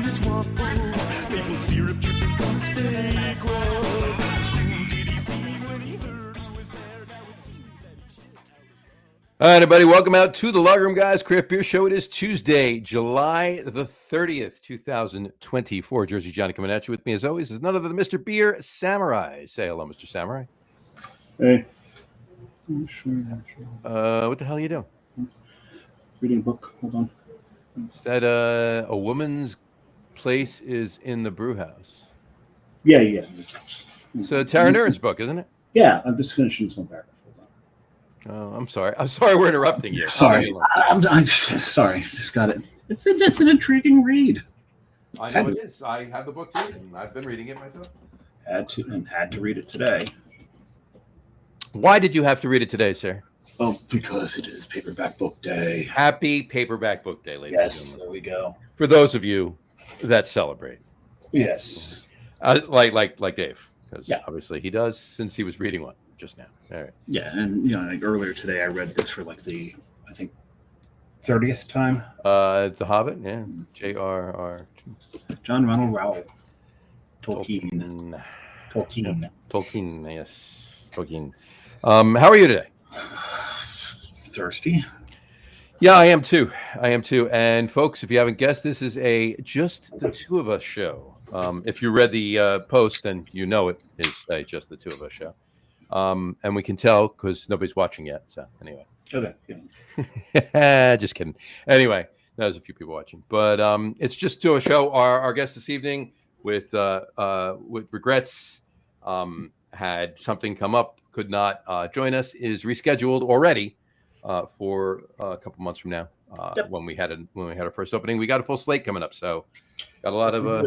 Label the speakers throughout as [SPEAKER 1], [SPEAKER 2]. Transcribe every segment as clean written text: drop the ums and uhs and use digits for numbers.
[SPEAKER 1] his waffles. Maple syrup dripping from his fake roll. Who did he see when he heard who was there? Now it seems that he should.
[SPEAKER 2] All right, everybody, welcome out to the Log Room Guys Craft Beer Show. It is Tuesday, July the 30th, 2024. Jersey Johnny coming at you. With me, as always, is none other than Mr. Beer Samurai. Say hello, Mr. Samurai.
[SPEAKER 3] Hey.
[SPEAKER 2] What the hell are you doing?
[SPEAKER 3] Reading a book. Hold on.
[SPEAKER 2] Is that a woman's place is in the brew house?
[SPEAKER 3] Yeah.
[SPEAKER 2] It's Tara Nurin's book, isn't it?
[SPEAKER 3] Yeah, I'm just finishing this one paragraph. Hold on.
[SPEAKER 2] Oh, I'm sorry we're interrupting you.
[SPEAKER 3] Sorry. I'm sorry. Just got it. That's an intriguing read.
[SPEAKER 2] I know it is. I have the book too, and I've been reading it myself.
[SPEAKER 3] Had to read it today.
[SPEAKER 2] Why did you have to read it today, sir?
[SPEAKER 3] Oh, because it is Paperback Book Day.
[SPEAKER 2] Happy Paperback Book Day, ladies and
[SPEAKER 3] Yes,
[SPEAKER 2] gentlemen.
[SPEAKER 3] there we go.
[SPEAKER 2] For those of you that celebrate.
[SPEAKER 3] Yes.
[SPEAKER 2] Like Dave, because
[SPEAKER 3] Yeah.
[SPEAKER 2] obviously he does, since he was reading one just now. All right.
[SPEAKER 3] Yeah, and like earlier today, I read this for like the, I think, 30th time.
[SPEAKER 2] The Hobbit, yeah. J.R.R.
[SPEAKER 3] John Ronald Rowell. Tolkien,
[SPEAKER 2] yes. Tolkien. How are you today?
[SPEAKER 3] Thirsty.
[SPEAKER 2] Yeah, I am too. And folks, if you haven't guessed, this is a Just the Two of Us show. If you read the post, then you know it is a Just the Two of Us show. And we can tell because nobody's watching yet. So anyway.
[SPEAKER 3] Okay. Yeah.
[SPEAKER 2] Just kidding. Anyway, there's a few people watching. But it's Just to a show. Our guest this evening with regrets had something come up, could not join us, is rescheduled already for a couple months from now. When we had our first opening, we got a full slate coming up, so got a lot of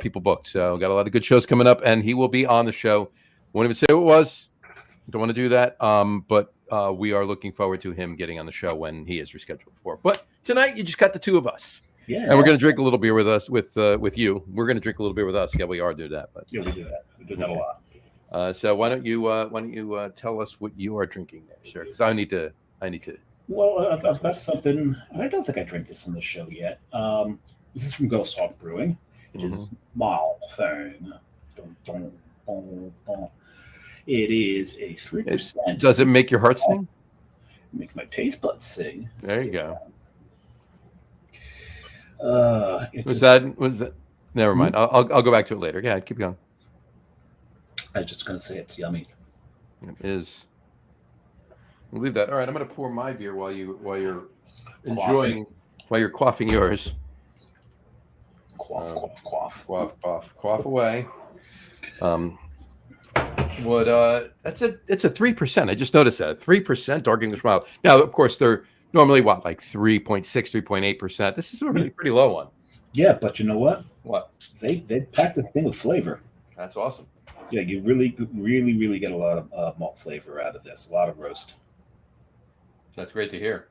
[SPEAKER 2] people booked. So got a lot of good shows coming up, and he will be on the show. Won't even say who it was. Don't want to do that. But we are looking forward to him getting on the show when he is rescheduled for. But tonight, you just got the two of us.
[SPEAKER 3] Yeah.
[SPEAKER 2] And we're going to drink a little beer with us, with you. We're going to drink a little beer with us. Yeah, we are doing that. But
[SPEAKER 3] Yeah, we do that. We do that a lot.
[SPEAKER 2] so why don't you tell us what you are drinking there, sir? Because I need to.
[SPEAKER 3] Well, I've got something. I don't think I drank this on the show yet. This is from Ghost Hawk Brewing. It is Malfang. Dun, dun, dun, dun. It is a 3%.
[SPEAKER 2] Does it make your heart sing?
[SPEAKER 3] Make my taste buds sing.
[SPEAKER 2] There you go.
[SPEAKER 3] Was
[SPEAKER 2] that? Never mind. I'll go back to it later. Yeah, keep going.
[SPEAKER 3] I was just gonna say it's yummy.
[SPEAKER 2] It is. We'll leave that. All right, I'm going to pour my beer while you're enjoying, while you're quaffing yours.
[SPEAKER 3] Quaff.
[SPEAKER 2] Quaff away. It's a 3%. I just noticed that 3% dark English mild. Now, of course, they're normally like 3.6, 3.8%. This is a really pretty low one.
[SPEAKER 3] Yeah, but you know what?
[SPEAKER 2] What?
[SPEAKER 3] They pack this thing with flavor.
[SPEAKER 2] That's awesome.
[SPEAKER 3] Yeah, you really get a lot of malt flavor out of this. A lot of roast.
[SPEAKER 2] That's great to hear.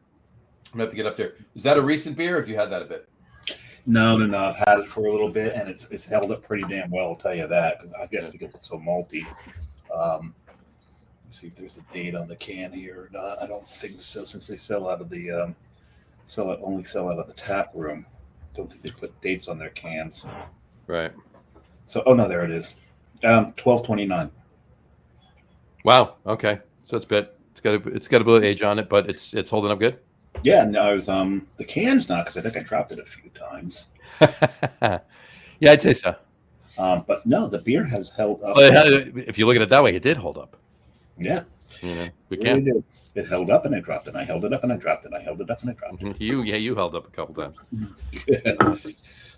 [SPEAKER 2] I'm going to have to get up there. Is that a recent beer, or have you had that a bit?
[SPEAKER 3] No. I've had it for a little bit, and it's held up pretty damn well, I'll tell you that, because I guess because it's so malty. Let's see if there's a date on the can here or not. I don't think so, since they sell out of the sell out of the tap room. Don't think they put dates on their cans.
[SPEAKER 2] Right.
[SPEAKER 3] So, no, there it is. 12/29.
[SPEAKER 2] Wow. Okay. So it's got a bit of age on it, but it's holding up good.
[SPEAKER 3] Yeah, no, I was the can's not, because I think I dropped it a few times.
[SPEAKER 2] Yeah, I'd say so.
[SPEAKER 3] But no, the beer has held up.
[SPEAKER 2] If you look at it that way, it did hold up.
[SPEAKER 3] Yeah.
[SPEAKER 2] We can't.
[SPEAKER 3] It held up and I dropped it. I held it up and I dropped it. I held it up and I dropped it.
[SPEAKER 2] You held up a couple times.
[SPEAKER 3] Yeah.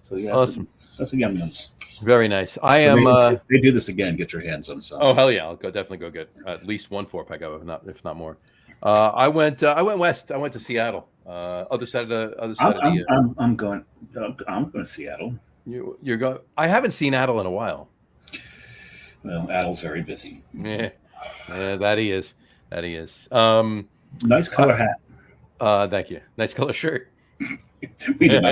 [SPEAKER 3] So yeah,
[SPEAKER 2] awesome.
[SPEAKER 3] That's a yum-yums.
[SPEAKER 2] Very nice. I am.
[SPEAKER 3] If they do this again, get your hands on some.
[SPEAKER 2] Oh hell yeah! I'll definitely go get at least one 4-pack of it, if not more. I went west. I went to Seattle. Other side of the.
[SPEAKER 3] I'm going to Seattle.
[SPEAKER 2] You're going. I haven't seen Adel in a while.
[SPEAKER 3] Well, Adel's very busy.
[SPEAKER 2] Yeah, that he is.
[SPEAKER 3] Nice color hat.
[SPEAKER 2] Thank you. Nice color shirt.
[SPEAKER 3] We did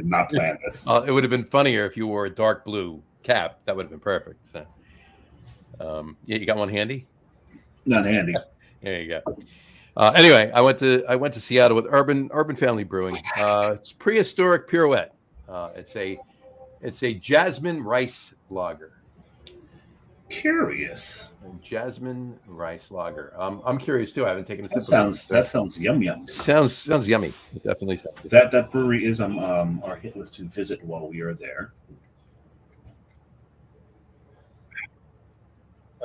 [SPEAKER 3] not plan this.
[SPEAKER 2] It would have been funnier if you wore a dark blue cap. That would have been perfect. So, yeah, you got one handy?
[SPEAKER 3] Not handy.
[SPEAKER 2] There you go. Anyway, I went to Seattle with Urban Family Brewing. It's Prehistoric Pirouette. It's a It's a jasmine rice lager.
[SPEAKER 3] Curious.
[SPEAKER 2] Jasmine rice lager. I'm curious too. I haven't taken a sip.
[SPEAKER 3] That sounds yum.
[SPEAKER 2] Sounds yummy. It definitely sounds.
[SPEAKER 3] That brewery is on our hit list to visit while we are there.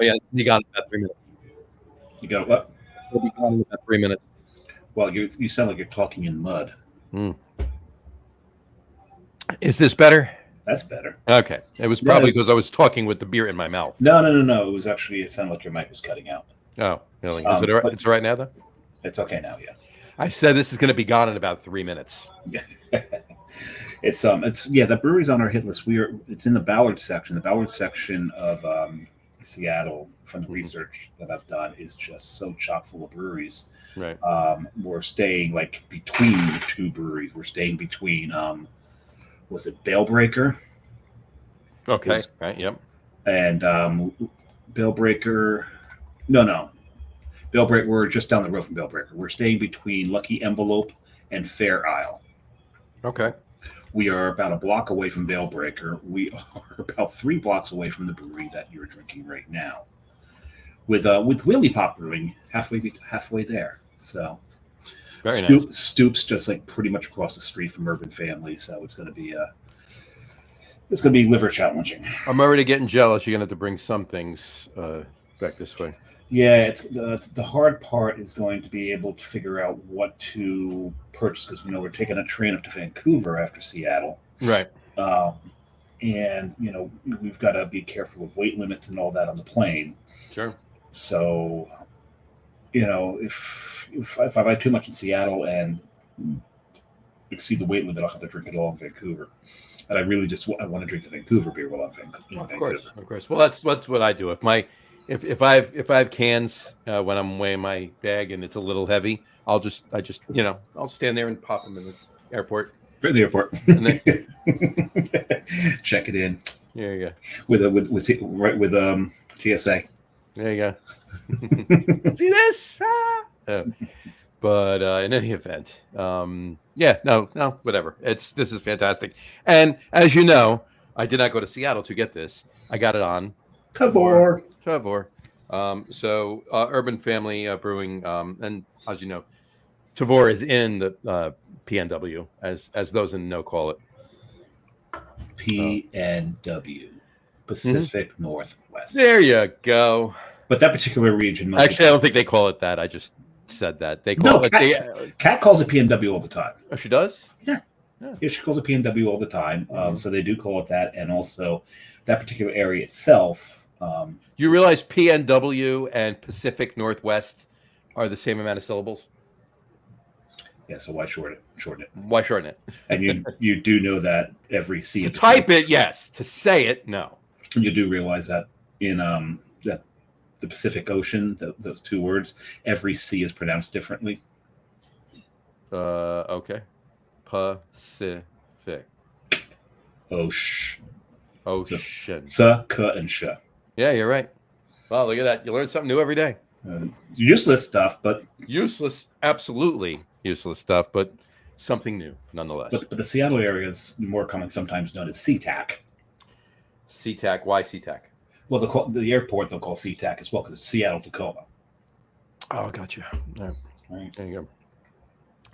[SPEAKER 2] Oh yeah, you got it in about 3 minutes.
[SPEAKER 3] You got what?
[SPEAKER 2] We'll be gone in about 3 minutes.
[SPEAKER 3] Well, you sound like you're talking in mud.
[SPEAKER 2] Is this better?
[SPEAKER 3] That's better.
[SPEAKER 2] Okay. It was probably because I was talking with the beer in my mouth.
[SPEAKER 3] No. It sounded like your mic was cutting out.
[SPEAKER 2] Oh, really? Is it all right? It's all right now, though?
[SPEAKER 3] It's okay now, yeah.
[SPEAKER 2] I said this is going to be gone in about 3 minutes.
[SPEAKER 3] It's the brewery's on our hit list. It's in the Ballard section. The Ballard section of Seattle, from the research that I've done, is just so chock full of breweries.
[SPEAKER 2] Right.
[SPEAKER 3] We're staying like between the two breweries. We're staying between was it Bellbreaker?
[SPEAKER 2] Okay. Right. Yep.
[SPEAKER 3] And Bellbreaker. No. Bellbreaker. We're just down the road from Bellbreaker. We're staying between Lucky Envelope and Fair Isle.
[SPEAKER 2] Okay.
[SPEAKER 3] We are about a block away from Bellbreaker. We are about 3 blocks away from the brewery that you're drinking right now. With Willy Pop Brewing halfway there. So
[SPEAKER 2] very nice.
[SPEAKER 3] Stoops just like pretty much across the street from Urban Family. So it's going to be liver challenging.
[SPEAKER 2] I'm already getting jealous. You're going to have to bring some things back this way.
[SPEAKER 3] Yeah, it's the hard part is going to be able to figure out what to purchase, because we're taking a train up to Vancouver after Seattle,
[SPEAKER 2] right?
[SPEAKER 3] And we've got to be careful of weight limits and all that on the plane.
[SPEAKER 2] Sure.
[SPEAKER 3] So, if I buy too much in Seattle and exceed the weight limit, I'll have to drink it all in Vancouver. And I really I want to drink the Vancouver beer while I'm in Vancouver.
[SPEAKER 2] Of course. Well, that's what I do. If I have cans when I'm weighing my bag and it's a little heavy, I'll stand there and pop them in the airport.
[SPEAKER 3] In the airport. And then, check it in.
[SPEAKER 2] There you go.
[SPEAKER 3] With TSA.
[SPEAKER 2] There you go. See this? But in any event, whatever. This is fantastic. And as you know, I did not go to Seattle to get this. I got it on
[SPEAKER 3] Tavor.
[SPEAKER 2] So Urban Family Brewing, and as you know, Tavor is in the PNW, as those in the know call it.
[SPEAKER 3] PNW, Pacific Northwest.
[SPEAKER 2] There you go.
[SPEAKER 3] But that particular region,
[SPEAKER 2] actually, I don't think they call it that. I just said that they call it.
[SPEAKER 3] Kat calls it PNW all the time.
[SPEAKER 2] Oh, she does.
[SPEAKER 3] Yeah, she calls it PNW all the time. So they do call it that, and also that particular area itself.
[SPEAKER 2] You realize PNW and Pacific Northwest are the same amount of syllables?
[SPEAKER 3] Yeah, so why shorten it?
[SPEAKER 2] Why shorten it?
[SPEAKER 3] And you do know that every C...
[SPEAKER 2] To type it, yes. To say it, no.
[SPEAKER 3] You do realize that in that the Pacific Ocean, those two words, every C is pronounced differently.
[SPEAKER 2] Okay. Pacific.
[SPEAKER 3] Ocean.
[SPEAKER 2] So,
[SPEAKER 3] K, and sh.
[SPEAKER 2] Yeah, you're right. Wow, look at that. You learn something new every day.
[SPEAKER 3] Useless stuff, but...
[SPEAKER 2] Absolutely useless stuff, but something new nonetheless.
[SPEAKER 3] But the Seattle area is more commonly sometimes known as SeaTac.
[SPEAKER 2] SeaTac? Why SeaTac?
[SPEAKER 3] Well, the airport they'll call SeaTac as well, because it's Seattle, Tacoma.
[SPEAKER 2] Oh, gotcha. Yeah.
[SPEAKER 3] Right.
[SPEAKER 2] There you go.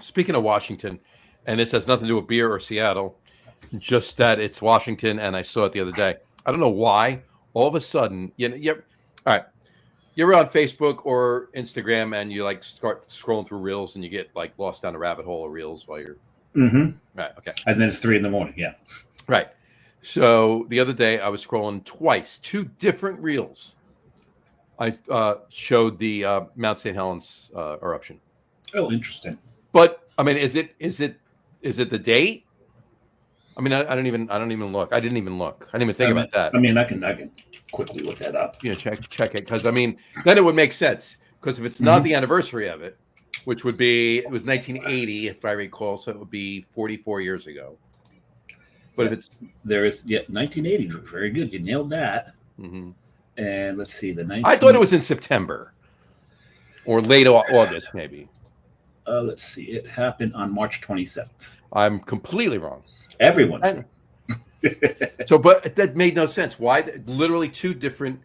[SPEAKER 2] Speaking of Washington, and this has nothing to do with beer or Seattle, just that it's Washington, and I saw it the other day. I don't know why. All of a sudden, all right. You're on Facebook or Instagram, and you start scrolling through reels, and you get lost down a rabbit hole of reels while you're.
[SPEAKER 3] Mm-hmm.
[SPEAKER 2] Right. Okay.
[SPEAKER 3] And then it's 3 a.m. Yeah.
[SPEAKER 2] Right. So the other day, I was scrolling twice, 2 different reels. I showed the Mount St. Helens eruption.
[SPEAKER 3] Oh, interesting.
[SPEAKER 2] But I mean, is it the date? I mean, I don't even look. I didn't even look. I didn't even think about that.
[SPEAKER 3] I mean, I can quickly look that up.
[SPEAKER 2] Check it, because I mean, then it would make sense. Because if it's not the anniversary of it, which would be, it was 1980, if I recall, so it would be 44 years ago. But
[SPEAKER 3] yes, there is 1980. Very good. You nailed that.
[SPEAKER 2] Mm-hmm.
[SPEAKER 3] And let's see,
[SPEAKER 2] I thought it was in September or late August, maybe.
[SPEAKER 3] Let's see. It happened on March 27th.
[SPEAKER 2] I'm completely wrong.
[SPEAKER 3] Everyone's wrong.
[SPEAKER 2] So, but that made no sense. Why? Literally two different.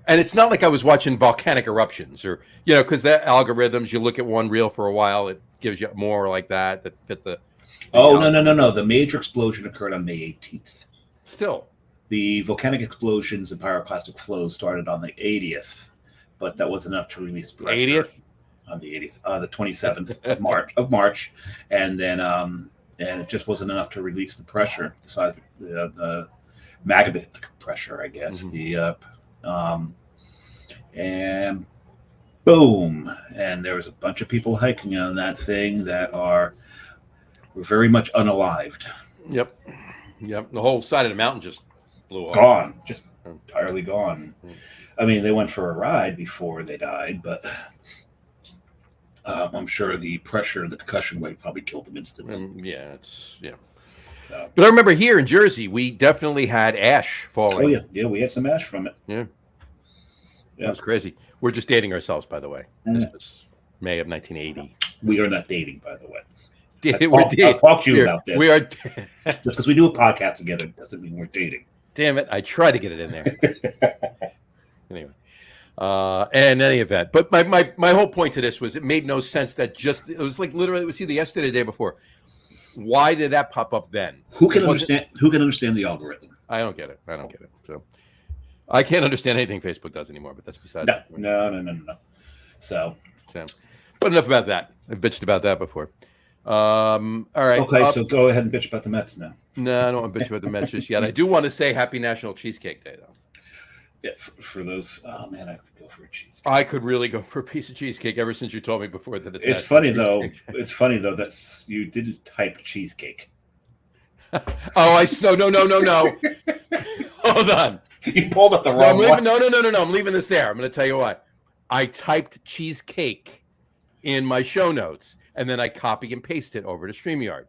[SPEAKER 2] And it's not like I was watching volcanic eruptions or, because that algorithms, you look at one reel for a while, it gives you more like that fit the.
[SPEAKER 3] Oh, no. The major explosion occurred on May 18th.
[SPEAKER 2] Still.
[SPEAKER 3] The volcanic explosions and pyroclastic flows started on the 80th, but that was enough to release pressure.
[SPEAKER 2] 80th?
[SPEAKER 3] On the 80th, the 27th of March. And then and it just wasn't enough to release the pressure, the size of the magmatic pressure, I guess. And boom. And there was a bunch of people hiking on that thing that were very much unalived.
[SPEAKER 2] Yep. The whole side of the mountain just blew off.
[SPEAKER 3] Gone. Just entirely gone. I mean, they went for a ride before they died, but I'm sure the pressure, the concussion wave probably killed them instantly.
[SPEAKER 2] So. But I remember here in Jersey, we definitely had ash falling.
[SPEAKER 3] Oh, yeah. We had some ash from it.
[SPEAKER 2] Yeah. That was crazy. We're just dating ourselves, by the way. This was May of 1980.
[SPEAKER 3] We are not dating, by the way.
[SPEAKER 2] I'll
[SPEAKER 3] talk to you about this.
[SPEAKER 2] We are
[SPEAKER 3] just because we do a podcast together doesn't mean we're dating.
[SPEAKER 2] Damn it! I tried to get it in there. Anyway, in any event, but my whole point to this was it made no sense that it was like literally it was either yesterday or the day before. Why did that pop up then?
[SPEAKER 3] Who can understand the algorithm?
[SPEAKER 2] I don't get it. So I can't understand anything Facebook does anymore. But that's besides.
[SPEAKER 3] No. So,
[SPEAKER 2] but enough about that. I've bitched about that before. All right.
[SPEAKER 3] Okay, so go ahead and bitch about the Mets now.
[SPEAKER 2] No, I don't want to bitch about the Mets just yet. I do want to say Happy National Cheesecake Day, though.
[SPEAKER 3] Yeah, for those. Oh man, I could go for a cheesecake.
[SPEAKER 2] I could really go for a piece of cheesecake. Ever since you told me before that
[SPEAKER 3] it's funny though. It's funny though that you didn't type cheesecake.
[SPEAKER 2] No. Hold on.
[SPEAKER 3] You pulled up the wrong one.
[SPEAKER 2] No. I'm leaving this there. I'm going to tell you what. I typed cheesecake in my show notes, and then I copy and paste it over to StreamYard.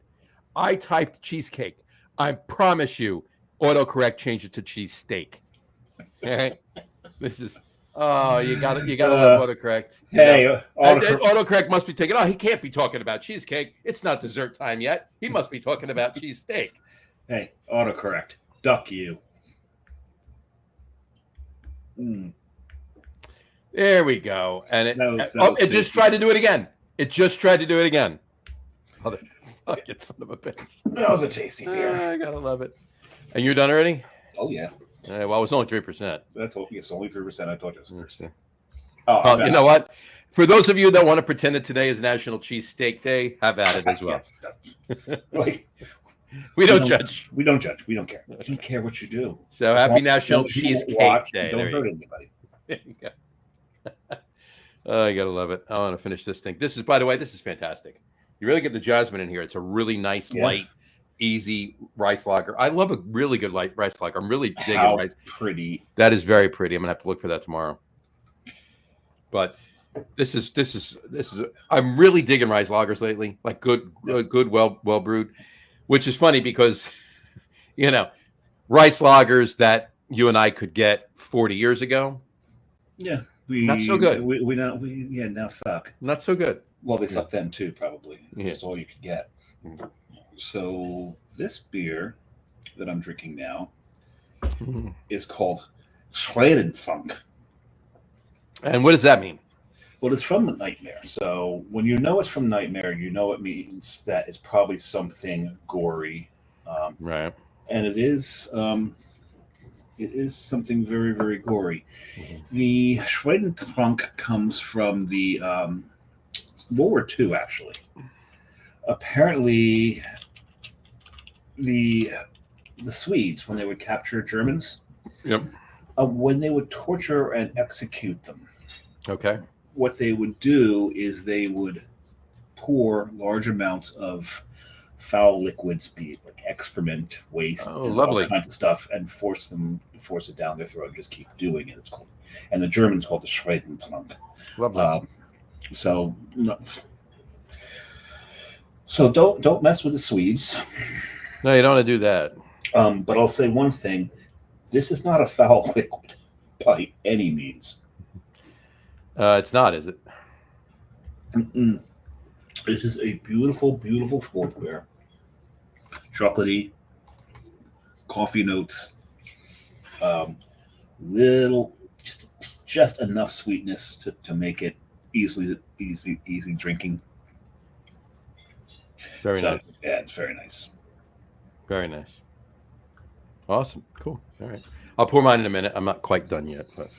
[SPEAKER 2] I typed cheesecake. I promise you, autocorrect changed it to cheesesteak. All right, this is. Oh, you got to love autocorrect. Autocorrect must be thinking, he can't be talking about cheesecake. It's not dessert time yet. He must be talking about cheesesteak.
[SPEAKER 3] Hey, autocorrect, duck you.
[SPEAKER 2] There we go. And it just tried to do it again. Fucking son of a bitch.
[SPEAKER 3] That was a tasty beer.
[SPEAKER 2] I gotta love it. And you're done already?
[SPEAKER 3] Oh yeah.
[SPEAKER 2] Well, it was only 3%.
[SPEAKER 3] It's only 3%. I told you.
[SPEAKER 2] Understand.
[SPEAKER 3] Oh,
[SPEAKER 2] you know what? For those of you that want to pretend that today is National Cheesesteak Day, have at it as well. We don't judge.
[SPEAKER 3] We don't judge. We don't care. We don't care what you do.
[SPEAKER 2] So happy National Cheesecake Day.
[SPEAKER 3] Don't hurt anybody.
[SPEAKER 2] There you go. I gotta love it. I want to finish this thing. By the way, this is fantastic. You really get the jasmine in here. It's a really nice, light, easy rice lager. I love a really good light rice lager. I'm really digging rice.
[SPEAKER 3] Pretty.
[SPEAKER 2] That is very pretty. I'm gonna have to look for that tomorrow. But this is. I'm really digging rice lagers lately. Like good, well brewed. Which is funny because, rice lagers that you and I could get 40 years ago.
[SPEAKER 3] Yeah.
[SPEAKER 2] Not so good.
[SPEAKER 3] We now suck.
[SPEAKER 2] Not so good.
[SPEAKER 3] Well, they suck then too, probably. Just all you could get. So this beer that I'm drinking now is called Schwedenfunk.
[SPEAKER 2] And what does that mean?
[SPEAKER 3] Well, it's from Nightmare. So when you know it's from Nightmare, you know it means that it's probably something gory.
[SPEAKER 2] Right.
[SPEAKER 3] And it is something very, very gory. The Schwedenfunk comes from the World War II, actually. Apparently, the Swedes, when they would capture Germans, when they would torture and execute them, what they would do is they would pour large amounts of foul liquids, be it like excrement, waste, and all kinds of stuff, and force it down their throat and just keep doing it. It's called, and the Germans call it the Schwedenfunk.
[SPEAKER 2] Lovely.
[SPEAKER 3] So don't mess with the Swedes.
[SPEAKER 2] No, you don't want to do that.
[SPEAKER 3] But I'll say one thing: this is not a foul liquid by any means.
[SPEAKER 2] It's not, is it?
[SPEAKER 3] This is a beautiful, beautiful sport beer. Chocolatey, coffee notes, little just enough sweetness to make it easy drinking.
[SPEAKER 2] Very nice.
[SPEAKER 3] Yeah, it's very nice.
[SPEAKER 2] Very nice. Awesome. Cool. All right. I'll pour mine in a minute. I'm not quite done yet. But...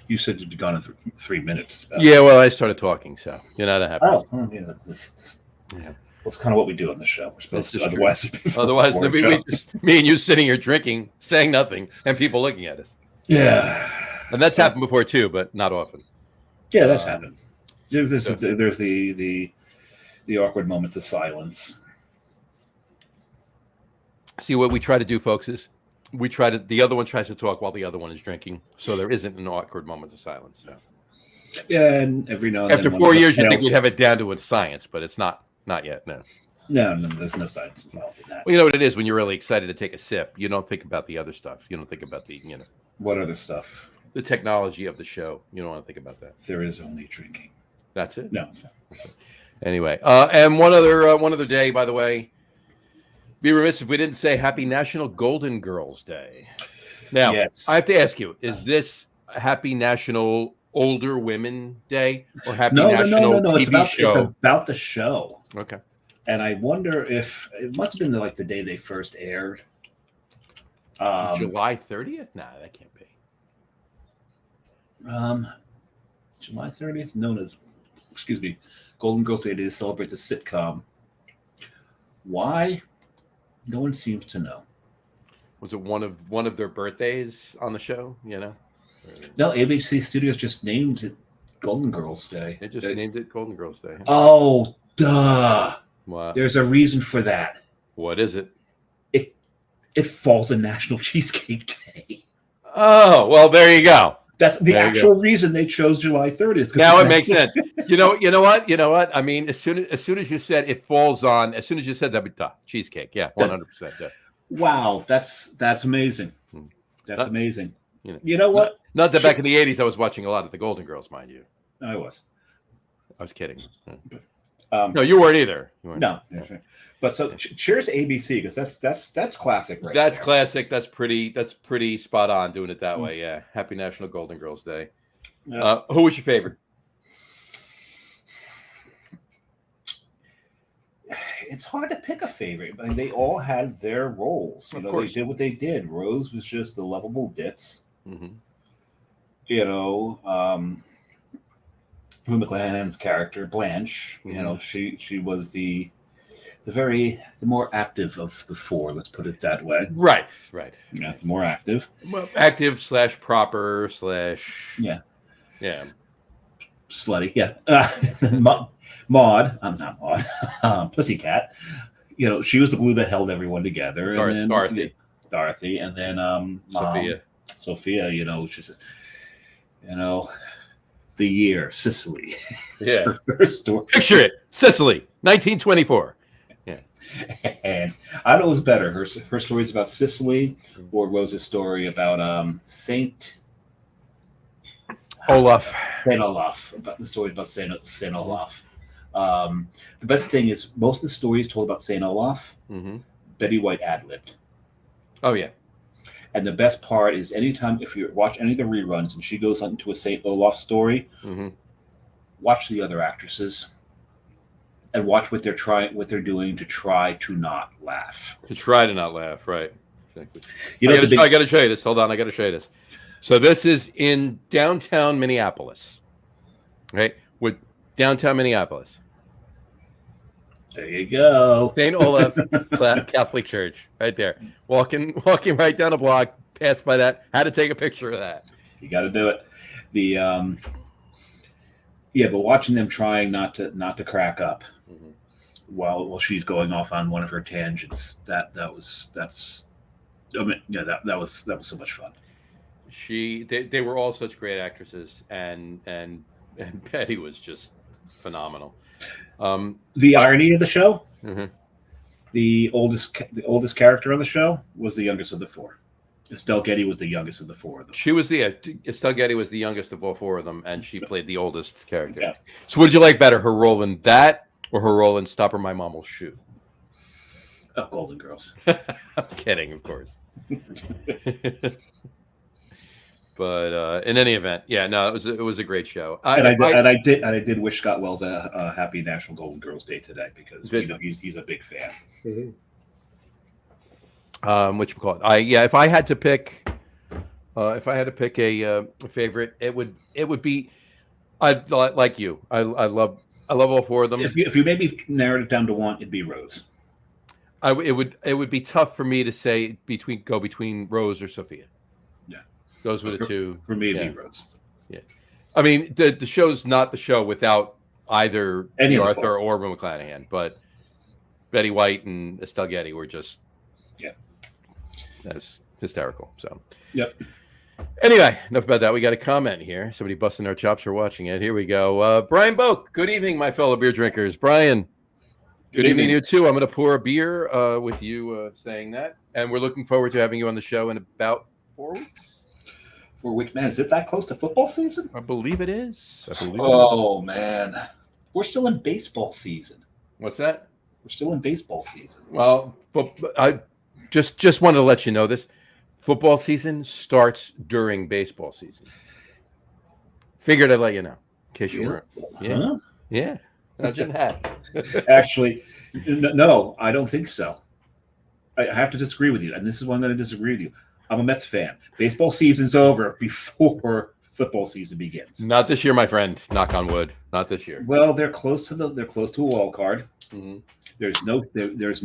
[SPEAKER 3] You said you'd gone in 3 minutes.
[SPEAKER 2] Yeah, well, I started talking, so you know that happens.
[SPEAKER 3] Oh, yeah. That's kind of what we do on the show. We're supposed to.
[SPEAKER 2] Otherwise, me and you sitting here drinking, saying nothing, and people looking at us.
[SPEAKER 3] Yeah.
[SPEAKER 2] And that's happened before too, but not often.
[SPEAKER 3] Yeah, that's happened. There's the awkward moments of silence.
[SPEAKER 2] See, what we try to do, folks, is the other one tries to talk while the other one is drinking, so there isn't an awkward moment of silence. So.
[SPEAKER 3] Yeah, and every now and
[SPEAKER 2] after
[SPEAKER 3] then
[SPEAKER 2] 4 years, you think we'd have it down to a science, but it's not yet.
[SPEAKER 3] No, there's no science involved in that.
[SPEAKER 2] Well, you know what it is when you're really excited to take a sip. You don't think about the other stuff. You don't think about
[SPEAKER 3] what other stuff?
[SPEAKER 2] The technology of the show. You don't want to think about that.
[SPEAKER 3] There is only drinking.
[SPEAKER 2] That's it.
[SPEAKER 3] No.
[SPEAKER 2] Anyway, and one other day, by the way. Be remiss if we didn't say Happy National Golden Girls Day. Now, yes. I have to ask you: is this Happy National Older Women Day or Happy National TV Show?
[SPEAKER 3] It's about the show.
[SPEAKER 2] Okay.
[SPEAKER 3] And I wonder if it must have been the day they first aired.
[SPEAKER 2] July 30th? Nah, that can't be.
[SPEAKER 3] July 30th, known as, Golden Girls Day to celebrate the sitcom. Why? No one seems to know.
[SPEAKER 2] Was it one of their birthdays on the show?
[SPEAKER 3] No, ABC Studios just named it Golden Girls Day.
[SPEAKER 2] They just named it Golden Girls Day.
[SPEAKER 3] Oh, duh.
[SPEAKER 2] What?
[SPEAKER 3] There's a reason for that.
[SPEAKER 2] What is it?
[SPEAKER 3] It falls on National Cheesecake Day.
[SPEAKER 2] Oh, well, there you go.
[SPEAKER 3] That's the actual reason they chose July 30th.
[SPEAKER 2] Now it makes sense. You know what? I mean, as soon as you said it falls on, as soon as you said that, cheesecake. Yeah, 100%. Yeah.
[SPEAKER 3] Wow, that's amazing. That's amazing. You know what?
[SPEAKER 2] Not that back in the 80s I was watching a lot of the Golden Girls, mind you.
[SPEAKER 3] I was
[SPEAKER 2] kidding. No, you weren't either.
[SPEAKER 3] No. But so cheers to ABC because that's classic, right?
[SPEAKER 2] That's classic. That's pretty spot on doing it that way. Yeah. Happy National Golden Girls Day. Who was your favorite?
[SPEAKER 3] It's hard to pick a favorite. I mean, they all had their roles. They did what they did. Rose was just the lovable ditz.
[SPEAKER 2] Mm-hmm.
[SPEAKER 3] Rue McClanahan's character Blanche.
[SPEAKER 2] Mm-hmm.
[SPEAKER 3] She was the more active of the four. Let's put it that way.
[SPEAKER 2] Right.
[SPEAKER 3] Yeah, the more active.
[SPEAKER 2] Well, active / proper /
[SPEAKER 3] yeah. Slutty. Yeah. Maud. I'm not Maud. Pussycat. She was the glue that held everyone together. And then Dorothy, and then Sophia. She's the year Sicily.
[SPEAKER 2] Yeah.
[SPEAKER 3] Her story.
[SPEAKER 2] Picture it, Sicily, 1924. Yeah.
[SPEAKER 3] And I don't know what's better, her stories about Sicily or Rose's story about Saint
[SPEAKER 2] Olaf.
[SPEAKER 3] Saint Olaf. About the stories about Saint Olaf. The best thing is most of the stories told about Saint Olaf, Betty White ad-libbed.
[SPEAKER 2] Oh yeah.
[SPEAKER 3] And the best part is anytime if you watch any of the reruns and she goes into a Saint Olaf story, watch the other actresses and watch what they're doing to try to not laugh.
[SPEAKER 2] To try to not laugh, right? Exactly. I got to show you this. Hold on, I got to show you this. So this is in downtown Minneapolis, right? With downtown Minneapolis.
[SPEAKER 3] There you go.
[SPEAKER 2] St. Olaf Catholic Church, right there. Walking right down the block, passed by that. Had to take a picture of that.
[SPEAKER 3] You got to do it. But watching them trying not to crack up while she's going off on one of her tangents, that was so much fun.
[SPEAKER 2] They were all such great actresses, and Betty was just phenomenal.
[SPEAKER 3] The irony of the show, the oldest character on the show was the youngest of the four. Estelle Getty was the youngest of the four of them.
[SPEAKER 2] Estelle Getty was the youngest of all four of them, and she played the oldest character.
[SPEAKER 3] Yeah.
[SPEAKER 2] So what did you like better, her role in that or her role in Stop or My Mom Will Shoot?
[SPEAKER 3] Oh, Golden Girls.
[SPEAKER 2] I'm kidding, of course. But in any event, yeah, no, it was a great show.
[SPEAKER 3] I did wish Scott Wells a happy National Golden Girls Day today because we know he's a big fan.
[SPEAKER 2] What you call it? If I had to pick a favorite, it would be like you. I love all four of them.
[SPEAKER 3] If you maybe narrowed it down to one, it'd be Rose.
[SPEAKER 2] It would be tough for me to say between Rose or Sophia.
[SPEAKER 3] Yeah,
[SPEAKER 2] those were the two.
[SPEAKER 3] For me, it'd be Rose.
[SPEAKER 2] Yeah, I mean the show's not the show without either Arthur or Rue McClanahan, but Betty White and Estelle Getty were just that's hysterical. So
[SPEAKER 3] yep.
[SPEAKER 2] Anyway, enough about that. We got a comment here. Somebody busting their chops for watching it. Here we go. Brian Boak. Good evening, my fellow beer drinkers. Brian. Good evening to you too. I'm going to pour a beer with you saying that, and we're looking forward to having you on the show in about 4 weeks.
[SPEAKER 3] 4 weeks, man. Is it that close to football season?
[SPEAKER 2] I believe it is.
[SPEAKER 3] Man, we're still in baseball season.
[SPEAKER 2] What's that?
[SPEAKER 3] We're still in baseball season.
[SPEAKER 2] Well, but I just wanted to let you know this. Football season starts during baseball season. Figured I'd let you know in case you weren't. Yeah.
[SPEAKER 3] Huh?
[SPEAKER 2] Yeah. Imagine that.
[SPEAKER 3] Actually, no, I don't think so. I have to disagree with you, and this is one that I disagree with you. I'm a Mets fan. Baseball season's over before football season begins.
[SPEAKER 2] Not this year, my friend. Knock on wood. Not this year.
[SPEAKER 3] Well, they're close to a wild card.
[SPEAKER 2] Mm-hmm.
[SPEAKER 3] There's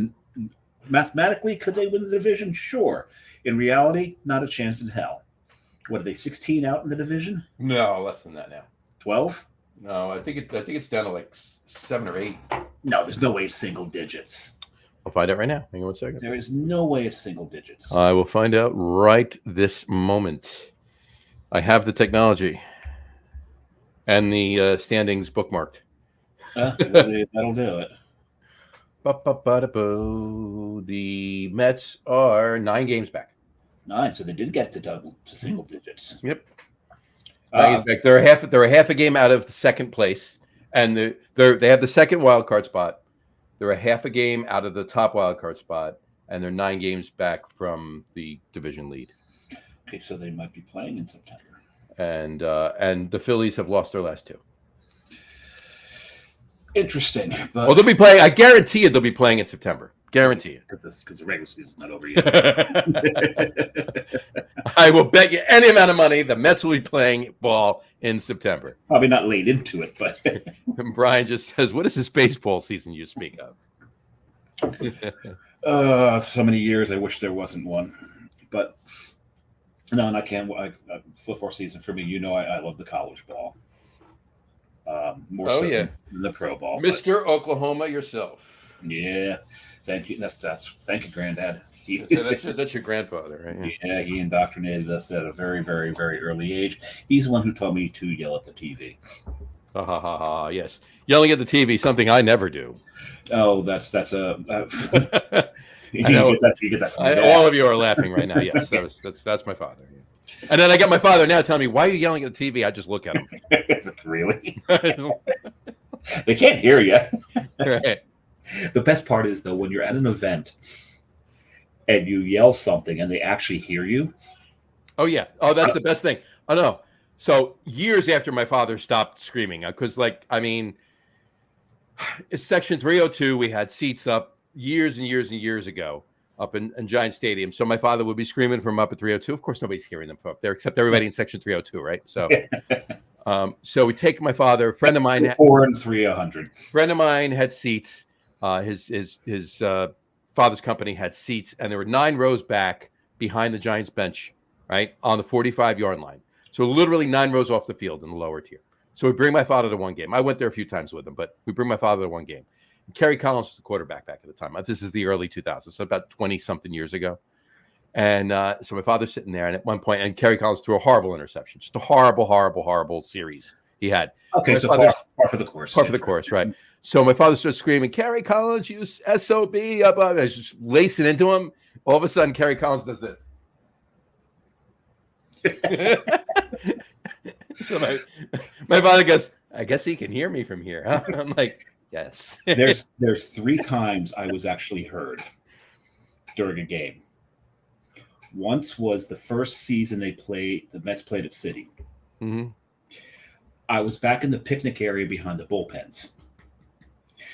[SPEAKER 3] mathematically, could they win the division? Sure. In reality, not a chance in hell. What are they? 16 out in the division?
[SPEAKER 2] No, less than that now.
[SPEAKER 3] 12?
[SPEAKER 2] No, I think it's down to like 7 or 8.
[SPEAKER 3] No, there's no way it's single digits.
[SPEAKER 2] I'll find out right now. Hang on 1 second.
[SPEAKER 3] There is no way it's single digits.
[SPEAKER 2] I will find out right this moment. I have the technology and the standings bookmarked.
[SPEAKER 3] That'll do it.
[SPEAKER 2] The Mets are 9 games back.
[SPEAKER 3] 9, so they did get to single digits.
[SPEAKER 2] Yep. In fact, they're a half a game out of the second place, and they have the second wild card spot. They're a half a game out of the top wild card spot, and they're 9 games back from the division lead.
[SPEAKER 3] Okay, so they might be playing in September.
[SPEAKER 2] And the Phillies have lost their last 2.
[SPEAKER 3] Interesting. But
[SPEAKER 2] Well, they'll be playing. I guarantee you, they'll be playing in September. Guarantee you.
[SPEAKER 3] Because the regular season's not over yet.
[SPEAKER 2] I will bet you any amount of money the Mets will be playing ball in September.
[SPEAKER 3] Probably not late into it, but
[SPEAKER 2] And Brian just says, "What is this baseball season you speak of?"
[SPEAKER 3] so many years I wish there wasn't one. But no, and I can't. Football season for me, I love the college ball. More so than the pro ball.
[SPEAKER 2] Mr. Oklahoma yourself.
[SPEAKER 3] Yeah, thank you. Thank you, Granddad.
[SPEAKER 2] That's your grandfather, right?
[SPEAKER 3] Yeah, he indoctrinated us at a very, very, very early age. He's the one who taught me to yell at the TV.
[SPEAKER 2] Yes, yelling at the TV, something I never do.
[SPEAKER 3] Oh, that's a. You get that from
[SPEAKER 2] all of you are laughing right now. Yes, that's my father. Yeah. And then I got my father now telling me, "Why are you yelling at the TV?" I just look at him.
[SPEAKER 3] Really? They can't hear you.
[SPEAKER 2] Right.
[SPEAKER 3] The best part is, though, when you're at an event and you yell something and they actually hear you.
[SPEAKER 2] Oh, yeah. Oh, that's the best thing. Oh, no. So years after my father stopped screaming, because, it's Section 302. We had seats up years and years and years ago up in Giant Stadium. So my father would be screaming from up at 302. Of course, nobody's hearing them from up there except everybody in Section 302, right? So so we take my father, a friend of mine.
[SPEAKER 3] 4 and 300.
[SPEAKER 2] Friend of mine had seats. His father's company had seats, and there were 9 rows back behind the Giants bench, right, on the 45-yard line. So literally 9 rows off the field in the lower tier. So we bring my father to one game. I went there a few times with him, but we bring my father to one game. And Kerry Collins was the quarterback back at the time. This is the early 2000s, so about 20-something years ago. And so my father's sitting there, and at one point, and Kerry Collins threw a horrible interception, just a horrible, horrible, horrible series he had.
[SPEAKER 3] Okay, so par for the course.
[SPEAKER 2] Par for the course, right. So my father starts screaming, "Kerry Collins, you SOB!" I was just lacing into him. All of a sudden, Kerry Collins does this. So my father goes, "I guess he can hear me from here, huh?" I'm like, "Yes."
[SPEAKER 3] There's 3 times I was actually heard. during a game. Once was the first season the Mets played at City.
[SPEAKER 2] Mm-hmm.
[SPEAKER 3] I was back in the picnic area behind the bullpens.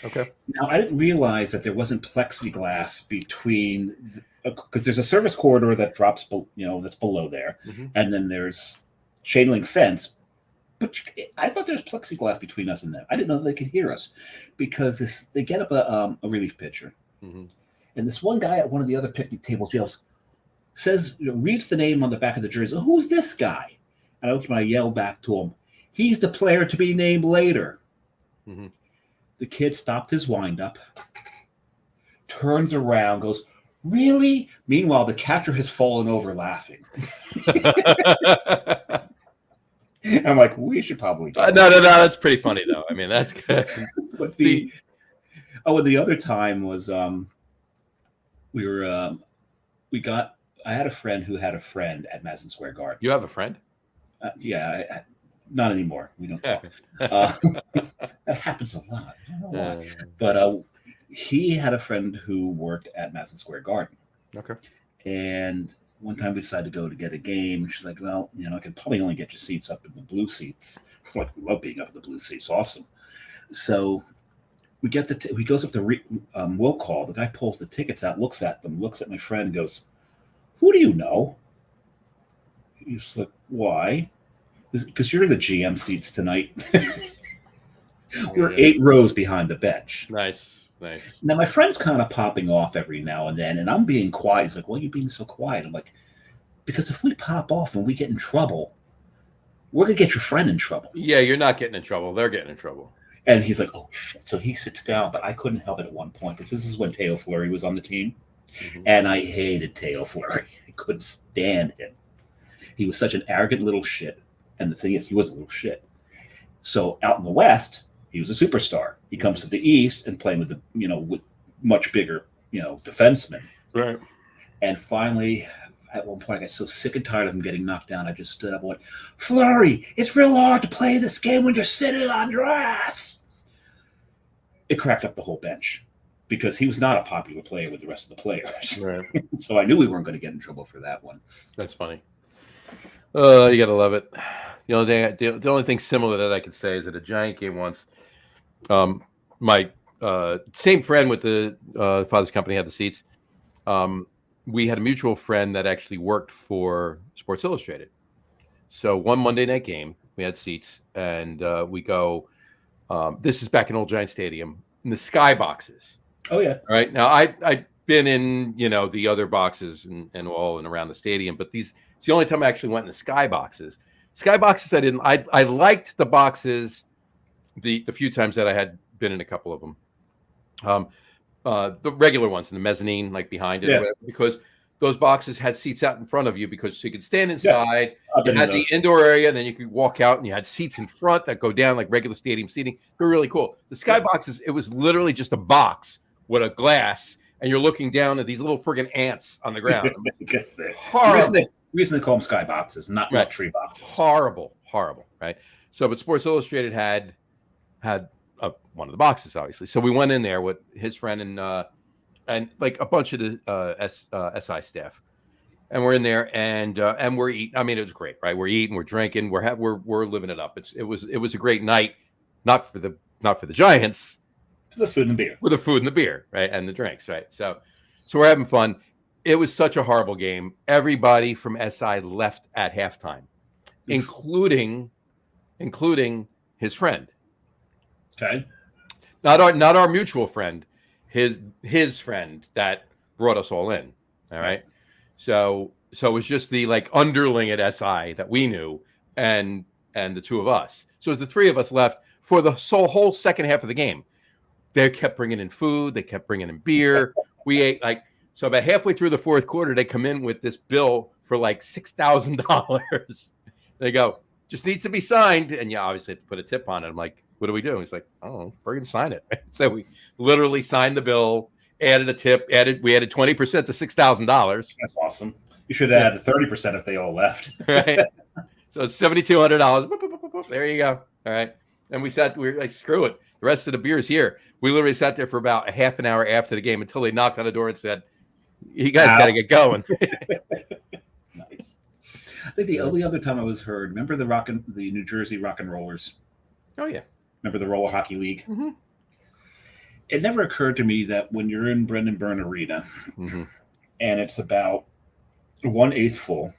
[SPEAKER 2] Okay.
[SPEAKER 3] Now, I didn't realize that there wasn't plexiglass between, because there's a service corridor that drops, that's below there,
[SPEAKER 2] Mm-hmm.
[SPEAKER 3] and then there's chain link fence. But I thought there was plexiglass between us and them. I didn't know they could hear us, because they get up a relief pitcher,
[SPEAKER 2] Mm-hmm.
[SPEAKER 3] and this one guy at one of the other picnic tables reads the name on the back of the jersey. Who's this guy? And I looked and I yelled back to him, "He's the player to be named later."
[SPEAKER 2] Mm-hmm.
[SPEAKER 3] The kid stopped his windup, turns around, goes, "Really?" Meanwhile, the catcher has fallen over laughing. I'm like, we should probably go.
[SPEAKER 2] No. That's pretty funny, though. I mean, that's good.
[SPEAKER 3] But the other time was I had a friend who had a friend at Madison Square Garden.
[SPEAKER 2] You have a friend?
[SPEAKER 3] Yeah, not anymore. We don't talk. That happens a lot. I don't know why. But he had a friend who worked at Madison Square Garden.
[SPEAKER 2] Okay.
[SPEAKER 3] And one time we decided to go to get a game. And she's like, "Well, I could probably only get your seats up in the blue seats." I'm like, we love being up in the blue seats. Awesome. So we get he goes up to will call. The guy pulls the tickets out, looks at them, looks at my friend, and goes, "Who do you know?" He's like, "Why?" "Because you're in the GM seats tonight." We're 8 rows behind the bench.
[SPEAKER 2] Nice.
[SPEAKER 3] Now, my friend's kind of popping off every now and then, and I'm being quiet. He's like, "Why are you being so quiet?" I'm like, "Because if we pop off and we get in trouble, we're going to get your friend in trouble."
[SPEAKER 2] Yeah, you're not getting in trouble. They're getting in trouble.
[SPEAKER 3] And he's like, "Oh, shit." So he sits down, but I couldn't help it at one point, because this is when Teo Fleury was on the team, and I hated Teo Fleury. I couldn't stand him. He was such an arrogant little shit. And the thing is, he was a little shit. So out in the West, he was a superstar. He comes to the East and playing with with much bigger, defensemen.
[SPEAKER 2] Right.
[SPEAKER 3] And finally, at one point, I got so sick and tired of him getting knocked down, I just stood up and went, "Fleury, it's real hard to play this game when you're sitting on your ass." It cracked up the whole bench, because he was not a popular player with the rest of the players.
[SPEAKER 2] Right.
[SPEAKER 3] So I knew we weren't going to get in trouble for that one.
[SPEAKER 2] That's funny. You gotta love it. The only thing similar that I could say is at a Giant game once, my same friend with the father's company had the seats. We had a mutual friend that actually worked for Sports Illustrated. So one Monday night game, we had seats, and we go. This is back in Old Giant Stadium in the sky boxes.
[SPEAKER 3] Oh yeah.
[SPEAKER 2] All right. Now I've been in the other boxes and all and around the stadium, but it's the only time I actually went in the sky boxes. Sky boxes I didn't. I liked the boxes the few times that I had been in a couple of them. The regular ones in the mezzanine, like behind it, or whatever, because those boxes had seats out in front of you, because you could stand inside. You had the indoor area, and then you could walk out, and you had seats in front that go down like regular stadium seating. They're really cool. The sky boxes, it was literally just a box with a glass, and you're looking down at these little friggin' ants on the ground.
[SPEAKER 3] I guess they're
[SPEAKER 2] Horrible.
[SPEAKER 3] The reason they call them sky boxes, not tree boxes.
[SPEAKER 2] Horrible, right? So, but Sports Illustrated had one of the boxes, obviously. So we went in there with his friend and like a bunch of the SI staff, and we're in there and we're eating. I mean, it was great, right? We're eating, we're drinking, we're living it up. It was a great night, not for the Giants.
[SPEAKER 3] For the food and beer.
[SPEAKER 2] With the food and the beer, right? And the drinks, right? So we're having fun. It was such a horrible game. Everybody from SI left at halftime, including his friend.
[SPEAKER 3] Okay.
[SPEAKER 2] Not our mutual friend, his friend that brought us all in. All right. So it was just the like underling at SI that we knew and the two of us. So it was the three of us left for the whole second half of the game. They kept bringing in food. They kept bringing in beer. We ate so about halfway through the fourth quarter, they come in with this bill for like $6,000. They go, "Just needs to be signed." And obviously have to put a tip on it. I'm like, "What do we do?" He's like, "I don't know. We're going to sign it." So we literally signed the bill, added a tip, we added 20% to $6,000.
[SPEAKER 3] That's awesome. You should have added 30% if they all left.
[SPEAKER 2] Right. So it's $7,200. There you go. All right. And we were like, screw it. The rest of the beer's here. We literally sat there for about a half an hour after the game until they knocked on the door and said, You guys got to get going.
[SPEAKER 3] Nice. I think the only other time I was heard, remember the New Jersey Rock and Rollers?
[SPEAKER 2] Oh yeah.
[SPEAKER 3] Remember the Roller Hockey League?
[SPEAKER 2] Mm-hmm.
[SPEAKER 3] It never occurred to me that when you're in Brendan Byrne Arena and it's about 1/8 full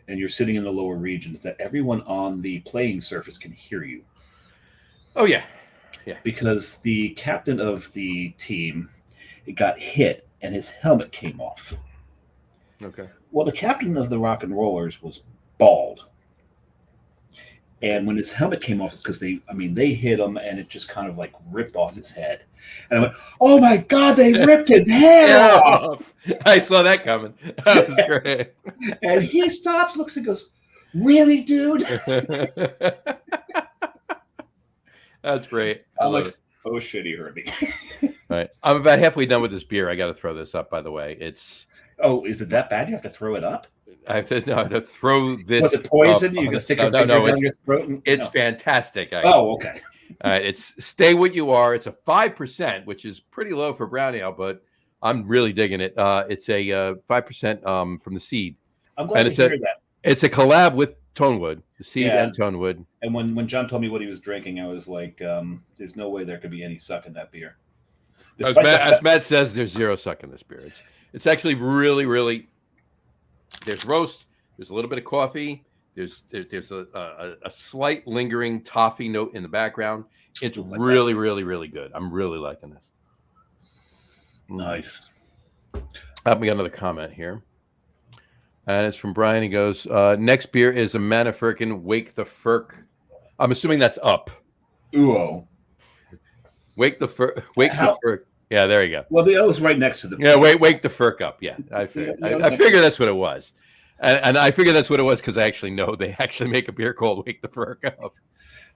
[SPEAKER 3] and you're sitting in the lower regions, that everyone on the playing surface can hear you.
[SPEAKER 2] Oh yeah. Yeah.
[SPEAKER 3] Because the captain of the team got hit and his helmet came off.
[SPEAKER 2] Okay.
[SPEAKER 3] Well, the captain of the Rock and Rollers was bald. And when his helmet came off, it's because they hit him and it just kind of like ripped off his head. And I went, oh my God, they ripped his head off.
[SPEAKER 2] I saw that coming. That was great.
[SPEAKER 3] And he stops, looks and goes, really, dude?
[SPEAKER 2] That's great.
[SPEAKER 3] I'm like, oh shit, he hurt me.
[SPEAKER 2] Right. I'm about halfway done with this beer. I got to throw this up, by the way.
[SPEAKER 3] Oh, is it that bad? You have to throw it up?
[SPEAKER 2] I have to throw this.
[SPEAKER 3] Was it poison? You can stick your finger down your throat?
[SPEAKER 2] It's fantastic. Actually.
[SPEAKER 3] Oh, okay.
[SPEAKER 2] All right. It's Stay What You Are. It's a 5%, which is pretty low for brown ale, but I'm really digging it. It's a 5% from the Seed.
[SPEAKER 3] I'm glad to hear that.
[SPEAKER 2] It's a collab with Tonewood, the Seed and Tonewood.
[SPEAKER 3] And when John told me what he was drinking, I was like, there's no way there could be any suck in that beer.
[SPEAKER 2] As Matt says, there's zero suck in this beer. It's actually really, really. There's roast. There's a little bit of coffee. There's a slight lingering toffee note in the background. It's really, really, really good. I'm really liking this.
[SPEAKER 3] Nice.
[SPEAKER 2] We got another comment here. And it's from Brian. He goes, next beer is a Manafirkin Wake the Firk. I'm assuming that's up.
[SPEAKER 3] Ooh.
[SPEAKER 2] Wake the Firk. Yeah, there you go.
[SPEAKER 3] Well, the O is right next to the.
[SPEAKER 2] Yeah, wake the Firk up. Yeah, I figured that's what it was, and I figured that's what it was because I actually know they actually make a beer called Wake the Firk Up.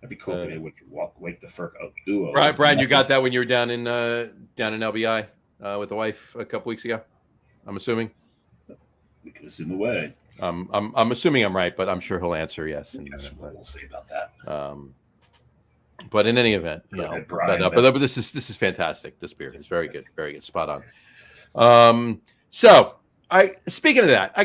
[SPEAKER 3] That'd be cool if they would Wake the Firk Up. Ooh,
[SPEAKER 2] Brian, you got that when you were down in LBI with the wife a couple weeks ago. I'm assuming.
[SPEAKER 3] We can assume away.
[SPEAKER 2] I'm assuming I'm right, but I'm sure he'll answer yes.
[SPEAKER 3] That's what we'll say about that.
[SPEAKER 2] But in any event, but this is fantastic. This beer is very good, spot on. So speaking of that,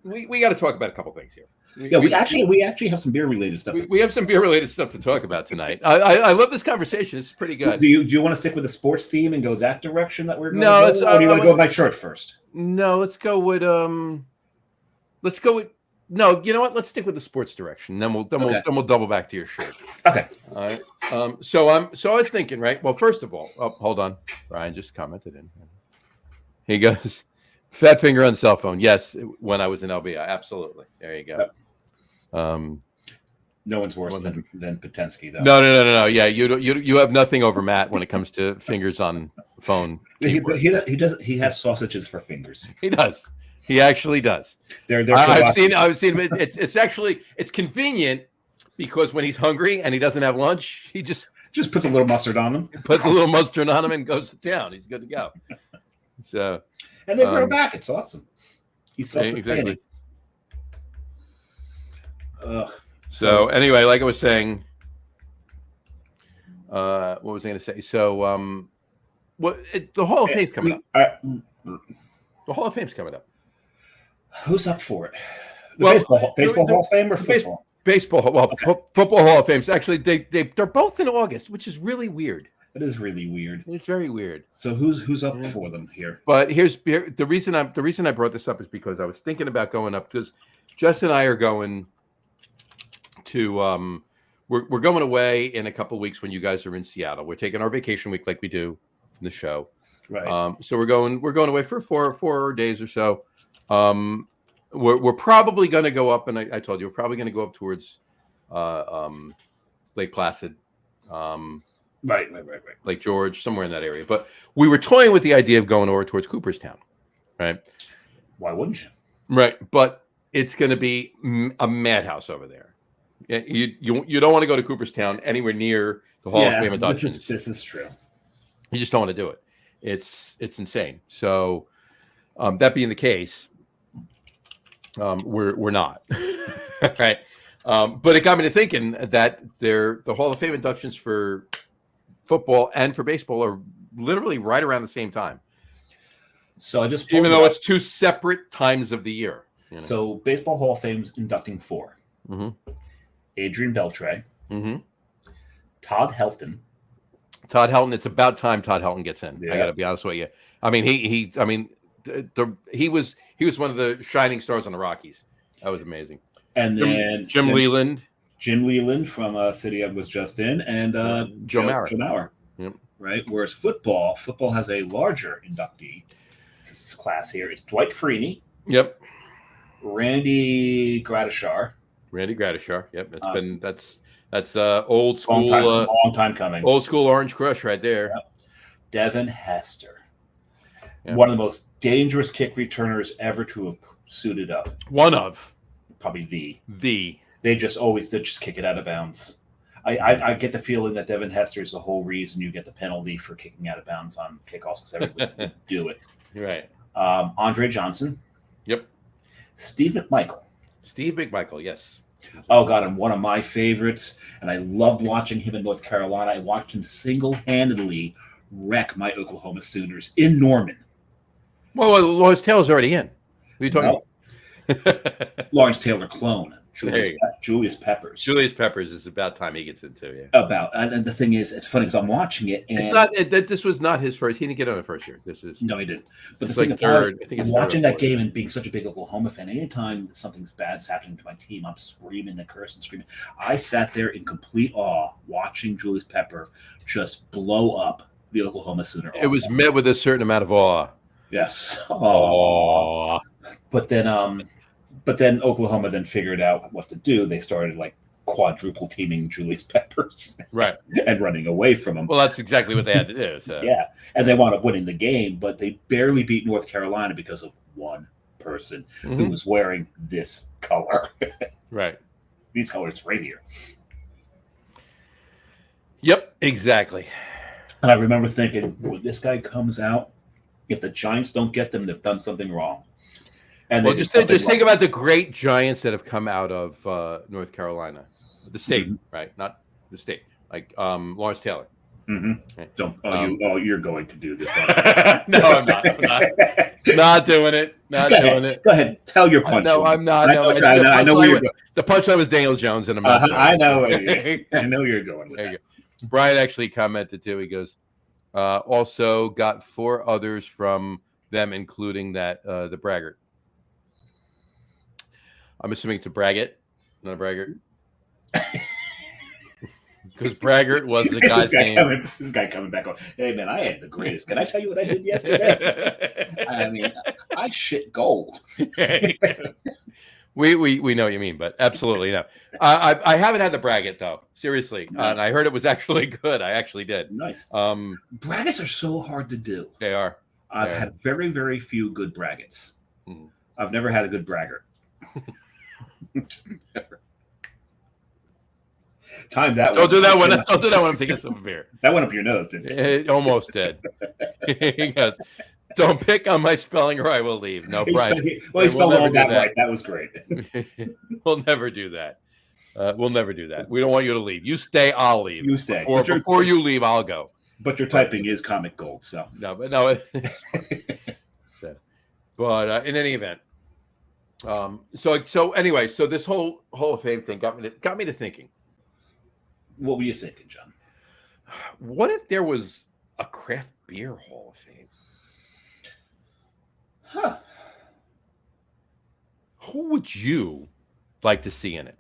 [SPEAKER 2] we gotta talk about a couple things here. We actually have some beer related stuff. We have some beer related stuff to talk about tonight. I love this conversation. It's pretty good.
[SPEAKER 3] Do you want to stick with the sports theme and go that direction that we're going to go? Or do you want to go with my shirt first?
[SPEAKER 2] No, let's go with no, you know what? Let's stick with the sports direction. Then we'll double back to your shirt.
[SPEAKER 3] Okay.
[SPEAKER 2] All right. So I was thinking, right? Well, first of all, hold on. Brian just commented in. He goes, fat finger on cell phone. Yes, when I was in LBI, absolutely. There you go.
[SPEAKER 3] No one's worse than Patensky, though.
[SPEAKER 2] No. Yeah, you have nothing over Matt when it comes to fingers on phone.
[SPEAKER 3] He has sausages for fingers.
[SPEAKER 2] He does. He actually does. I've seen him. It's convenient because when he's hungry and he doesn't have lunch, he just
[SPEAKER 3] puts a little mustard on them.
[SPEAKER 2] Puts a little mustard on him and goes to town. He's good to go. So
[SPEAKER 3] and they grow back. It's awesome. He's self-sustaining.
[SPEAKER 2] Exactly. So anyway, like I was saying, what was I going to say? So the Hall of Fame's coming up. The Hall of Fame's coming up.
[SPEAKER 3] Who's up for it? Baseball Hall of Fame or football?
[SPEAKER 2] Baseball. Well, Football Hall of Fame. Actually, they're both in August, which is really weird.
[SPEAKER 3] It is really weird.
[SPEAKER 2] It's very weird.
[SPEAKER 3] So who's up for them here?
[SPEAKER 2] But here's the reason I brought this up is because I was thinking about going up because Jess and I are going to we're going away in a couple of weeks when you guys are in Seattle. We're taking our vacation week like we do in the show.
[SPEAKER 3] Right.
[SPEAKER 2] So we're going away for four days or so. We're probably going to go up, and I told you we're probably going to go up towards Lake Placid,
[SPEAKER 3] right,
[SPEAKER 2] Lake George, somewhere in that area. But we were toying with the idea of going over towards Cooperstown, right?
[SPEAKER 3] Why wouldn't you?
[SPEAKER 2] Right, but it's going to be a madhouse over there. You don't want to go to Cooperstown anywhere near the Hall of Fame inductions.
[SPEAKER 3] This is true.
[SPEAKER 2] You just don't want to do it. It's insane. So that being the case, we're not right. But it got me to thinking that the Hall of Fame inductions for football and for baseball are literally right around the same time.
[SPEAKER 3] So I just pulled
[SPEAKER 2] Even
[SPEAKER 3] it
[SPEAKER 2] though
[SPEAKER 3] up.
[SPEAKER 2] it's two separate times of the year. You know?
[SPEAKER 3] So Baseball Hall of Fame's inducting 4.
[SPEAKER 2] Mm-hmm.
[SPEAKER 3] Adrian Beltre,
[SPEAKER 2] Mm-hmm.
[SPEAKER 3] Todd Helton.
[SPEAKER 2] Todd Helton. It's about time Todd Helton gets in.
[SPEAKER 3] Yeah.
[SPEAKER 2] I got to be honest with you. I mean, he was one of the shining stars on the Rockies. That was amazing.
[SPEAKER 3] And then
[SPEAKER 2] Jim Leland.
[SPEAKER 3] Jim Leland from a city I was just in, and
[SPEAKER 2] Joe Mauer.
[SPEAKER 3] Joe Mauer.
[SPEAKER 2] Yep.
[SPEAKER 3] Right. Whereas football has a larger inductee class here. It's Dwight Freeney.
[SPEAKER 2] Yep.
[SPEAKER 3] Randy Gradishar.
[SPEAKER 2] Yep. That's old school.
[SPEAKER 3] Long time coming.
[SPEAKER 2] Old school Orange Crush right there.
[SPEAKER 3] Yep. Devin Hester.
[SPEAKER 2] Yep.
[SPEAKER 3] One of the most dangerous kick returners ever to have suited up.
[SPEAKER 2] One of.
[SPEAKER 3] Probably
[SPEAKER 2] the.
[SPEAKER 3] They just kick it out of bounds. I get the feeling that Devin Hester is the whole reason you get the penalty for kicking out of bounds on kickoffs because everybody would do it.
[SPEAKER 2] Right.
[SPEAKER 3] Andre Johnson.
[SPEAKER 2] Yep.
[SPEAKER 3] Steve McMichael, yes. Oh, God, and one of my favorites, and I loved watching him in North Carolina. I watched him single-handedly wreck my Oklahoma Sooners in Norman.
[SPEAKER 2] Well, Lawrence Taylor's already in. What are you talking about?
[SPEAKER 3] Lawrence Taylor clone. Julius Peppers.
[SPEAKER 2] Julius Peppers is about time he gets into, yeah.
[SPEAKER 3] And the thing is, it's funny because I'm watching it, and
[SPEAKER 2] it's not that this was not his first. He didn't get on the first year.
[SPEAKER 3] No, he didn't. But the
[SPEAKER 2] thing
[SPEAKER 3] thing
[SPEAKER 2] about
[SPEAKER 3] it, I'm watching that game and being such a big Oklahoma fan, anytime something's bad's happening to my team, I'm screaming and cursing and screaming. I sat there in complete awe watching Julius Pepper just blow up the Oklahoma Sooner.
[SPEAKER 2] It was met with a certain amount of awe.
[SPEAKER 3] Yes.
[SPEAKER 2] Oh.
[SPEAKER 3] But then Oklahoma then figured out what to do. They started like quadruple teaming Julius Peppers,
[SPEAKER 2] right,
[SPEAKER 3] and running away from him.
[SPEAKER 2] Well, that's exactly what they had to do. So.
[SPEAKER 3] Yeah, and they wound up winning the game, but they barely beat North Carolina because of one person who was wearing this color.
[SPEAKER 2] Right.
[SPEAKER 3] These colors right here.
[SPEAKER 2] Yep, exactly.
[SPEAKER 3] And I remember thinking, when this guy comes out, if the Giants don't get them, they've done something wrong. And
[SPEAKER 2] well, just think about the great Giants that have come out of North Carolina, the state, right? Not the state, like Lawrence Taylor.
[SPEAKER 3] Right. You're going to do this.
[SPEAKER 2] No, I'm not. Not doing it. Doing it.
[SPEAKER 3] Go ahead. Tell your punchline.
[SPEAKER 2] No, I'm not.
[SPEAKER 3] I know where you're going.
[SPEAKER 2] The punchline was Daniel Jones, and I'm not.
[SPEAKER 3] I know. I know you're going with that.
[SPEAKER 2] Brian actually commented too. He goes, also got 4 others from them, including that the braggart. I'm assuming it's a braggart, not a braggart. Because braggart was the guy's name.
[SPEAKER 3] This guy coming back on. Hey man, I had the greatest. Can I tell you what I did yesterday? I mean, I shit gold.
[SPEAKER 2] We know what you mean, but absolutely no. I haven't had the braggart though. Seriously, and I heard it was actually good. I actually did.
[SPEAKER 3] Nice. Braggarts are so hard to do.
[SPEAKER 2] They are.
[SPEAKER 3] I've had very, very few good braggarts. I've never had a good braggart. Just never. Time that.
[SPEAKER 2] Don't do that one. Don't do that when I'm taking some beer.
[SPEAKER 3] That went up your nose, didn't it?
[SPEAKER 2] It almost did. He goes, "Don't pick on my spelling, or I will leave." No, Brian.
[SPEAKER 3] He spelled all that right. That was great.
[SPEAKER 2] We'll never do that. We'll never do that. We don't want you to leave. You stay. I'll leave.
[SPEAKER 3] You stay.
[SPEAKER 2] Before you leave, I'll go.
[SPEAKER 3] But your typing is comic gold, so
[SPEAKER 2] no. But no. But in any event. So anyway, so this whole Hall of Fame thing got me to thinking.
[SPEAKER 3] What were you thinking, John?
[SPEAKER 2] What if there was a craft beer Hall of Fame?
[SPEAKER 3] Huh.
[SPEAKER 2] Who would you like to see in it?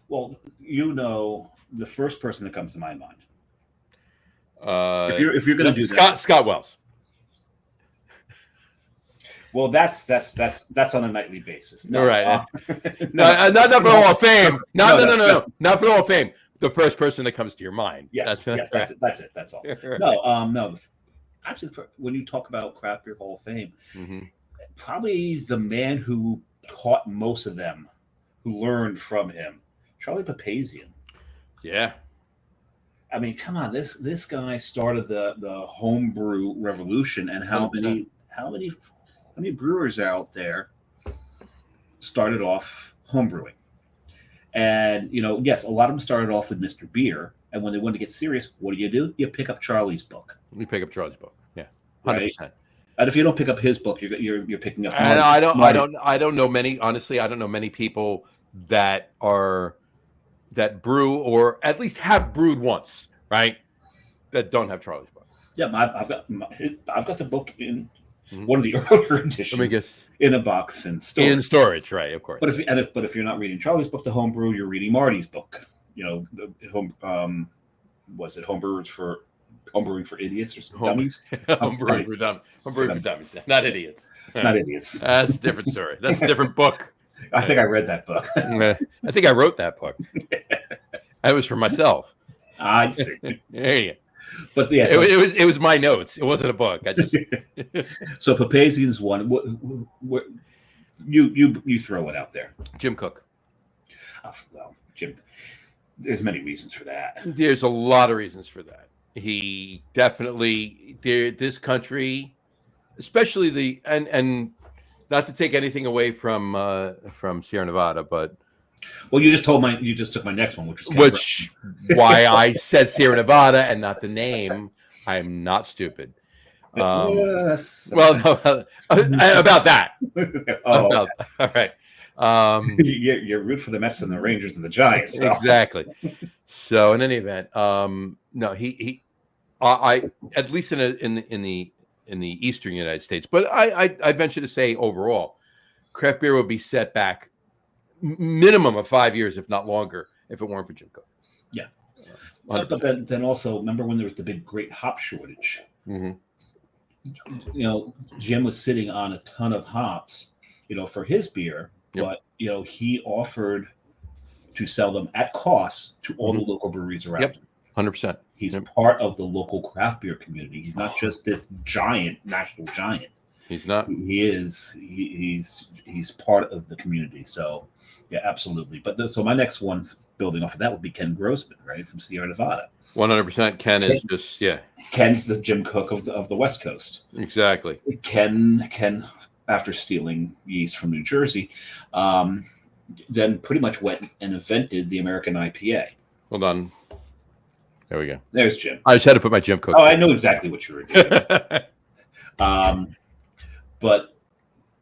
[SPEAKER 3] Well, the first person that comes to my mind. If you're going to do
[SPEAKER 2] Scott Wells.
[SPEAKER 3] Well, that's on a nightly basis.
[SPEAKER 2] No, right. Not for the Hall of Fame. No. Not for the Hall of Fame. The first person that comes to your mind.
[SPEAKER 3] Yes, that's it. That's all. No. Actually, when you talk about craft beer Hall of Fame, probably the man who taught most of them, who learned from him, Charlie Papazian. Yeah. I mean, come on, this guy started the homebrew revolution, and how many brewers out there started off homebrewing? And, yes, a lot of them started off with Mr. Beer. And when they wanted to get serious, what do? You pick up Charlie's book.
[SPEAKER 2] We pick up Charlie's book. Yeah. 100%.
[SPEAKER 3] Right? And if you don't pick up his book, you're picking up.
[SPEAKER 2] And
[SPEAKER 3] Marty.
[SPEAKER 2] I don't know many. Honestly, I don't know many people that brew or at least have brewed once, right? That don't have Charlie's book.
[SPEAKER 3] Yeah, I've got the book in one of the earlier editions. Let me guess. In a box in storage.
[SPEAKER 2] In storage, right? Of course.
[SPEAKER 3] But if you're not reading Charlie's book, the homebrew, you're reading Marty's book. You know, the was it Homebrewing for Idiots or dummies?
[SPEAKER 2] Homebrewing for dummies, not idiots.
[SPEAKER 3] Not idiots.
[SPEAKER 2] That's a different story. That's a different book.
[SPEAKER 3] I think I read that book.
[SPEAKER 2] I think I wrote that book. That was for myself.
[SPEAKER 3] I see.
[SPEAKER 2] There you go.
[SPEAKER 3] But yeah,
[SPEAKER 2] so, it was my notes. It wasn't a book. I just
[SPEAKER 3] so Papazian's one. What you throw it out there?
[SPEAKER 2] Jim Cook.
[SPEAKER 3] Well, Jim. There's many reasons for that.
[SPEAKER 2] There's a lot of reasons for that. He definitely this country, especially and not to take anything away from Sierra Nevada, but.
[SPEAKER 3] Well, you just took my next one, which was
[SPEAKER 2] why I said Sierra Nevada and not the name. I'm not stupid.
[SPEAKER 3] Yes.
[SPEAKER 2] Well, no, about that.
[SPEAKER 3] All
[SPEAKER 2] right.
[SPEAKER 3] You're root for the Mets and the Rangers and the Giants. So.
[SPEAKER 2] Exactly. So in any event, no, I at least in the eastern United States, but I venture to say overall, craft beer would be set back minimum of 5 years, if not longer, if it weren't for Jim Cook.
[SPEAKER 3] Yeah, but then also remember when there was the big great hop shortage. Mm-hmm. You know, Jim was sitting on a ton of hops, for his beer, but he offered to sell them at cost to all the local breweries around.
[SPEAKER 2] Yep, 100%.
[SPEAKER 3] He's part of the local craft beer community. He's not just this giant national giant.
[SPEAKER 2] He's not.
[SPEAKER 3] He is. He's part of the community. So, yeah, absolutely. But so my next one, building off of that, would be Ken Grossman, right, from Sierra Nevada.
[SPEAKER 2] 100%. Ken is just
[SPEAKER 3] Ken's the Jim Cook of the West Coast.
[SPEAKER 2] Exactly.
[SPEAKER 3] Ken, after stealing yeast from New Jersey, then pretty much went and invented the American IPA.
[SPEAKER 2] Hold on. There we go.
[SPEAKER 3] There's Jim.
[SPEAKER 2] I just had to put my Jim Cook.
[SPEAKER 3] Oh, I know exactly what you were doing. But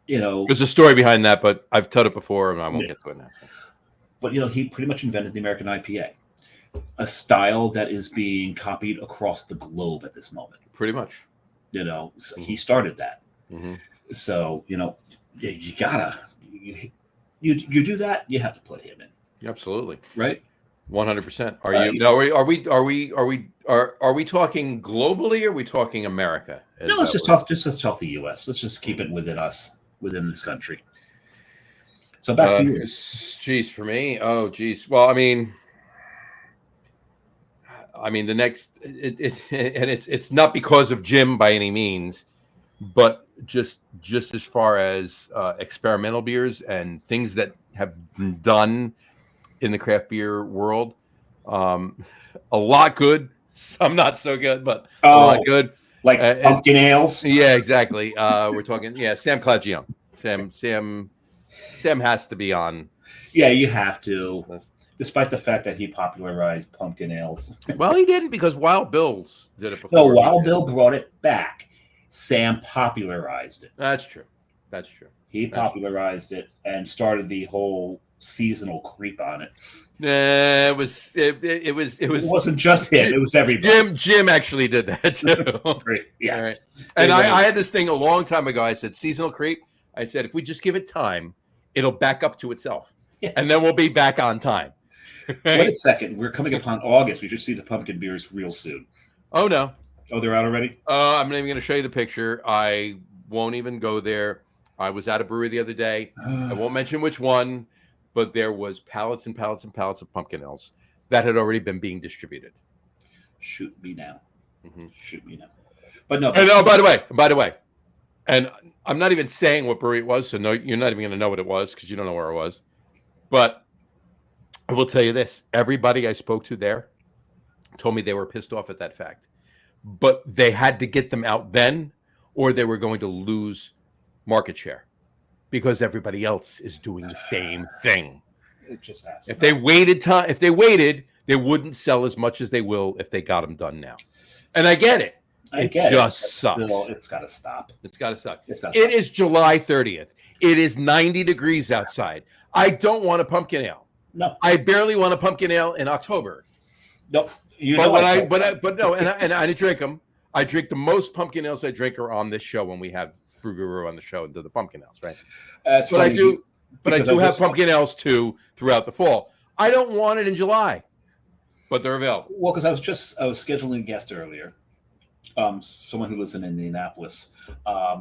[SPEAKER 2] there's a story behind that, but I've told it before, and I won't get to it now.
[SPEAKER 3] But he pretty much invented the American IPA, a style that is being copied across the globe at this moment.
[SPEAKER 2] Pretty much.
[SPEAKER 3] So he started that.
[SPEAKER 2] Mm-hmm.
[SPEAKER 3] So you gotta you do that, you have to put him in.
[SPEAKER 2] Absolutely.
[SPEAKER 3] Right.
[SPEAKER 2] 100%. Are we talking globally, or are we talking America?
[SPEAKER 3] No, let's talk the U.S. Let's just keep it within this country. So back to you.
[SPEAKER 2] Geez, for me, well, I mean, the next it's not because of Jim by any means, but just as far as experimental beers and things that have been done in the craft beer world, a lot good, some not so good, but a lot good.
[SPEAKER 3] Like pumpkin ales.
[SPEAKER 2] Yeah, exactly. We're talking, Sam Clagione. Sam has to be on.
[SPEAKER 3] Yeah, you have to. Despite the fact that he popularized pumpkin ales.
[SPEAKER 2] Well, he didn't, because Wild Bill's did it before.
[SPEAKER 3] No, Wild Bill brought it back. Sam popularized it.
[SPEAKER 2] That's true.
[SPEAKER 3] He popularized it and started the whole seasonal creep on it.
[SPEAKER 2] It
[SPEAKER 3] wasn't just him. It was everybody.
[SPEAKER 2] Jim actually did that too.
[SPEAKER 3] Yeah.
[SPEAKER 2] All right. And I had this thing a long time ago. I said, seasonal creep. I said, if we just give it time, it'll back up to itself. Yeah. And then we'll be back on time.
[SPEAKER 3] Wait a second. We're coming upon August. We should see the pumpkin beers real soon.
[SPEAKER 2] Oh, no.
[SPEAKER 3] Oh, they're out already?
[SPEAKER 2] I'm not even going to show you the picture. I won't even go there. I was at a brewery the other day. I won't mention which one, but there was pallets and pallets and pallets of pumpkin ales that had already been being distributed.
[SPEAKER 3] Shoot me now. Mm-hmm. Shoot me now. But no.
[SPEAKER 2] And, by the way, and I'm not even saying what brewery it was, so no, you're not even going to know what it was because you don't know where it was. But I will tell you this. Everybody I spoke to there told me they were pissed off at that fact. But they had to get them out then, or they were going to lose market share because everybody else is doing the same thing.
[SPEAKER 3] It just has.
[SPEAKER 2] If they waited, they wouldn't sell as much as they will if they got them done now. And I get it. It just sucks.
[SPEAKER 3] Still, it's got to stop.
[SPEAKER 2] It's got to suck.
[SPEAKER 3] It
[SPEAKER 2] is July 30th. It is 90 degrees outside. I don't want a pumpkin ale.
[SPEAKER 3] No,
[SPEAKER 2] I barely want a pumpkin ale in October.
[SPEAKER 3] Nope.
[SPEAKER 2] But I drink them. I drink the most pumpkin ales I drink are on this show when we have Brew Guru on the show and do the pumpkin ales, right? But I do have pumpkin ales too throughout the fall. I don't want it in July, but they're available.
[SPEAKER 3] Well, because I was scheduling a guest earlier. Someone who lives in Indianapolis,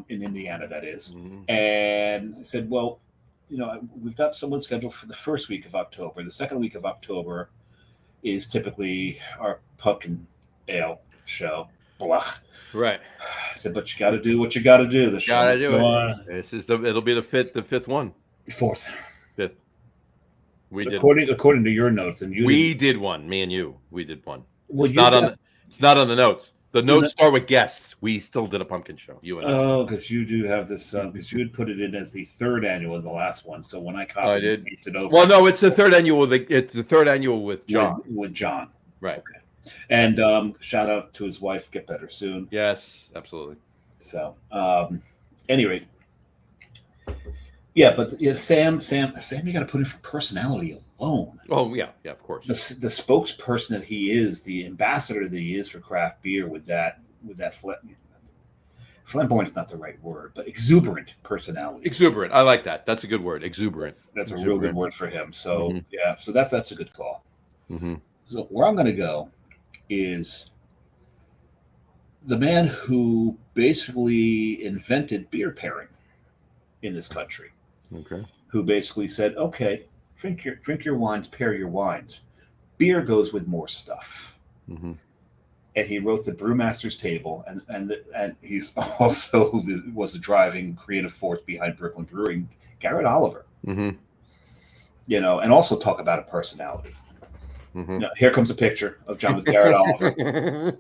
[SPEAKER 3] in Indiana, that is.
[SPEAKER 2] Mm-hmm.
[SPEAKER 3] And I said, well, we've got someone scheduled for the first week of October. The second week of October is typically our pumpkin ale show. Blah.
[SPEAKER 2] Right.
[SPEAKER 3] I said, but you got to do what you got to do. The show
[SPEAKER 2] got to do it. It'll be the fifth one.
[SPEAKER 3] Fourth.
[SPEAKER 2] Fifth.
[SPEAKER 3] According to your notes, and
[SPEAKER 2] we did one. Me and you, we did one.
[SPEAKER 3] Well,
[SPEAKER 2] it's not on the notes. The notes start with guests. We still did a pumpkin show. You and I.
[SPEAKER 3] Oh, because you do have this. Because you had put it in as the third annual, the last one. So when I copied and pasted over.
[SPEAKER 2] Well, no, it's the third annual. It's the third annual with John.
[SPEAKER 3] With John,
[SPEAKER 2] right?
[SPEAKER 3] Okay. And shout out to his wife. Get better soon.
[SPEAKER 2] Yes, absolutely.
[SPEAKER 3] So, anyway, yeah, but Sam, you got to put in for personality alone.
[SPEAKER 2] Oh yeah, of course.
[SPEAKER 3] The spokesperson that he is, the ambassador that he is for craft beer, with that flamboyant is not the right word, but exuberant personality.
[SPEAKER 2] Exuberant, I like that. That's a good word. Exuberant.
[SPEAKER 3] That's a real good word for him. So yeah, so that's a good call.
[SPEAKER 2] Mm-hmm.
[SPEAKER 3] So where I'm going to go is the man who basically invented beer pairing in this country.
[SPEAKER 2] Okay.
[SPEAKER 3] Who basically said, okay, drink your wines, pair your wines. Beer goes with more stuff.
[SPEAKER 2] Mm-hmm.
[SPEAKER 3] And he wrote the Brewmaster's Table, and he's also was the driving creative force behind Brooklyn Brewing, Garrett Oliver.
[SPEAKER 2] Mm-hmm.
[SPEAKER 3] And also talk about a personality.
[SPEAKER 2] Mm-hmm.
[SPEAKER 3] Here comes a picture of John with Garrett Oliver.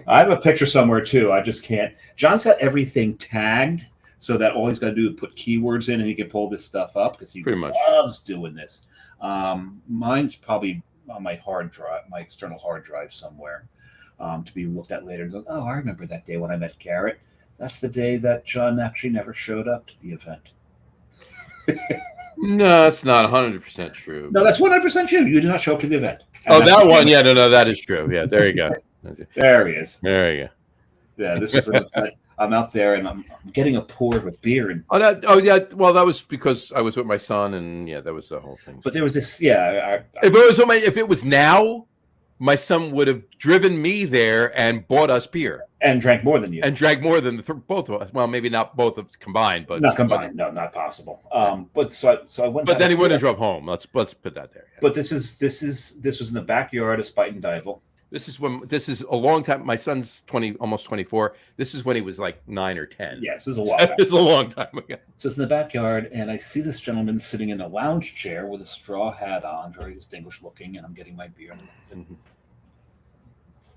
[SPEAKER 3] I have a picture somewhere too. I just can't. John's got everything tagged so that all he's got to do is put keywords in and he can pull this stuff up because he loves doing this. Mine's probably on my hard drive, my external hard drive somewhere, to be looked at later and go, oh, I remember that day when I met Garrett. That's the day that John actually never showed up to the event.
[SPEAKER 2] No, that's not 100% true.
[SPEAKER 3] No, that's 100% true. You did not show up to the event.
[SPEAKER 2] And that one? Yeah, no, that is true. Yeah, there you go.
[SPEAKER 3] There he is.
[SPEAKER 2] There you go.
[SPEAKER 3] Yeah, this was I'm out there and I'm getting a pour of a beer. And
[SPEAKER 2] yeah. Well, that was because I was with my son, and yeah, that was the whole thing.
[SPEAKER 3] But there was this,
[SPEAKER 2] if it was now, my son would have driven me there and bought us beer
[SPEAKER 3] and drank more than you,
[SPEAKER 2] and drank more than both of us. Well, maybe not both of us combined, but
[SPEAKER 3] not combined. No, not possible. But so I went.
[SPEAKER 2] But then he wouldn't have drove home. Let's put that there. Yeah.
[SPEAKER 3] But this was in the backyard of Spite and Dival.
[SPEAKER 2] This is a long time. My son's almost 24. This is when he was like 9 or 10.
[SPEAKER 3] Yes, this is a while back.
[SPEAKER 2] It's a long time ago.
[SPEAKER 3] So it's in the backyard, and I see this gentleman sitting in a lounge chair with a straw hat on, very distinguished looking, and I'm getting my beer. And I said,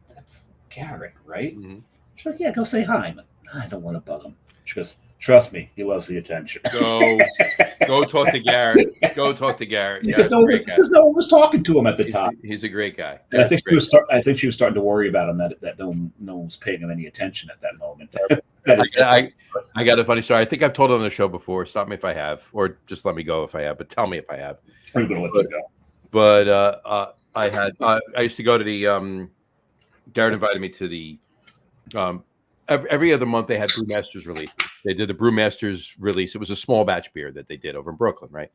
[SPEAKER 3] that's Garrett, right? Mm-hmm. She's like, yeah, go say hi. I'm like, I don't want to bug him. She goes, trust me, he loves the attention.
[SPEAKER 2] Go talk to Garrett. Go talk to Garrett.
[SPEAKER 3] Because no one was talking to him at the time.
[SPEAKER 2] He's a great guy.
[SPEAKER 3] And I think she was starting to worry about him that no one was paying him any attention at that moment.
[SPEAKER 2] I got a funny story. I think I've told it on the show before. Stop me if I have, or just let me go if I have. But tell me if I have.
[SPEAKER 3] I'm going to let you go.
[SPEAKER 2] But I used to go to the. Garrett invited me to the. Every other month they had Brewmasters release. They did the Brewmasters release. It was a small batch beer that they did over in Brooklyn, right?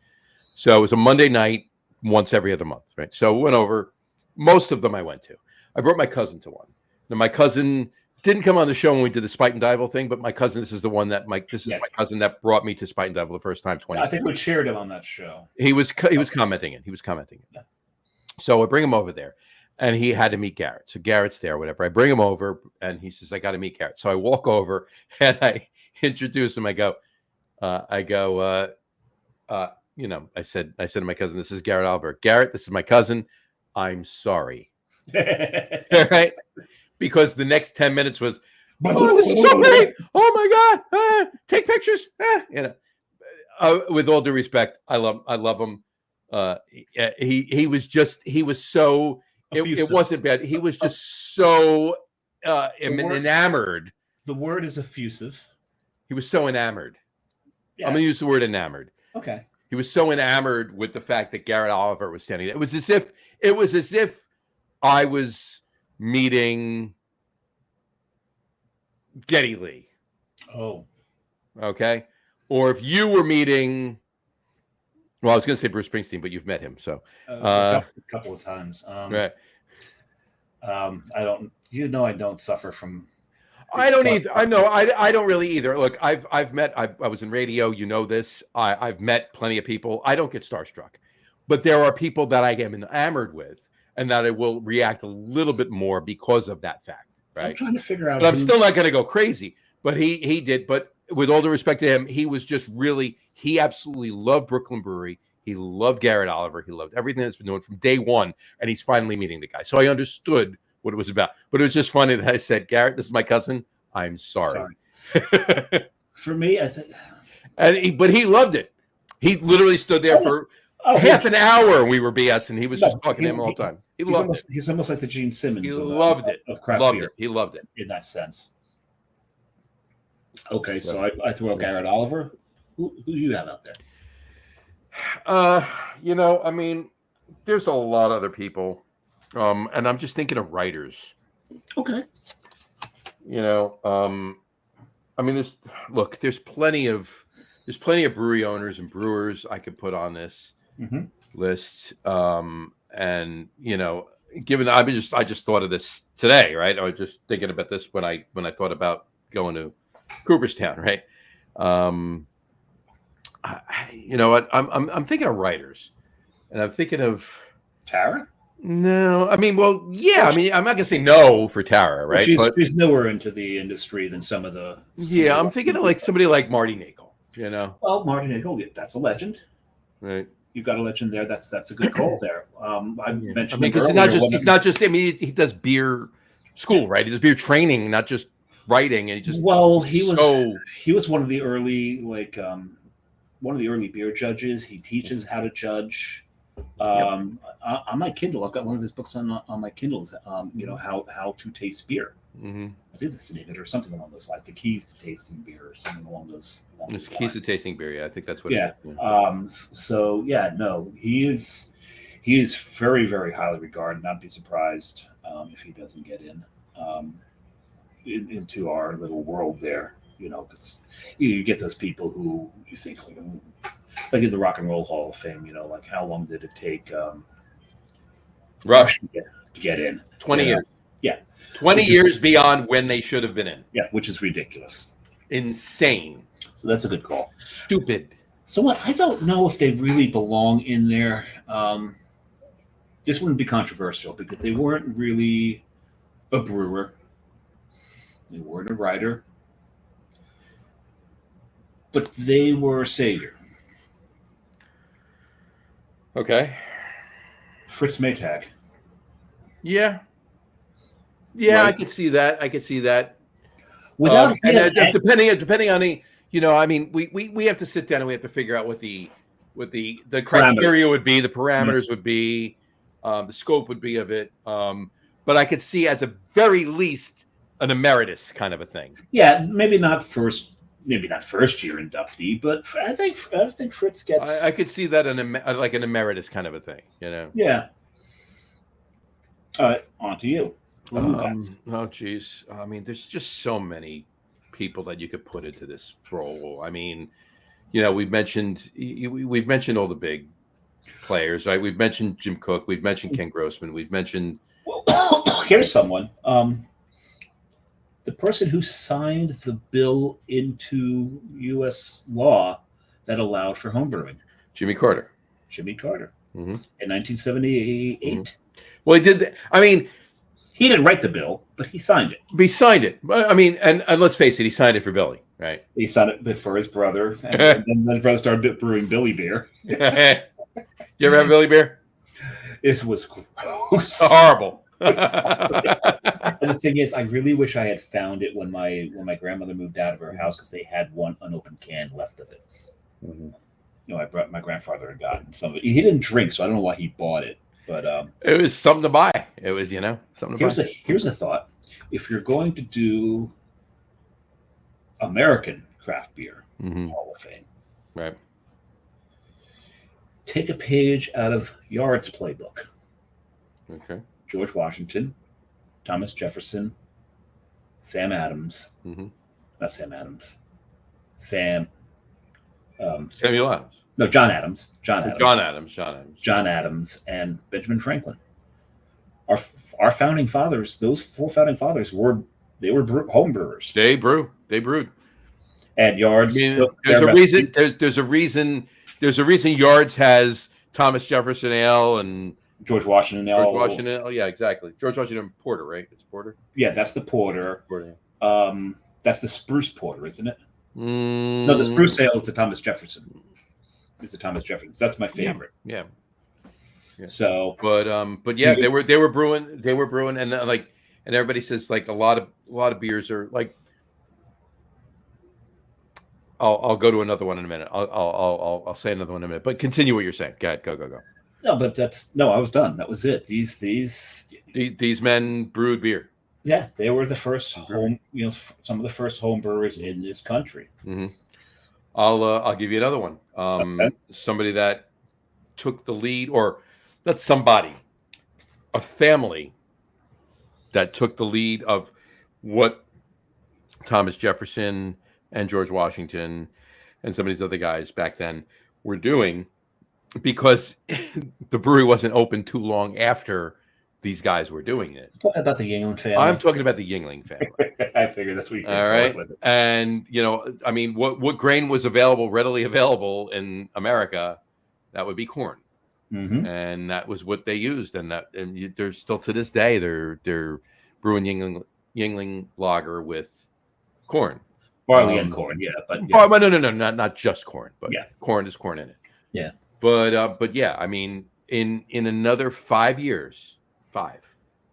[SPEAKER 2] So it was a Monday night, once every other month, right? So we went over. Most of them I went to. I brought my cousin to one. Now my cousin didn't come on the show when we did the Spite and Dival thing, but my cousin, this is my cousin that brought me to Spite and Dival the first time.
[SPEAKER 3] I think we shared him on that show.
[SPEAKER 2] He was commenting it. Yeah. So I bring him over there. And he had to meet Garrett. So Garrett's there, whatever. I bring him over, and he says, I got to meet Garrett. So I walk over, and I introduce him. I said to my cousin, this is Garrett Oliver. Garrett, this is my cousin. I'm sorry. All right? Because the next 10 minutes was, oh, this is so great. Oh, my God. Take pictures. With all due respect, I love him. He was so... It wasn't bad. He was just so enamored.
[SPEAKER 3] The word is effusive.
[SPEAKER 2] He was so enamored.
[SPEAKER 3] Yes.
[SPEAKER 2] I'm going to use the word enamored.
[SPEAKER 3] Okay.
[SPEAKER 2] He was so enamored with the fact that Garrett Oliver was standing there. It was as if I was meeting Geddy Lee.
[SPEAKER 3] Oh.
[SPEAKER 2] Okay. Or if you were meeting, well, I was going to say Bruce Springsteen, but you've met him. So
[SPEAKER 3] a couple of times.
[SPEAKER 2] right.
[SPEAKER 3] I don't, I don't suffer from.
[SPEAKER 2] I don't either. I know. I don't really either. Look, I've met. I was in radio. You know this. I've met plenty of people. I don't get starstruck, but there are people that I am enamored with, and that I will react a little bit more because of that fact. Right.
[SPEAKER 3] I'm trying to figure out.
[SPEAKER 2] But I'm still not going to go crazy. But he did. But with all due respect to him, he was just really. He absolutely loved Brooklyn Brewery. He loved Garrett Oliver. He loved everything that's been doing from day one, and he's finally meeting the guy. So I understood what it was about. But it was just funny that I said, Garrett, this is my cousin. I'm sorry.
[SPEAKER 3] For me, I think.
[SPEAKER 2] But he loved it. He literally stood there for half an hour and we were BS, and he was just talking to him all the time.
[SPEAKER 3] He's almost like the Gene Simmons.
[SPEAKER 2] He loved it.
[SPEAKER 3] Of craft beer.
[SPEAKER 2] He loved it.
[SPEAKER 3] In that sense. Okay, so I threw out Garrett Oliver. Who do you have out there?
[SPEAKER 2] I mean, there's a lot of other people. And I'm just thinking of writers.
[SPEAKER 3] Okay.
[SPEAKER 2] I mean, there's plenty of brewery owners and brewers I could put on this list. And given I just thought of this today, right? I was just thinking about this when I thought about going to Cooperstown, right? I'm thinking of writers, and I'm thinking of
[SPEAKER 3] Tara.
[SPEAKER 2] No, I mean, well, yeah. I mean, I'm not gonna say no for Tara, right?
[SPEAKER 3] She's newer into the industry than some of the.
[SPEAKER 2] Yeah, I'm thinking of like somebody like Marty Nagel.
[SPEAKER 3] Well, Marty Nagel, that's a legend,
[SPEAKER 2] right?
[SPEAKER 3] You've got a legend there. That's a good call there. I mentioned
[SPEAKER 2] because he's not just. I mean, he does beer school, right? He does beer training, not just writing. And he
[SPEAKER 3] was one of the early beer judges. He teaches how to judge. On my Kindle, I've got one of his books on my Kindles. How to taste beer.
[SPEAKER 2] Mm-hmm.
[SPEAKER 3] I think that's the name of it, or something along those lines. The keys to tasting beer, or something along those.
[SPEAKER 2] Keys to tasting beer. Yeah, I think that's what.
[SPEAKER 3] Yeah.
[SPEAKER 2] It is.
[SPEAKER 3] So yeah, no, he is very, very highly regarded. Not be surprised if he doesn't get into our little world there. Because you get those people who you think like in the Rock and Roll Hall of Fame, like how long did it take
[SPEAKER 2] Rush
[SPEAKER 3] to get in?
[SPEAKER 2] 20 years.
[SPEAKER 3] Yeah.
[SPEAKER 2] 20 years beyond when they should have been in.
[SPEAKER 3] Yeah, which is ridiculous.
[SPEAKER 2] Insane.
[SPEAKER 3] So that's a good call.
[SPEAKER 2] Stupid.
[SPEAKER 3] So what? I don't know if they really belong in there. This wouldn't be controversial because they weren't really a brewer. They weren't a writer. But they were a savior.
[SPEAKER 2] Okay.
[SPEAKER 3] Fritz Maytag.
[SPEAKER 2] Yeah,
[SPEAKER 3] Right.
[SPEAKER 2] I could see that.
[SPEAKER 3] Without
[SPEAKER 2] depending on the, I mean, we have to sit down and we have to figure out what the criteria would be, the parameters would be, the scope would be of it. But I could see at the very least an emeritus kind of a thing.
[SPEAKER 3] Yeah, maybe not first year inductee, but I think Fritz gets.
[SPEAKER 2] I could see that like an emeritus kind of a thing,
[SPEAKER 3] Yeah. On to you.
[SPEAKER 2] Geez. I mean, there's just so many people that you could put into this role. I mean, we've mentioned all the big players, right? We've mentioned Jim Cook. We've mentioned Ken Grossman. We've mentioned.
[SPEAKER 3] Well, here's someone. The person who signed the bill into U.S. law that allowed for homebrewing.
[SPEAKER 2] Jimmy Carter.
[SPEAKER 3] Mm-hmm. In 1978. Mm-hmm.
[SPEAKER 2] Well, he did. I mean,
[SPEAKER 3] he didn't write the bill, but he signed it.
[SPEAKER 2] I mean, and let's face it, he signed it for Billy, right?
[SPEAKER 3] He signed it for his brother, and then his brother started brewing Billy beer.
[SPEAKER 2] You ever have Billy beer?
[SPEAKER 3] It was gross.
[SPEAKER 2] Horrible.
[SPEAKER 3] And the thing is, I really wish I had found it when my grandmother moved out of her house because they had one unopened can left of it. Mm-hmm. My grandfather had gotten some of it. He didn't drink, so I don't know why he bought it. But
[SPEAKER 2] it was something to buy. It was, something to buy.
[SPEAKER 3] Here's a thought. if you're going to do American craft beer Hall of Fame,
[SPEAKER 2] Right.
[SPEAKER 3] take a page out of Yard's playbook.
[SPEAKER 2] Okay.
[SPEAKER 3] George Washington, Thomas Jefferson, Sam Adams, not Sam Adams, Samuel
[SPEAKER 2] Adams.
[SPEAKER 3] No, John Adams. John Adams, and Benjamin Franklin. Our founding fathers, those 4 founding fathers were home brewers.
[SPEAKER 2] They brewed.
[SPEAKER 3] And Yards.
[SPEAKER 2] I mean, there's a reason. There's a reason Yards has Thomas Jefferson ale and
[SPEAKER 3] George Washington ale.
[SPEAKER 2] George Washington ale. Yeah, exactly. George Washington porter, right? It's porter.
[SPEAKER 3] Yeah, that's the porter. That's the spruce porter, isn't it? No, the spruce ale is the Thomas Jefferson. That's my favorite.
[SPEAKER 2] Yeah.
[SPEAKER 3] So,
[SPEAKER 2] but yeah, they were brewing, and and everybody says like a lot of beers are like. I'll go to another one in a minute. I'll say another one in a minute. But continue what you're saying. Go ahead. Go.
[SPEAKER 3] No, but I was done. That was it.
[SPEAKER 2] These men brewed beer.
[SPEAKER 3] Yeah, they were the first home. Some of the first home brewers in this country.
[SPEAKER 2] I'll give you another one.
[SPEAKER 3] Okay.
[SPEAKER 2] Somebody that took the lead, or not somebody, a family that took the lead of what Thomas Jefferson and George Washington and some of these other guys back then were doing, because the brewery wasn't open too long after these guys were doing it.
[SPEAKER 3] Talking about the Yingling family.
[SPEAKER 2] I'm talking about the Yingling family.
[SPEAKER 3] I figured that's what you
[SPEAKER 2] all right. With it. And I mean, what grain was readily available in America? That would be corn, and that was what they used. And they're still to this day they're brewing Yingling lager with corn.
[SPEAKER 3] Barley and corn, yeah, but
[SPEAKER 2] no, not just corn, but corn is corn in it.
[SPEAKER 3] Yeah,
[SPEAKER 2] but yeah, I mean, in another 5 years,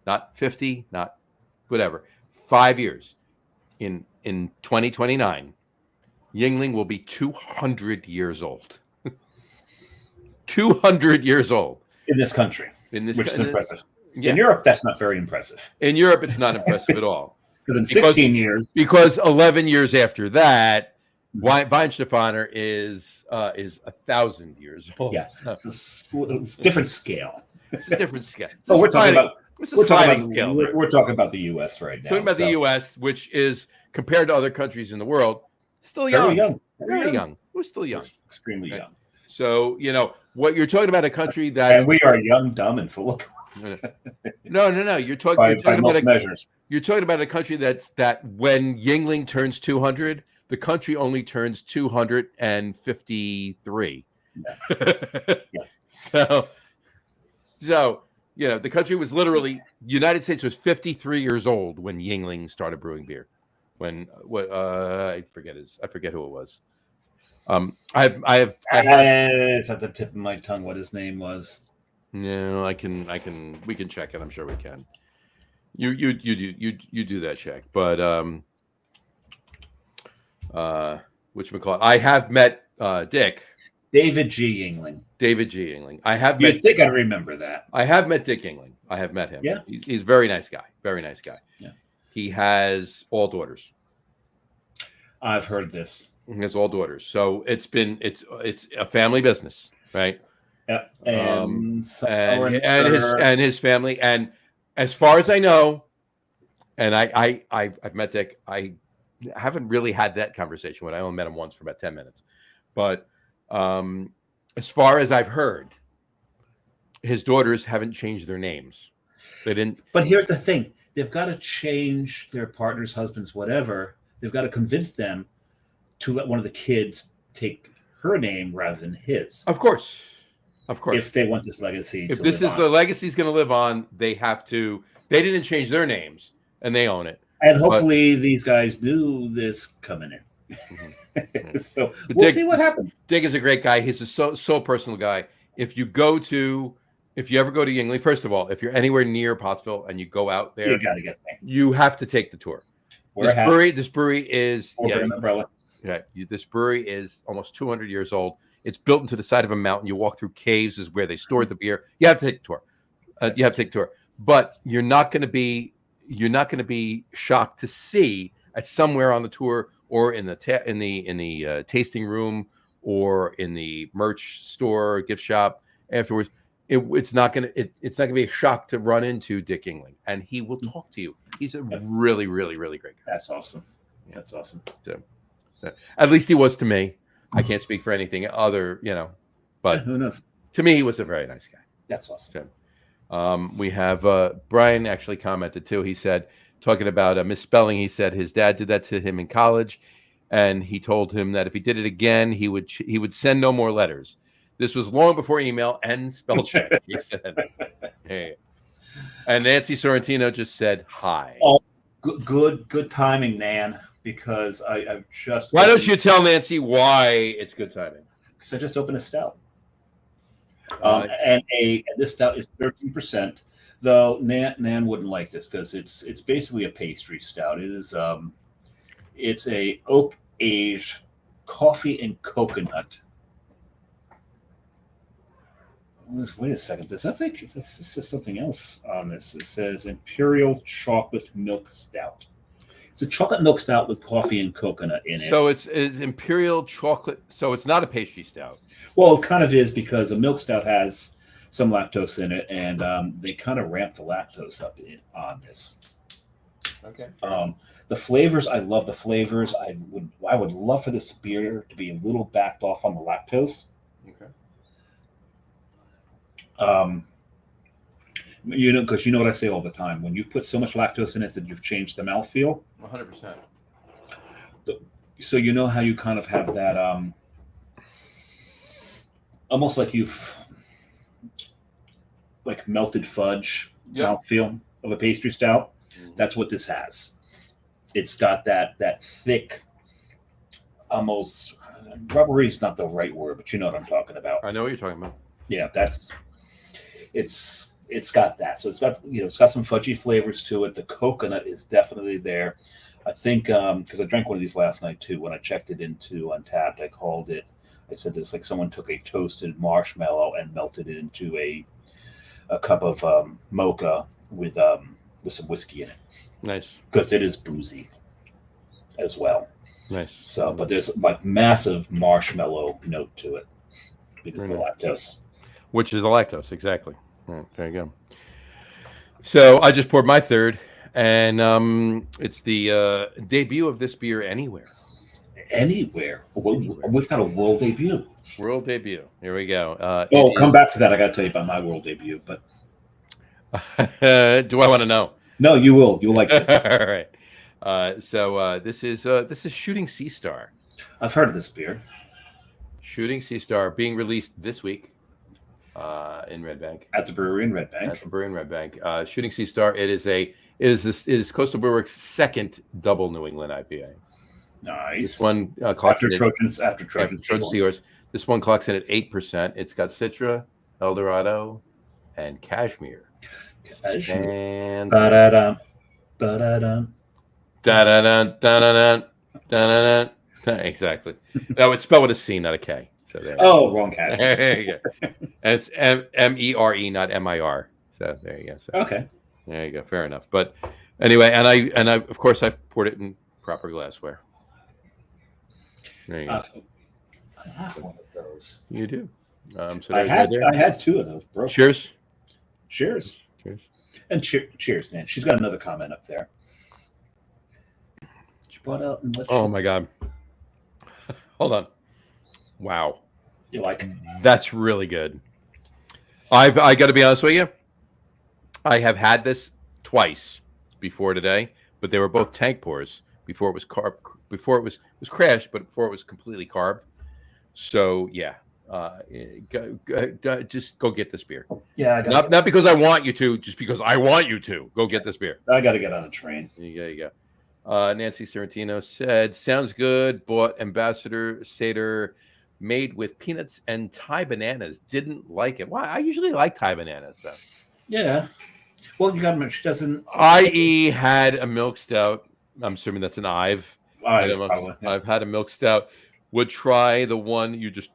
[SPEAKER 2] not 50, not whatever, 5 years, in 2029, Yingling will be 200 years old. 200 years old
[SPEAKER 3] in this country, which is impressive.
[SPEAKER 2] Yeah.
[SPEAKER 3] In Europe, that's not very impressive.
[SPEAKER 2] In Europe, it's not impressive at all.
[SPEAKER 3] Because in 16 years,
[SPEAKER 2] because 11 years after that, Weihenstephaner is 1,000 years old.
[SPEAKER 3] Yeah, it's a different scale.
[SPEAKER 2] It's a different scale.
[SPEAKER 3] But we're talking about the U.S. right now.
[SPEAKER 2] Talking about the U.S., which is, compared to other countries in the world, still young. Very young. We're still young.
[SPEAKER 3] We're extremely young.
[SPEAKER 2] So what you're talking about, a country that,
[SPEAKER 3] and we are young, dumb, and full of.
[SPEAKER 2] No. You're talking about
[SPEAKER 3] measures.
[SPEAKER 2] You're talking about a country that when Yingling turns 200, the country only turns 253.
[SPEAKER 3] Yeah.
[SPEAKER 2] So the country was literally, United States was 53 years old when Yingling started brewing beer. I forget who it was.
[SPEAKER 3] It's at the tip of my tongue what his name was.
[SPEAKER 2] No, we can check it. I'm sure we can. You do that check. But whatchamacallit, I have met
[SPEAKER 3] David G. Yingling.
[SPEAKER 2] I have
[SPEAKER 3] met. You think I remember that?
[SPEAKER 2] I have met Dick Yingling. I have met him.
[SPEAKER 3] Yeah.
[SPEAKER 2] He's a very nice guy. Very nice guy.
[SPEAKER 3] Yeah.
[SPEAKER 2] He has all daughters.
[SPEAKER 3] I've heard this.
[SPEAKER 2] He has all daughters. So it's a family business, right?
[SPEAKER 3] Yep.
[SPEAKER 2] And his family, and as far as I know, and I've met Dick. I haven't really had that conversation with him. I only met him once for about 10 minutes. But as far as I've heard, his daughters haven't changed their names. They didn't.
[SPEAKER 3] But here's the thing. They've got to change their partners, husbands, whatever. They've got to convince them to let one of the kids take her name rather than his.
[SPEAKER 2] Of course.
[SPEAKER 3] If they want this legacy
[SPEAKER 2] if this is the legacy's going to live on, they have to. They didn't change their names, and they own it.
[SPEAKER 3] And hopefully these guys do this coming in. So we'll see what happens.
[SPEAKER 2] Dick is a great guy. He's a so personal guy. If you ever go to Yingling, first of all, if you're anywhere near Pottsville and you go out there,
[SPEAKER 3] you got to get there.
[SPEAKER 2] You have to take the tour. This brewery is
[SPEAKER 3] an umbrella.
[SPEAKER 2] Yeah, this brewery is almost 200 years old. It's built into the side of a mountain. You walk through caves, is where they stored the beer. You have to take a tour. But you're not going to be you're not going to be shocked to see at somewhere on the tour or in the tasting room or in the merch store, gift shop afterwards. It's not gonna be a shock to run into Dick Yingling, and he will talk to you. He's a really, really, really great guy.
[SPEAKER 3] That's awesome. That's awesome.
[SPEAKER 2] So, at least he was to me. I can't speak for anything other, but
[SPEAKER 3] who knows?
[SPEAKER 2] To me, he was a very nice guy.
[SPEAKER 3] That's awesome.
[SPEAKER 2] So, we have Brian actually commented too. He said, talking about misspelling, he said his dad did that to him in college, and he told him that if he did it again, he would send no more letters. This was long before email and spell check. He said, "Hey," and Nancy Sorrentino just said hi.
[SPEAKER 3] Oh, good timing, Nan. Because I've just.
[SPEAKER 2] Why don't you tell Nancy why it's good timing?
[SPEAKER 3] Because I just opened a stout, and this stout is 13%. Though Nan wouldn't like this because it's basically a pastry stout. It is it's a oak aged coffee and coconut. Wait a second. This says something else on this. It says Imperial Chocolate Milk Stout. It's a chocolate milk stout with coffee and coconut in it.
[SPEAKER 2] So it's Imperial chocolate. So it's not a pastry stout.
[SPEAKER 3] Well, it kind of is because a milk stout has some lactose in it, and they kind of ramp the lactose up on this.
[SPEAKER 2] Okay.
[SPEAKER 3] The flavors, I love the flavors. I would love for this beer to be a little backed off on the lactose.
[SPEAKER 2] Okay.
[SPEAKER 3] Because you know what I say all the time. When you've put so much lactose in it that you've changed the mouthfeel.
[SPEAKER 2] 100%.
[SPEAKER 3] So you know how you kind of have that, almost like you've melted fudge mouthfeel of a pastry stout. That's what this has. It's got that thick, almost rubbery is not the right word, but you know what I'm talking about.
[SPEAKER 2] I know what you're talking about.
[SPEAKER 3] Yeah, it's got that. So it's got some fudgy flavors to it. The coconut is definitely there. I think because I drank one of these last night too. When I checked it into Untapped, I said it's like someone took a toasted marshmallow and melted it into a cup of mocha with some whiskey in it.
[SPEAKER 2] Nice.
[SPEAKER 3] Because it is boozy as well.
[SPEAKER 2] Nice.
[SPEAKER 3] So, but there's massive marshmallow note to it because of the lactose.
[SPEAKER 2] Which is the lactose, exactly. All right, there you go. So I just poured my third, and it's the debut of this beer anywhere.
[SPEAKER 3] Anywhere. We've got a world debut.
[SPEAKER 2] World debut. Here we go.
[SPEAKER 3] Come back to that. I got to tell you about my world debut, but
[SPEAKER 2] do I want to know?
[SPEAKER 3] No, you will. You'll like this.
[SPEAKER 2] All right. So this is Shooting Sea Star.
[SPEAKER 3] I've heard of this beer.
[SPEAKER 2] Shooting Sea Star being released this week in Red Bank.
[SPEAKER 3] At the brewery in Red Bank.
[SPEAKER 2] At the brewery in Red Bank. Shooting Sea Star. It is Coastal Brewworks' second double New England IPA.
[SPEAKER 3] Nice.
[SPEAKER 2] This one
[SPEAKER 3] after Trojans
[SPEAKER 2] Seahorse. This one clocks in at 8%. It's got Citra, Eldorado, and Cashmere. And
[SPEAKER 3] da-da-dum.
[SPEAKER 2] Exactly. No, it's spelled with a C, not a K. So there.
[SPEAKER 3] Wrong Cashmere.
[SPEAKER 2] There you go. And it's MERE, not MIR. So there you go. So,
[SPEAKER 3] okay.
[SPEAKER 2] There you go. Fair enough. But anyway, and I of course I've poured it in proper glassware. There you go.
[SPEAKER 3] I have one of those.
[SPEAKER 2] You do. So
[SPEAKER 3] I had two of those, bro.
[SPEAKER 2] Cheers.
[SPEAKER 3] Cheers.
[SPEAKER 2] Cheers.
[SPEAKER 3] And cheers, man. She's got another comment up there. She brought out and
[SPEAKER 2] oh my God. Hold on. Wow.
[SPEAKER 3] You like?
[SPEAKER 2] That's really good. I got to be honest with you. I have had this twice before today, but they were both tank pours before it was carb. Before it was crashed, but before it was completely carb. So yeah, just go get this beer.
[SPEAKER 3] Yeah,
[SPEAKER 2] not because I want you to, just because I want you to go get this beer.
[SPEAKER 3] I got to get on a train.
[SPEAKER 2] There you go. Nancy Sorrentino said, "Sounds good." Bought Ambassador Cider, made with peanuts and Thai bananas. Didn't like it. Why? I usually like Thai bananas though.
[SPEAKER 3] Yeah. Well, you got to. She doesn't.
[SPEAKER 2] IE had a milk stout. I'm assuming that's an Ive. I've had a milk stout. Would try the one you just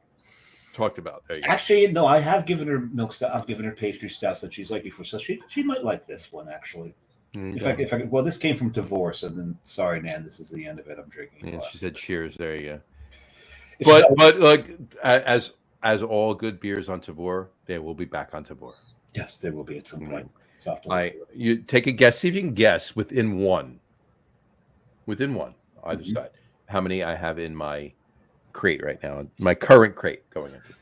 [SPEAKER 2] talked about. There you go.
[SPEAKER 3] Actually, no, I have given her milk stout. I've given her pastry stouts that she's liked before, so she might like this one actually. Well, this came from divorce, and then sorry, Nan, this is the end of it. I'm drinking.
[SPEAKER 2] And she said, "Cheers." There you go.
[SPEAKER 3] It's
[SPEAKER 2] But like as all good beers on Tavor, they will be back on Tavor.
[SPEAKER 3] yes, there will be at some point. So
[SPEAKER 2] You take a guess. See if you can guess within one, either side, how many I have in my crate right now. My current crate going into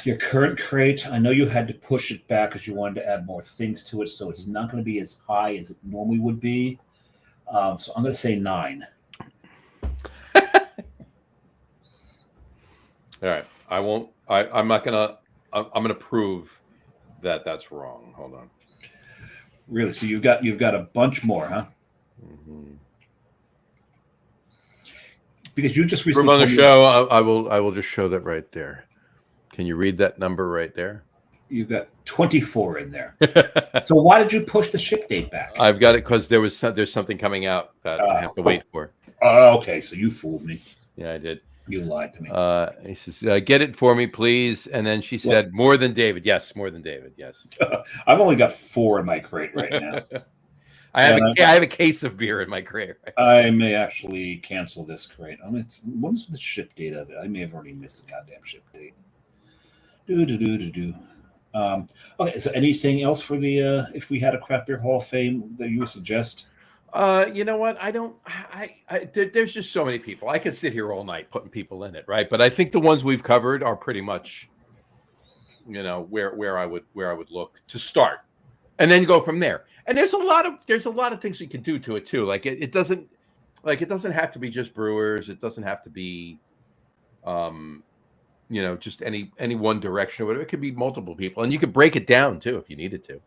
[SPEAKER 3] your current crate. I know you had to push it back because you wanted to add more things to it, so it's not going to be as high as it normally would be. So I'm going to say 9.
[SPEAKER 2] All right. I won't. I'm not gonna. I'm gonna prove that that's wrong. Hold on.
[SPEAKER 3] Really? So you've got a bunch more, huh?
[SPEAKER 2] Mm-hmm.
[SPEAKER 3] Because you just
[SPEAKER 2] Prove
[SPEAKER 3] recently
[SPEAKER 2] on the show. I will just show that right there. Can you read that number right there?
[SPEAKER 3] You've got 24 in there. So why did you push the ship date back?
[SPEAKER 2] I've got it because there's something coming out that I have to wait for.
[SPEAKER 3] Okay, so you fooled me.
[SPEAKER 2] Yeah, I did.
[SPEAKER 3] You lied to me.
[SPEAKER 2] He says, "Get it for me, please." And then she said, "More than David." Yes, more than David. Yes.
[SPEAKER 3] I've only got 4 in my crate right now.
[SPEAKER 2] I have a case of beer in my crate. Right?
[SPEAKER 3] I may actually cancel this crate. When's the ship date of it? I may have already missed the goddamn ship date. Okay, so anything else for the if we had a craft beer Hall of Fame that you would suggest?
[SPEAKER 2] You know what? There's just so many people. I could sit here all night putting people in it, right? But I think the ones we've covered are pretty much, where I would look to start, and then go from there. And there's a lot of things we can do to it too. Like it doesn't have to be just brewers. It doesn't have to be, just any one direction or whatever. It could be multiple people, and you could break it down too if you needed to.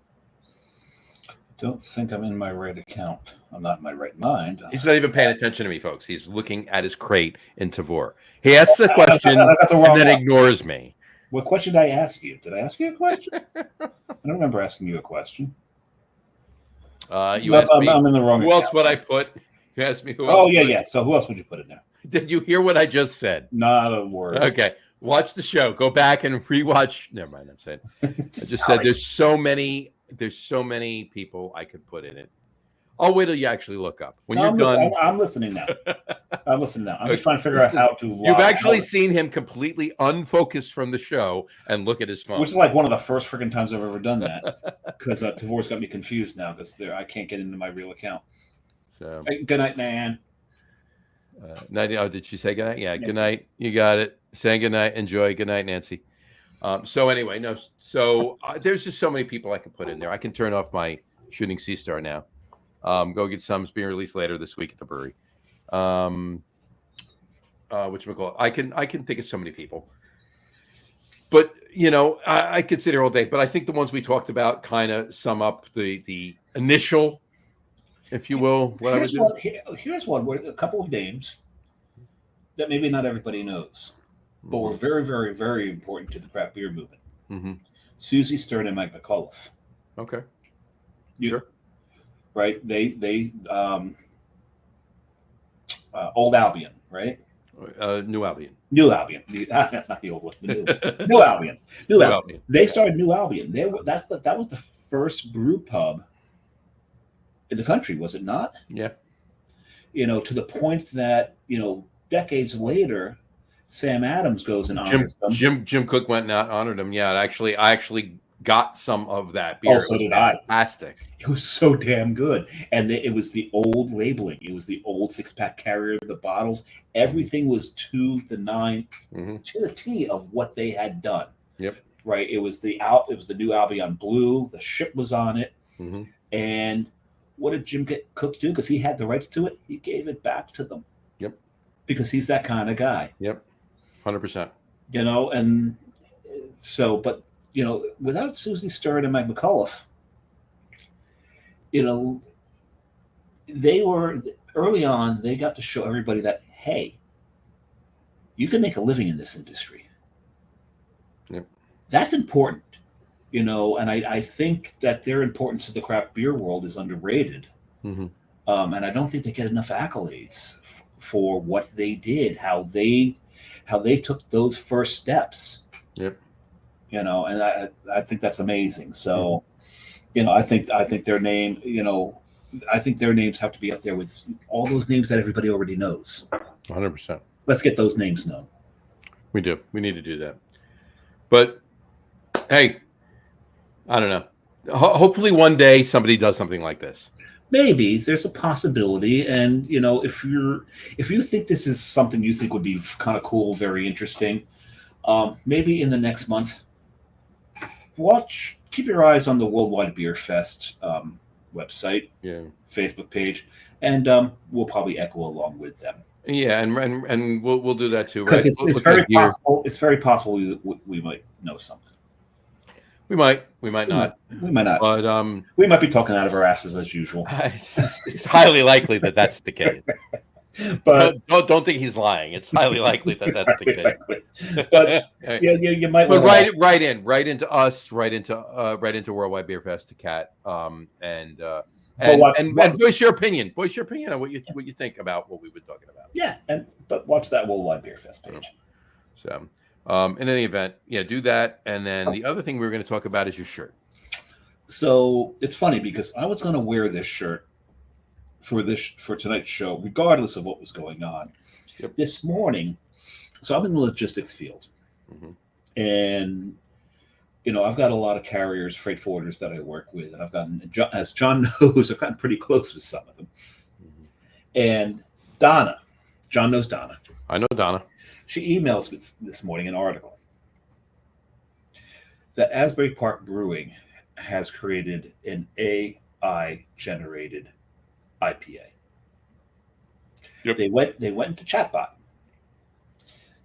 [SPEAKER 3] Don't think I'm in my right account. I'm not in my right mind.
[SPEAKER 2] He's not even paying attention to me, folks. He's looking at his crate in Tavor. He asks a question and then ignores me.
[SPEAKER 3] What question did I ask you? Did I ask you a question? I don't remember asking you a question.
[SPEAKER 2] You asked me.
[SPEAKER 3] I'm in the wrong
[SPEAKER 2] Who
[SPEAKER 3] account.
[SPEAKER 2] else would I put? You asked me who else.
[SPEAKER 3] Oh, yeah. So who else would you put in there?
[SPEAKER 2] Did you hear what I just said?
[SPEAKER 3] Not a word.
[SPEAKER 2] Okay. Watch the show. Go back and rewatch. Never mind. I'm saying. I just said there's so many people I could put in it. I'll wait till you actually look up. When you're done.
[SPEAKER 3] I'm listening now. I'm just trying to figure out how to.
[SPEAKER 2] You've actually seen him completely unfocused from the show and look at his phone.
[SPEAKER 3] Which is like one of the first freaking times I've ever done that. Because Tavor's got me confused now because I can't get into my real account.
[SPEAKER 2] So,
[SPEAKER 3] hey, good night, man.
[SPEAKER 2] Did she say good night? Yeah, good night. You got it. Saying good night. Enjoy. Good night, Nancy. So anyway, there's just so many people I can put in there. I can turn off my Shooting Sea Star now. Go get some. It's being released later this week at the brewery. Whatchamacallit? I can think of so many people. But I could sit here all day. But I think the ones we talked about kind of sum up the initial, if you will.
[SPEAKER 3] Here's one where a couple of names that maybe not everybody knows, but were very, very, very important to the craft beer movement.
[SPEAKER 2] Mm-hmm.
[SPEAKER 3] Susie Stern and Mike McAuliffe.
[SPEAKER 2] Okay.
[SPEAKER 3] Sure. Right? They Old Albion, right?
[SPEAKER 2] New Albion.
[SPEAKER 3] New Albion. Not the old one. The new Albion. New Albion. They started New Albion. That was the first brew pub in the country, was it not?
[SPEAKER 2] Yeah.
[SPEAKER 3] To the point that, decades later, Sam Adams goes and honors them.
[SPEAKER 2] Jim Cook went and honored him. Yeah, I actually got some of that beer.
[SPEAKER 3] Oh, so did I.
[SPEAKER 2] Fantastic.
[SPEAKER 3] It was so damn good. And it was the old labeling. It was the old 6-pack carrier, the bottles. Everything was to the nine, to the T of what they had done.
[SPEAKER 2] Yep.
[SPEAKER 3] Right. It was the New Albion Blue. The ship was on it.
[SPEAKER 2] Mm-hmm. And
[SPEAKER 3] what did Jim Cook do? Because he had the rights to it. He gave it back to them.
[SPEAKER 2] Yep.
[SPEAKER 3] Because he's that kind of guy.
[SPEAKER 2] Yep. 100%.
[SPEAKER 3] And so, but without Susie Stern and Mike McAuliffe, they were early on. They got to show everybody that, hey, you can make a living in this industry.
[SPEAKER 2] Yep.
[SPEAKER 3] That's important, and I think that their importance to the craft beer world is underrated.
[SPEAKER 2] Mm-hmm.
[SPEAKER 3] And I don't think they get enough accolades for what they did, how they took those first steps.
[SPEAKER 2] Yep.
[SPEAKER 3] And I think that's amazing. So, I think their name, I think their names have to be up there with all those names that everybody already knows.
[SPEAKER 2] 100%.
[SPEAKER 3] Let's get those names known.
[SPEAKER 2] We do. We need to do that. But hey, I don't know. Hopefully one day somebody does something like this.
[SPEAKER 3] Maybe there's a possibility, and if you think this is something you think would be kind of cool, very interesting, maybe in the next month, keep your eyes on the Worldwide Beer Fest website, Facebook page, and we'll probably echo along with them.
[SPEAKER 2] Yeah, and we'll do that too,
[SPEAKER 3] because
[SPEAKER 2] right?
[SPEAKER 3] it's very possible. It's very possible we might know something. We might not.
[SPEAKER 2] But
[SPEAKER 3] we might be talking out of our asses as usual.
[SPEAKER 2] It's highly likely that that's the case.
[SPEAKER 3] But
[SPEAKER 2] don't think he's lying. It's highly likely that that's the case.
[SPEAKER 3] But you might.
[SPEAKER 2] But right into us, right into Worldwide Beer Fest to Cat, and voice your opinion. Voice your opinion on what you think about what we were talking about.
[SPEAKER 3] Yeah, but watch that Worldwide Beer Fest page.
[SPEAKER 2] So, in any event, do that. And then the other thing we were going to talk about is your shirt.
[SPEAKER 3] So it's funny because I was going to wear this shirt for tonight's show, regardless of what was going on.
[SPEAKER 2] Yep.
[SPEAKER 3] This morning, so I'm in the logistics field, and I've got a lot of carriers, freight forwarders that I work with, and I've gotten, as John knows, I've gotten pretty close with some of them. And John knows Donna.
[SPEAKER 2] I know Donna.
[SPEAKER 3] She emails me this morning an article that Asbury Park Brewing has created an AI-generated IPA.
[SPEAKER 2] Yep.
[SPEAKER 3] They went into Chatbot.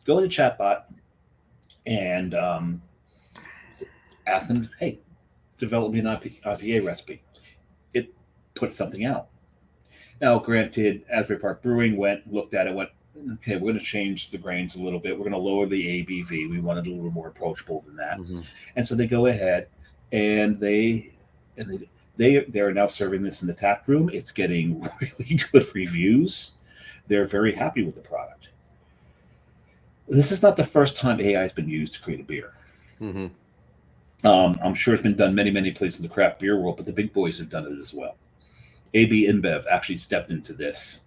[SPEAKER 3] Go into Chatbot and ask them, hey, develop me an IPA recipe. It put something out. Now, granted, Asbury Park Brewing looked at it, went, okay, we're going to change the grains a little bit. We're going to lower the ABV. We wanted a little more approachable than that. And so they go ahead and they're now serving this in the tap room. It's getting really good reviews. They're very happy with the product. This is not the first time AI has been used to create a beer. I'm sure it's been done many, many places in the craft beer world, but the big boys have done it as well. AB InBev actually stepped into this,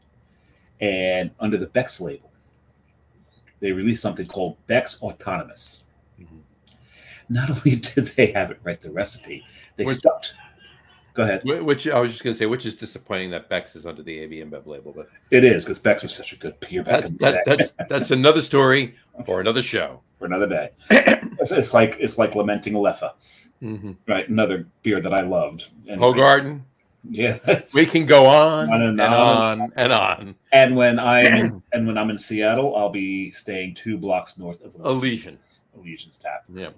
[SPEAKER 3] and under the Beck's label, they released something called Beck's Autonomous. Not only did they have it write the recipe, they stuck. Go ahead.
[SPEAKER 2] Which I was just going to say, which is disappointing that Beck's is under the AB InBev label, but
[SPEAKER 3] it is because Beck's was such a good beer back in the day.
[SPEAKER 2] That's another story for another show,
[SPEAKER 3] for another day. It's like lamenting Alepha, right? Another beer that I loved.
[SPEAKER 2] Hogarden.
[SPEAKER 3] Yeah,
[SPEAKER 2] we can go on
[SPEAKER 3] and
[SPEAKER 2] on.
[SPEAKER 3] And when I'm in Seattle, I'll be staying 2 blocks north of
[SPEAKER 2] Elysian's
[SPEAKER 3] Tap.
[SPEAKER 2] Yeah.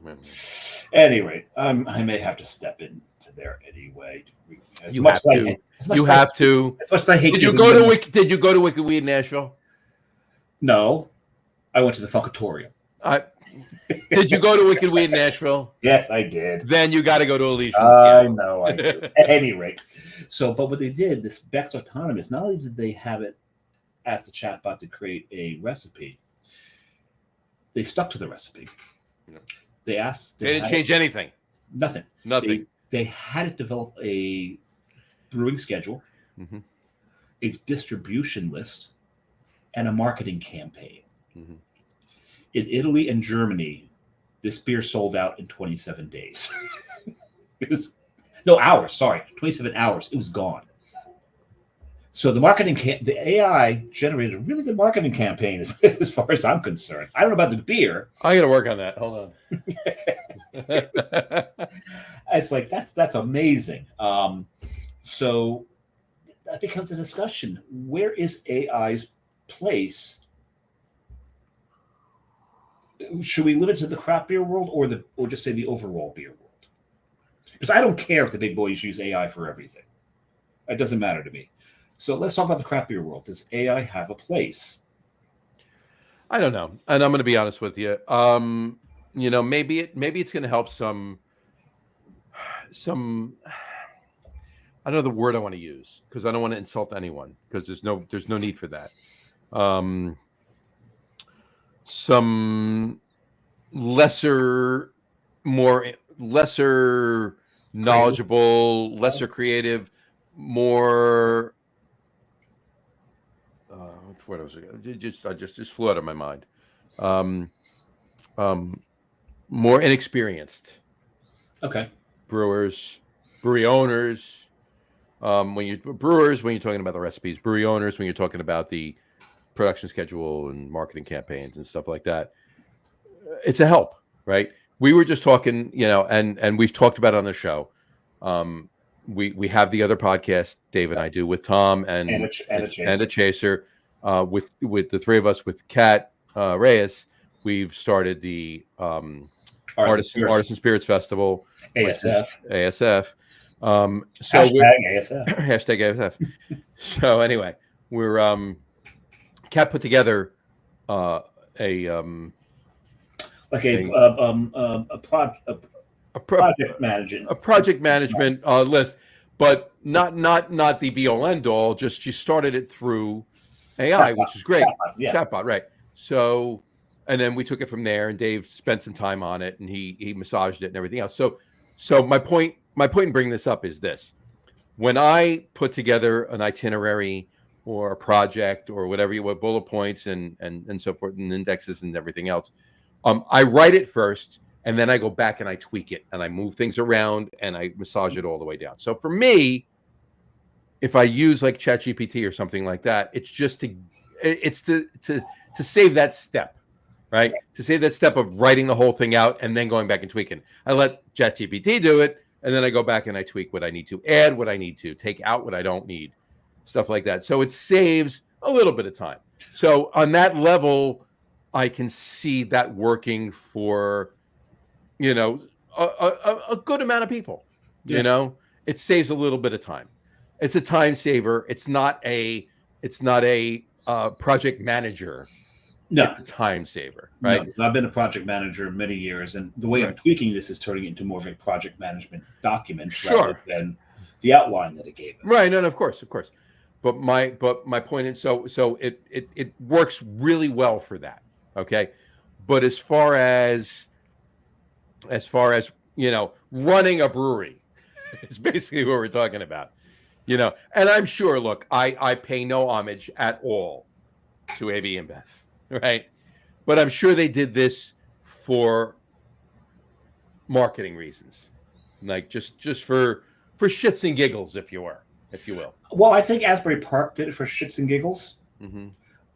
[SPEAKER 3] Anyway, I may have to step into there anyway.
[SPEAKER 2] You have to. You have to.
[SPEAKER 3] As much as I hate.
[SPEAKER 2] Did you go to Wicked Weed Nashville?
[SPEAKER 3] No, I went to the Funkatorium.
[SPEAKER 2] Did you go to Wicked Weed Nashville?
[SPEAKER 3] Yes, I did.
[SPEAKER 2] Then you got to go to Elysian's.
[SPEAKER 3] I know. I do. At any rate, but what they did, this Beck's Autonomous, not only did they have it ask the chatbot to create a recipe, they stuck to the recipe. They didn't change anything. Nothing. They had it develop a brewing schedule, a distribution list, and a marketing campaign. In Italy and Germany, this beer sold out in 27 days. Hours. Sorry, 27 hours. It was gone. So the AI generated a really good marketing campaign as far as I'm concerned. I don't know about the beer.
[SPEAKER 2] I got to work on that. Hold on.
[SPEAKER 3] It's like that's amazing. So that becomes a discussion. Where is AI's place? Should we limit it to the craft beer world or just say the overall beer world? Because I don't care if the big boys use AI for everything. It doesn't matter to me. So let's talk about the craft beer world. Does AI have a place?
[SPEAKER 2] I don't know, and I'm going to be honest with you. Maybe it's going to help some. I don't know the word I want to use because I don't want to insult anyone because there's no need for that. Some lesser knowledgeable, lesser creative more. What was it? Just flew out of my mind. Um, More inexperienced
[SPEAKER 3] Okay.
[SPEAKER 2] brewers, brewery owners. When you're talking about the recipes, brewery owners, when you're talking about the production schedule and marketing campaigns and stuff like that, it's a help, right? We were just talking, and we've talked about it on the show. We have the other podcast Dave and I do with Tom and a chaser, with the three of us with Kat Reyes. We've started the Artisan Spirits Festival, ASF. So
[SPEAKER 3] hashtag ASF.
[SPEAKER 2] Hashtag ASF. So anyway, we're Kat put together a project management list, but not the be all end all. Just she started it through AI, which is great. Chatbot, right? So, and then we took it from there, and Dave spent some time on it, and he massaged it and everything else. So my point in bringing this up is this: when I put together an itinerary or a project or whatever you want, bullet points and so forth, and indexes and everything else, I write it first, and then I go back and I tweak it and I move things around and I massage it all the way down. So for me, if I use like ChatGPT or something like that, it's just to save that step, right? To save that step of writing the whole thing out and then going back and tweaking. I let ChatGPT do it, and then I go back and I tweak what I need to, add what I need to, take out what I don't need, stuff like that. So it saves a little bit of time. So on that level, I can see that working for, a good amount of people.
[SPEAKER 3] Yeah.
[SPEAKER 2] It saves a little bit of time. It's a time saver. It's not a project manager.
[SPEAKER 3] No,
[SPEAKER 2] it's a time saver, right?
[SPEAKER 3] No, because I've been a project manager many years, and the way I'm tweaking this is turning it into more of a project management document rather than the outline that it gave us.
[SPEAKER 2] Right. No, of course. But my point is, so it works really well for that. Okay. But as far as running a brewery, it's basically what we're talking about. And I'm sure, look, I pay no homage at all to AB InBev, right? But I'm sure they did this for marketing reasons, like just for shits and giggles, if you will.
[SPEAKER 3] Well, I think Asbury Park did it for shits and giggles.
[SPEAKER 2] Mm-hmm.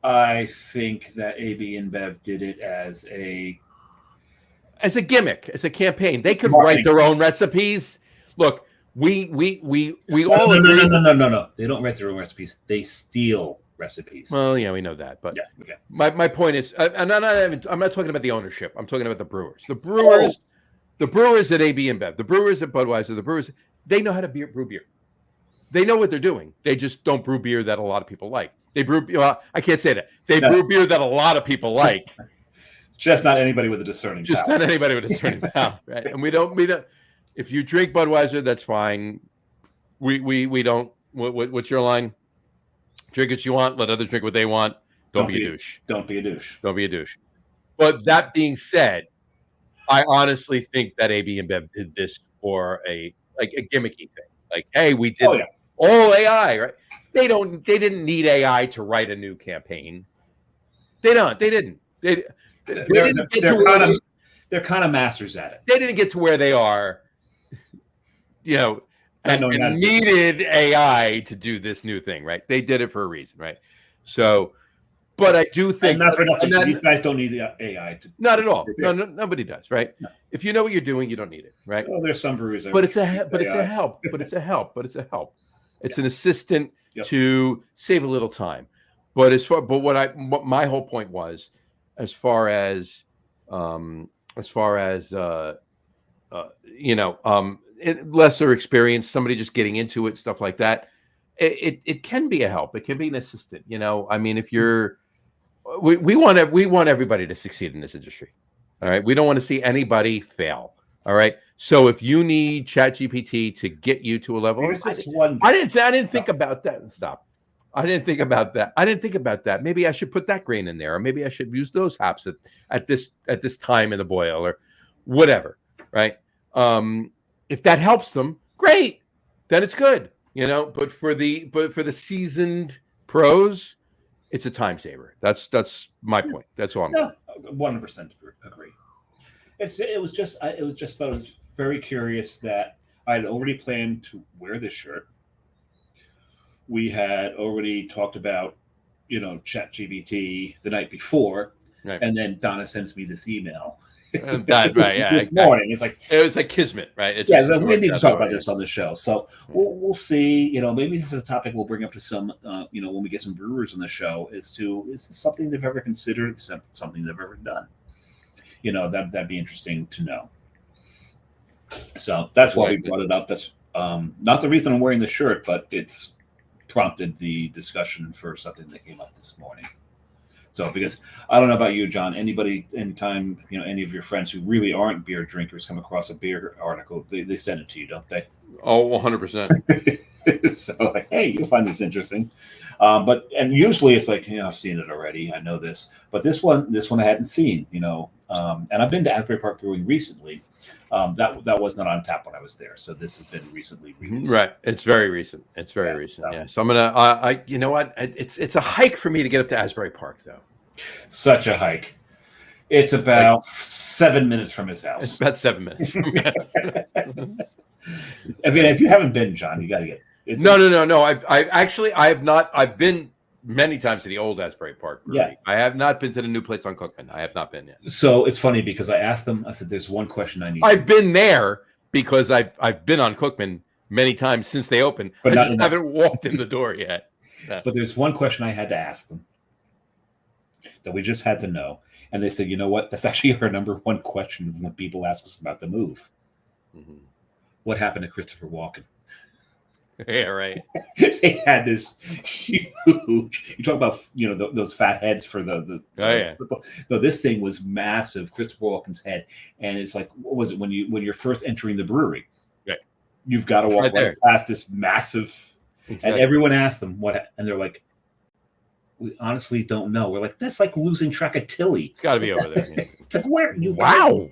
[SPEAKER 3] I think that AB InBev did it as a
[SPEAKER 2] gimmick, as a campaign. They could write their own recipes. Look, we all agree.
[SPEAKER 3] No. They don't write their own recipes. They steal recipes.
[SPEAKER 2] Well, yeah, we know that. But
[SPEAKER 3] yeah, okay.
[SPEAKER 2] My point is, I'm not talking about the ownership. I'm talking about the brewers. The brewers at AB InBev, the brewers at Budweiser, the brewers, they know how to brew beer. They know what they're doing. They just don't brew beer that a lot of people like. They brew. I can't say that. They brew beer that a lot of people like.
[SPEAKER 3] Just not anybody with a discerning power.
[SPEAKER 2] Not anybody with a discerning power, right? And we don't. If you drink Budweiser, that's fine. We don't. What's your line? Drink what you want. Let others drink what they want. Don't be a douche.
[SPEAKER 3] Don't be a douche.
[SPEAKER 2] Don't be a douche. But that being said, I honestly think that AB InBev did this for a gimmicky thing. Like, hey, we did all AI, right? They didn't need AI to write a new campaign. They didn't.
[SPEAKER 3] They're kind of masters at it.
[SPEAKER 2] They didn't get to where they are, and needed AI to do this new thing, right? They did it for a reason, right? So, but I do think
[SPEAKER 3] these guys don't need the AI to.
[SPEAKER 2] Not at all. No, nobody does, right? No. If you know what you're doing, you don't need it, right?
[SPEAKER 3] Well, there's some breweries,
[SPEAKER 2] but it's a help. It's an assistant to save a little time. But what my whole point was, as far as lesser experience, somebody just getting into it, stuff like that, it can be a help. It can be an assistant. I mean, if you're, we want everybody to succeed in this industry. All right, we don't want to see anybody fail. All right, so if you need ChatGPT to get you to a level, I didn't think about that. Stop. I didn't think about that. Maybe I should put that grain in there, or maybe I should use those hops at this time in the boil, or whatever. Right? If that helps them, great. Then it's good. But for the seasoned pros, it's a time saver. That's my point. That's all I'm.
[SPEAKER 3] No, 100% agree. It was just thought it was very curious that I had already planned to wear this shirt. We had already talked about, ChatGPT the night before,
[SPEAKER 2] Right.
[SPEAKER 3] and then Donna sends me this email.
[SPEAKER 2] That right, yeah.
[SPEAKER 3] This morning, it's like
[SPEAKER 2] it was like kismet, right?
[SPEAKER 3] we need to talk about this on the show. So we'll see. Maybe this is a topic we'll bring up to some. When we get some brewers on the show, is this something they've ever considered, something they've ever done? That'd be interesting to know. So that's why we brought it up. That's not the reason I'm wearing the shirt, but it's prompted the discussion for something that came up this morning. So, because I don't know about you, John, anytime, any of your friends who really aren't beer drinkers come across a beer article, they send it to you, don't they?
[SPEAKER 2] Oh, 100%.
[SPEAKER 3] So, like, hey, you'll find this interesting. And usually it's like, I've seen it already. I know this. But this one I hadn't seen, and I've been to Asbury Park Brewing recently. That was not on tap when I was there. So this has been recently released.
[SPEAKER 2] Right. It's very recent. Recent. Yeah. So I'm gonna. You know what? It's a hike for me to get up to Asbury Park, though.
[SPEAKER 3] Such a hike. It's about 7 minutes from his house.
[SPEAKER 2] It's about 7 minutes.
[SPEAKER 3] I mean, if you haven't been, John, you got to get.
[SPEAKER 2] No. I have not. I've been many times to the old Asbury Park Brewery.
[SPEAKER 3] Yeah.
[SPEAKER 2] I have not been to the new place on Cookman. I have not been yet.
[SPEAKER 3] So it's funny because I asked them. I said, "There's one question I need."
[SPEAKER 2] I've been there because I've been on Cookman many times since they opened. But I just haven't walked in the door yet. No.
[SPEAKER 3] But there's one question I had to ask them that we just had to know, and they said, "You know what? That's actually our number one question when people ask us about the move. Mm-hmm. What happened to Christopher Walken?"
[SPEAKER 2] Yeah, right.
[SPEAKER 3] They had this huge. You talk about those fat heads for the
[SPEAKER 2] yeah.
[SPEAKER 3] No, this thing was massive. Christopher Walken's head, and it's like, what was it when you're first entering the brewery?
[SPEAKER 2] Right.
[SPEAKER 3] You've got to walk right past this massive, exactly. And everyone asked them what, and they're like, "We honestly don't know." We're like, "That's like losing track of Tilly."
[SPEAKER 2] It's got to be over there.
[SPEAKER 3] It's like, where you?
[SPEAKER 2] Wow.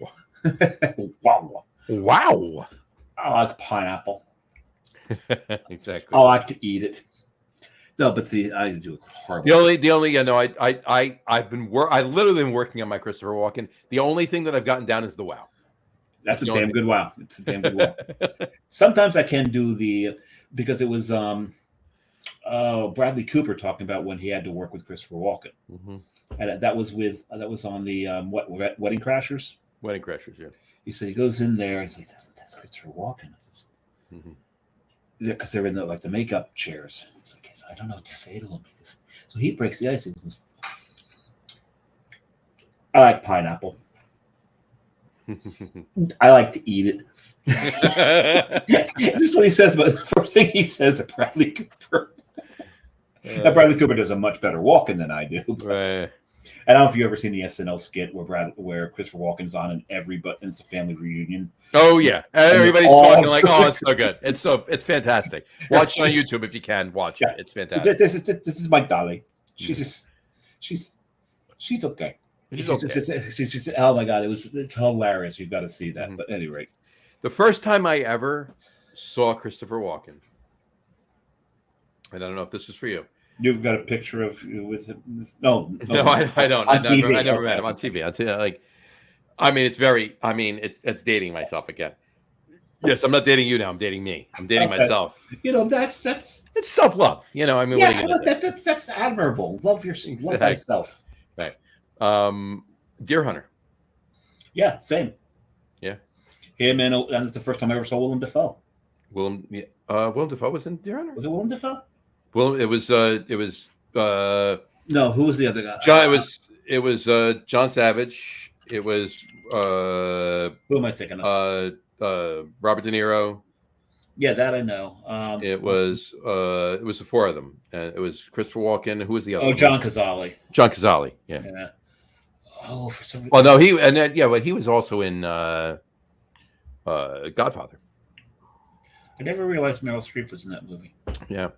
[SPEAKER 3] Wow. I like pineapple.
[SPEAKER 2] Exactly.
[SPEAKER 3] I like to eat it. No, but I do horrible.
[SPEAKER 2] The only I've literally been working on my Christopher Walken. The only thing that I've gotten down is the wow.
[SPEAKER 3] That's a damn good wow. It's a damn good wow. Sometimes I can do because it was Bradley Cooper talking about when he had to work with Christopher Walken, mm-hmm. And that was on the Wedding Crashers.
[SPEAKER 2] Wedding Crashers, yeah.
[SPEAKER 3] He said he goes in there and he's like, "That's Christopher Walken." Mm-hmm. Because they're in the makeup chairs. It's like, I don't know what to say to him. So he breaks the ice and goes, "I like pineapple. I like to eat it." This is what he says, but the first thing he says to Bradley Cooper. Now, Bradley Cooper does a much better Walken than I do.
[SPEAKER 2] Right.
[SPEAKER 3] I don't know if you've ever seen the SNL skit where Christopher Walken's on and it's a family reunion.
[SPEAKER 2] Oh yeah, everybody's talking like, "Oh, it's so good! It's fantastic." Watch it on YouTube if you can. Watch it; it's fantastic.
[SPEAKER 3] This is my dolly. She's okay. She's oh my god, it's hilarious. You've got to see that. Mm-hmm. But at any rate,
[SPEAKER 2] the first time I ever saw Christopher Walken, I don't know if this is for you.
[SPEAKER 3] You've got a picture of you with him? No,
[SPEAKER 2] I don't. I never met him on TV. It's dating myself again. Yes, I'm not dating you now. I'm dating me. I'm dating myself.
[SPEAKER 3] That's
[SPEAKER 2] it's self-love.
[SPEAKER 3] That's admirable. Love thyself.
[SPEAKER 2] Right. Deer Hunter.
[SPEAKER 3] Yeah, same.
[SPEAKER 2] Yeah.
[SPEAKER 3] Him and that's the first time I ever saw Willem Dafoe.
[SPEAKER 2] Willem Dafoe was in Deer Hunter.
[SPEAKER 3] Was it Willem Dafoe?
[SPEAKER 2] Well, it was.
[SPEAKER 3] No, who was the other guy?
[SPEAKER 2] John. It was John Savage. It was.
[SPEAKER 3] Who am I thinking of?
[SPEAKER 2] Robert De Niro.
[SPEAKER 3] Yeah, that I know.
[SPEAKER 2] It was the four of them. It was Christopher Walken. Who was the other?
[SPEAKER 3] Oh, John Cazale.
[SPEAKER 2] John Cazale. Yeah.
[SPEAKER 3] Oh, for some reason.
[SPEAKER 2] Well, no, but he was also in Godfather.
[SPEAKER 3] I never realized Meryl Streep was in that movie.
[SPEAKER 2] Yeah.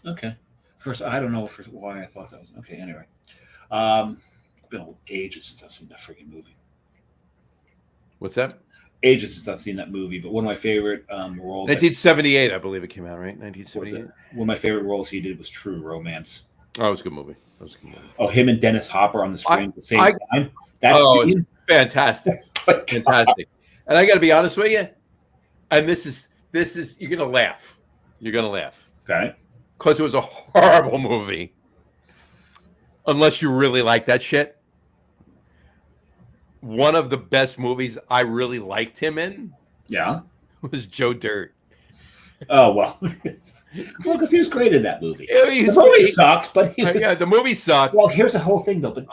[SPEAKER 3] Okay. First, I don't know why I thought that was okay. Anyway, it's been ages since I've seen that freaking movie.
[SPEAKER 2] What's that?
[SPEAKER 3] ages since I've seen that movie, but one of my favorite roles.
[SPEAKER 2] 1978, I believe it came out, right?
[SPEAKER 3] Was
[SPEAKER 2] 1978.
[SPEAKER 3] it? One of my favorite roles he did was True Romance.
[SPEAKER 2] Oh, it was a good movie.
[SPEAKER 3] Oh, him and Dennis Hopper on the screen at the same time. That
[SPEAKER 2] it's
[SPEAKER 3] scene,
[SPEAKER 2] fantastic, fantastic. And I got to be honest with you, and this is you're gonna laugh. You're gonna laugh.
[SPEAKER 3] Okay.
[SPEAKER 2] Because it was a horrible movie. Unless you really like that shit. One of the best movies I really liked him in, was Joe Dirt.
[SPEAKER 3] Oh well, because he was great in that movie.
[SPEAKER 2] The
[SPEAKER 3] movie sucked, but he was.
[SPEAKER 2] Yeah, the movie sucked.
[SPEAKER 3] Well, here's the whole thing, though. But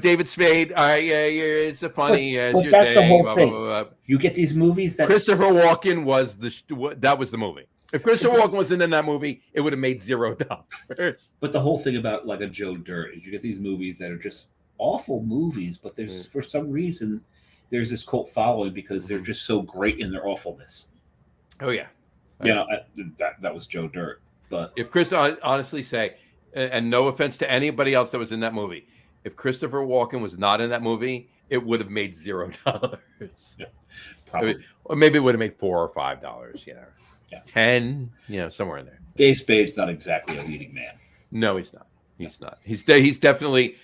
[SPEAKER 2] David Spade. it's a funny.
[SPEAKER 3] but that's the whole thing. You get these movies that
[SPEAKER 2] Christopher Walken was the movie. If Christopher Walken wasn't in that movie, it would have made $0.
[SPEAKER 3] But the whole thing about like a Joe Dirt is you get these movies that are just awful movies, but there's for some reason there's this cult following because they're just so great in their awfulness.
[SPEAKER 2] Oh yeah.
[SPEAKER 3] That was Joe Dirt. But
[SPEAKER 2] if honestly say, and no offense to anybody else that was in that movie, if Christopher Walken was not in that movie, it would have made $0.
[SPEAKER 3] Yeah, probably.
[SPEAKER 2] Or maybe it would have made $4 or $5. You know, 10. You know, somewhere in there.
[SPEAKER 3] Dave Spade's not exactly a leading man.
[SPEAKER 2] No, he's not. He's not. He's definitely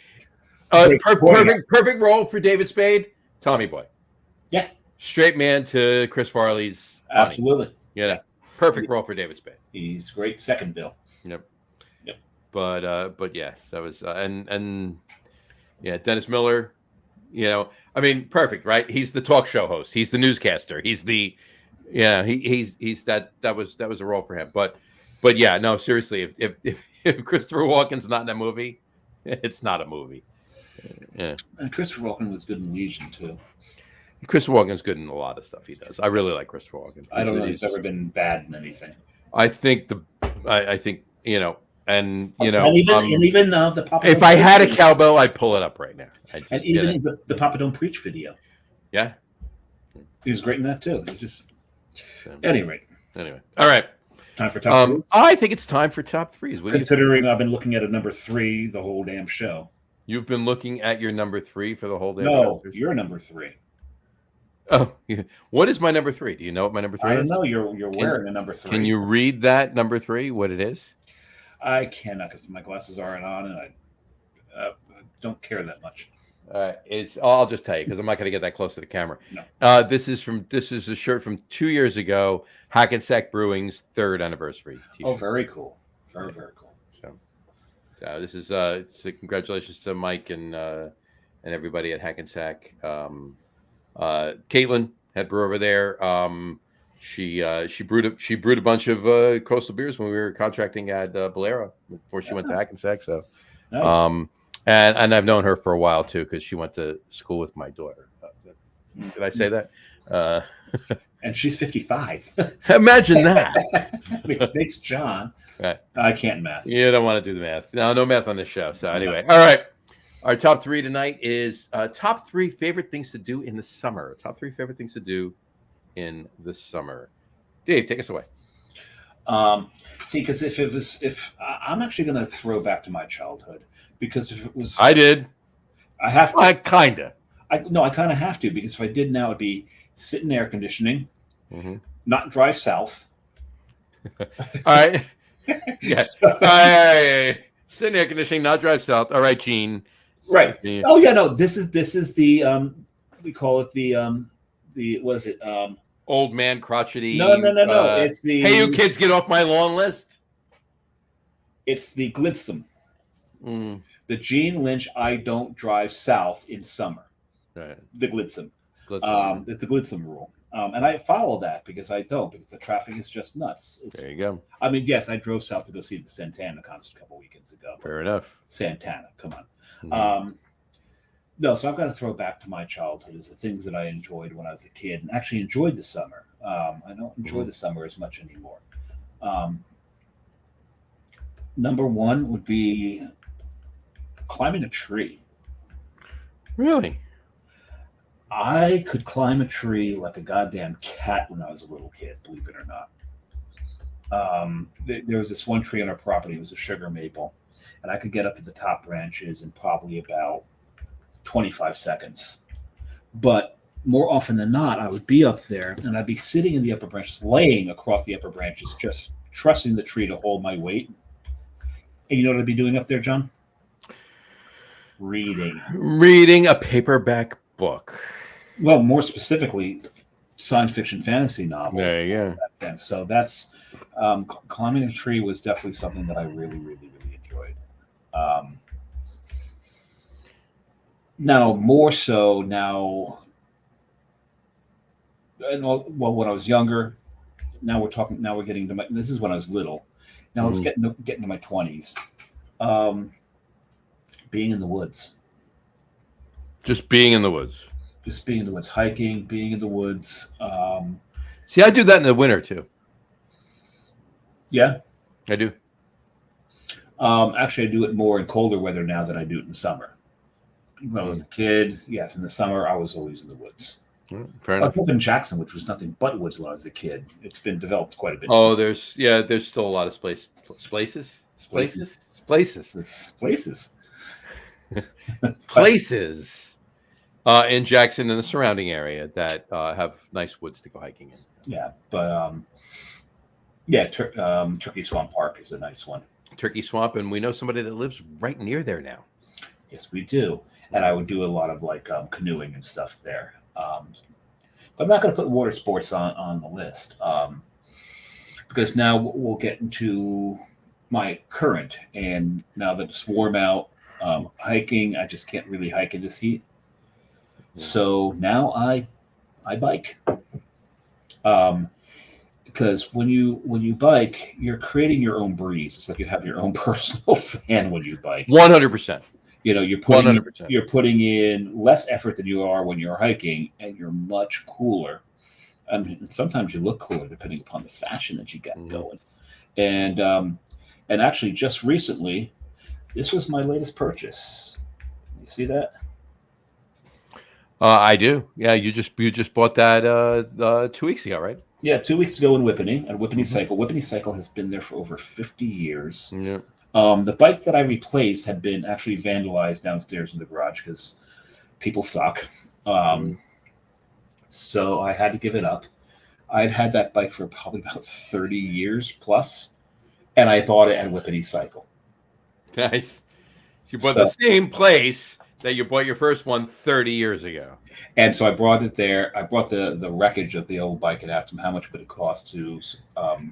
[SPEAKER 2] perfect role for David Spade. Tommy Boy.
[SPEAKER 3] Yeah.
[SPEAKER 2] Straight man to Chris Farley's. Funny.
[SPEAKER 3] Absolutely.
[SPEAKER 2] Yeah. Perfect role for David Spade.
[SPEAKER 3] He's great second bill.
[SPEAKER 2] Yep. But yes, that was and Dennis Miller. You know, I mean, perfect, right? He's the talk show host. He's the newscaster. He's the he's that was a role for him. But yeah, no, seriously, if Christopher Walken's not in that movie, it's not a movie. Yeah.
[SPEAKER 3] And Christopher Walken was good in Legion too.
[SPEAKER 2] Christopher Walken's good in a lot of stuff he does. I really like Christopher Walken.
[SPEAKER 3] I don't know if he's ever been bad in anything.
[SPEAKER 2] I think you know, and you know,
[SPEAKER 3] and even the Papa.
[SPEAKER 2] If I had a cowbell, I'd pull it up right now.
[SPEAKER 3] And even the Papa Don't Preach video.
[SPEAKER 2] Yeah,
[SPEAKER 3] he was great in that too. It's just anyway.
[SPEAKER 2] All right.
[SPEAKER 3] Time for top threes?
[SPEAKER 2] I think it's time for top threes.
[SPEAKER 3] Considering I've been looking at a number 3 the whole damn show.
[SPEAKER 2] You've been looking at your number 3 for the whole damn
[SPEAKER 3] show?
[SPEAKER 2] No,
[SPEAKER 3] you're number 3.
[SPEAKER 2] Oh, what is my number 3? Do you know what my number 3 is?
[SPEAKER 3] I don't know. You're wearing a number 3.
[SPEAKER 2] Can you read that number 3? What it is?
[SPEAKER 3] I cannot because my glasses aren't on, and I don't care that much.
[SPEAKER 2] I'll just tell you because I'm not going to get that close to the camera.
[SPEAKER 3] No.
[SPEAKER 2] This is a shirt from 2 years ago. Hackensack Brewing's 3rd anniversary t-shirt.
[SPEAKER 3] Oh, very cool. Very cool.
[SPEAKER 2] So this is it's congratulations to Mike and everybody at Hackensack. Caitlin, head brewer over there. She brewed a bunch of coastal beers when we were contracting at Bolero before she went to Hackensack. So,
[SPEAKER 3] nice.
[SPEAKER 2] And I've known her for a while too because she went to school with my daughter. Did I say that?
[SPEAKER 3] And she's 55.
[SPEAKER 2] Imagine that.
[SPEAKER 3] Thanks, John.
[SPEAKER 2] Right.
[SPEAKER 3] I can't math.
[SPEAKER 2] You don't want to do the math. No math on this show. So anyway, all right. Our top 3 tonight is top 3 favorite things to do in the summer. Top 3 favorite things to do in the summer. Dave, take us away.
[SPEAKER 3] See, because if I'm actually going to throw back to my childhood, because if it was,
[SPEAKER 2] I did.
[SPEAKER 3] I have to.
[SPEAKER 2] I kind of
[SPEAKER 3] have to, because if I did now, it'd be sit in air conditioning, not drive south.
[SPEAKER 2] All right. Yes. All right. Sit in air conditioning, not drive south. All right, Gene.
[SPEAKER 3] Right. Yeah. Oh yeah, no. This is the we call it the was it
[SPEAKER 2] old man crotchety.
[SPEAKER 3] No. It's the
[SPEAKER 2] hey, you kids, get off my lawn list.
[SPEAKER 3] It's the Glitzum. The Gene Lynch I don't drive south in summer.
[SPEAKER 2] Right.
[SPEAKER 3] The Glitzum. It's a Glitzum rule. And I follow that because the traffic is just nuts.
[SPEAKER 2] There you go.
[SPEAKER 3] I mean, yes, I drove south to go see the Santana concert a couple weekends ago.
[SPEAKER 2] Fair enough.
[SPEAKER 3] Santana, come on. No, so I've got to throw back to my childhood as the things that I enjoyed when I was a kid and actually enjoyed the summer. I don't enjoy the summer as much anymore. Number 1 would be climbing a tree.
[SPEAKER 2] Really?
[SPEAKER 3] I could climb a tree like a goddamn cat when I was a little kid, believe it or not. There was this one tree on our property. It was a sugar maple. And I could get up to the top branches in probably about 25 seconds. But more often than not, I would be up there and I'd be sitting in the upper branches, laying across the upper branches, just trusting the tree to hold my weight. And you know what I'd be doing up there, John?
[SPEAKER 2] Reading a paperback book.
[SPEAKER 3] Well, more specifically, science fiction fantasy novels.
[SPEAKER 2] There you go.
[SPEAKER 3] So that's climbing a tree was definitely something that I really, really, really enjoyed. Now, more so now, and well, when I was younger, now we're getting to this is when I was little. Now let's get into my 20s. Being in the woods.
[SPEAKER 2] Just being in the woods.
[SPEAKER 3] Just being in the woods, hiking, being in the woods.
[SPEAKER 2] See, I do that in the winter too.
[SPEAKER 3] Yeah,
[SPEAKER 2] I do.
[SPEAKER 3] Actually, I do it more in colder weather now than I do it in the summer. When I was a kid, yes, in the summer I was always in the woods.
[SPEAKER 2] Fair
[SPEAKER 3] I
[SPEAKER 2] enough.
[SPEAKER 3] grew up in Jackson, which was nothing but woods when I was a kid. It's been developed quite a bit.
[SPEAKER 2] Oh, there's still a lot of places in Jackson and the surrounding area that have nice woods to go hiking in.
[SPEAKER 3] Yeah, but Turkey Swamp Park is a nice one.
[SPEAKER 2] Turkey Swamp, and we know somebody that lives right near there now.
[SPEAKER 3] Yes, we do. And I would do a lot of like canoeing and stuff there. But I'm not going to put water sports on the list because now we'll get into my current. And now that it's warm out, hiking, I just can't really hike in this heat. So now I bike. Because when you bike, you're creating your own breeze. It's like you have your own personal fan when you bike.
[SPEAKER 2] 100%.
[SPEAKER 3] You know, you're putting in less effort than you are when you're hiking, and you're much cooler. I mean, sometimes you look cooler depending upon the fashion that you got going. And actually, just recently, this was my latest purchase. You see that?
[SPEAKER 2] I do. Yeah, you just bought that 2 weeks ago, right?
[SPEAKER 3] Yeah, 2 weeks ago in Whippany at Whippany Cycle. Whippany Cycle has been there for over 50 years.
[SPEAKER 2] Yeah.
[SPEAKER 3] The bike that I replaced had been actually vandalized downstairs in the garage because people suck. So I had to give it up. I'd had that bike for probably about 30 years plus, and I bought it at Whippany Cycle.
[SPEAKER 2] Nice. You bought the same place that you bought your first one 30 years ago.
[SPEAKER 3] And so I brought it there. I brought the wreckage of the old bike and asked him how much would it cost to.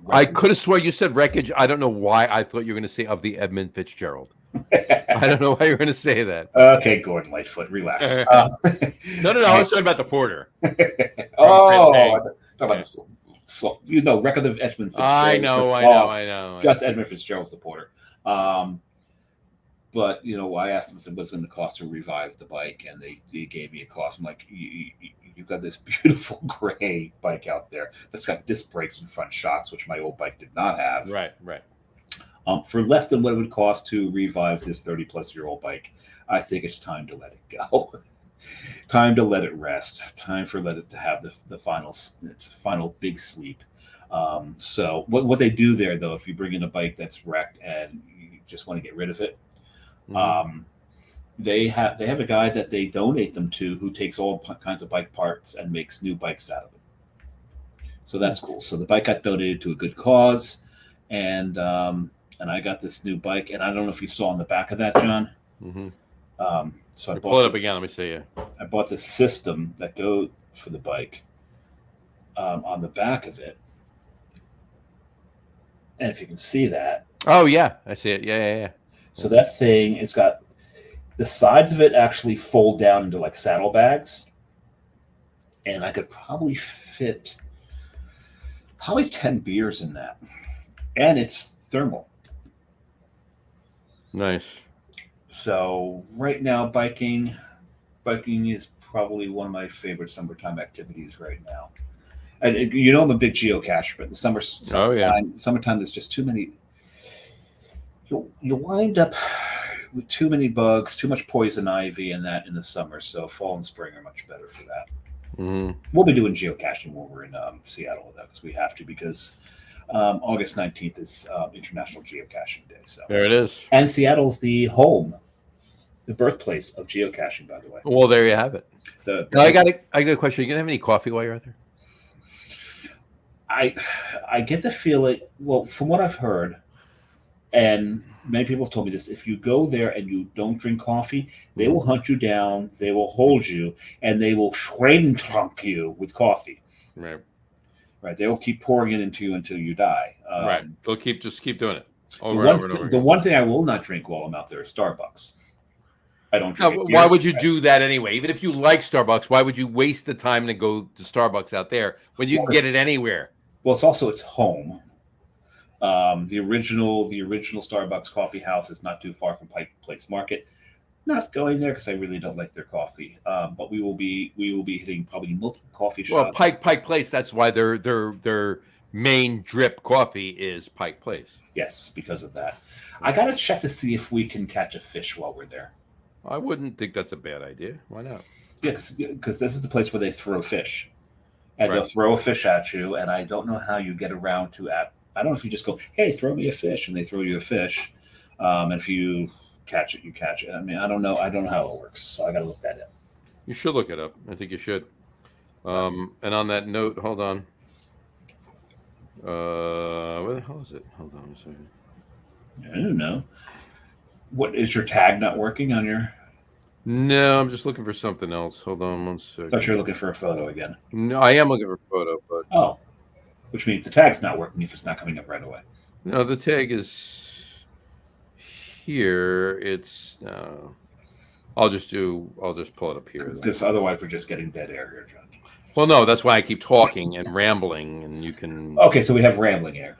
[SPEAKER 2] I could have swore you said wreckage. I don't know why I thought you were going to say of the Edmund Fitzgerald. I don't know why you were going to say that.
[SPEAKER 3] Okay, Gordon Lightfoot, relax.
[SPEAKER 2] No. I was talking about the Porter.
[SPEAKER 3] Wreck of the Edmund Fitzgerald.
[SPEAKER 2] I know.
[SPEAKER 3] Just Edmund Fitzgerald's the Porter. But I asked them, I said, what's going to cost to revive the bike? And they gave me a cost. I'm like, you've got this beautiful gray bike out there that's got disc brakes and front shocks, which my old bike did not have.
[SPEAKER 2] Right.
[SPEAKER 3] For less than what it would cost to revive this 30-plus-year-old bike, I think it's time to let it go. Time to let it rest. Time for it to have the final big sleep. So what they do there, though, if you bring in a bike that's wrecked and you just want to get rid of it, they have a guy that they donate them to who takes all kinds of bike parts and makes new bikes out of them. So that's cool. So the bike got donated to a good cause, and I got this new bike. And I don't know if you saw on the back of that, John. So I
[SPEAKER 2] pull it up again. Let me see you.
[SPEAKER 3] I bought the system that goes for the bike on the back of it, and if you can see that.
[SPEAKER 2] Oh yeah, I see it. Yeah.
[SPEAKER 3] So that thing, it's got the sides of it actually fold down into like saddlebags. And I could probably fit 10 beers in that. And it's thermal.
[SPEAKER 2] Nice.
[SPEAKER 3] So right now, biking is probably one of my favorite summertime activities right now. And I'm a big geocacher, but in the summertime, there's just too many. You wind up with too many bugs, too much poison ivy, and that in the summer. So fall and spring are much better for that. We'll be doing geocaching when we're in Seattle with that because we have to, because August 19th is International Geocaching Day. So
[SPEAKER 2] there it is.
[SPEAKER 3] And Seattle's the home the birthplace of geocaching, by the way.
[SPEAKER 2] Well, there you have it.
[SPEAKER 3] The
[SPEAKER 2] I got a question. Are you gonna have any coffee while you're out there?
[SPEAKER 3] I get the feeling, well, from what I've heard, and many people have told me this, if you go there and you don't drink coffee, they will hunt you down, they will hold you, and they will trunk you with coffee.
[SPEAKER 2] Right.
[SPEAKER 3] Right. They will keep pouring it into you until you die.
[SPEAKER 2] Right. They'll just keep doing it.
[SPEAKER 3] The one thing I will not drink while I'm out there is Starbucks. I don't drink.
[SPEAKER 2] Why would you do that anyway? Even if you like Starbucks, why would you waste the time to go to Starbucks out there when you can get it anywhere?
[SPEAKER 3] Well, it's home. The original Starbucks coffee house is not too far from Pike Place Market. Not going there because I really don't like their coffee. But we will be hitting probably multiple coffee shops.
[SPEAKER 2] Well, Pike Place. That's why their main drip coffee is Pike Place.
[SPEAKER 3] Yes, because of that. I got to check to see if we can catch a fish while we're there.
[SPEAKER 2] I wouldn't think that's a bad idea. Why not?
[SPEAKER 3] Yeah, because this is the place where they throw fish, and they'll throw a fish at you. And I don't know how you get around to I don't know if you just go, "Hey, throw me a fish," and they throw you a fish. And if you catch it, you catch it. I mean, I don't know how it works, so I got to look that up.
[SPEAKER 2] You should look it up. I think you should. And on that note, hold on. Where the hell is it? Hold on a second.
[SPEAKER 3] I don't know. What is your tag not working on your?
[SPEAKER 2] No, I'm just looking for something else. Hold on one second.
[SPEAKER 3] I thought you were looking for a photo again.
[SPEAKER 2] No, I am looking for a photo, but
[SPEAKER 3] which means the tag's not working if it's not coming up right away.
[SPEAKER 2] No, the tag is here. It's I'll just pull it up here.
[SPEAKER 3] Because otherwise we're just getting dead air here, John.
[SPEAKER 2] Well, no, that's why I keep talking and rambling, and you can.
[SPEAKER 3] Okay, so we have rambling air.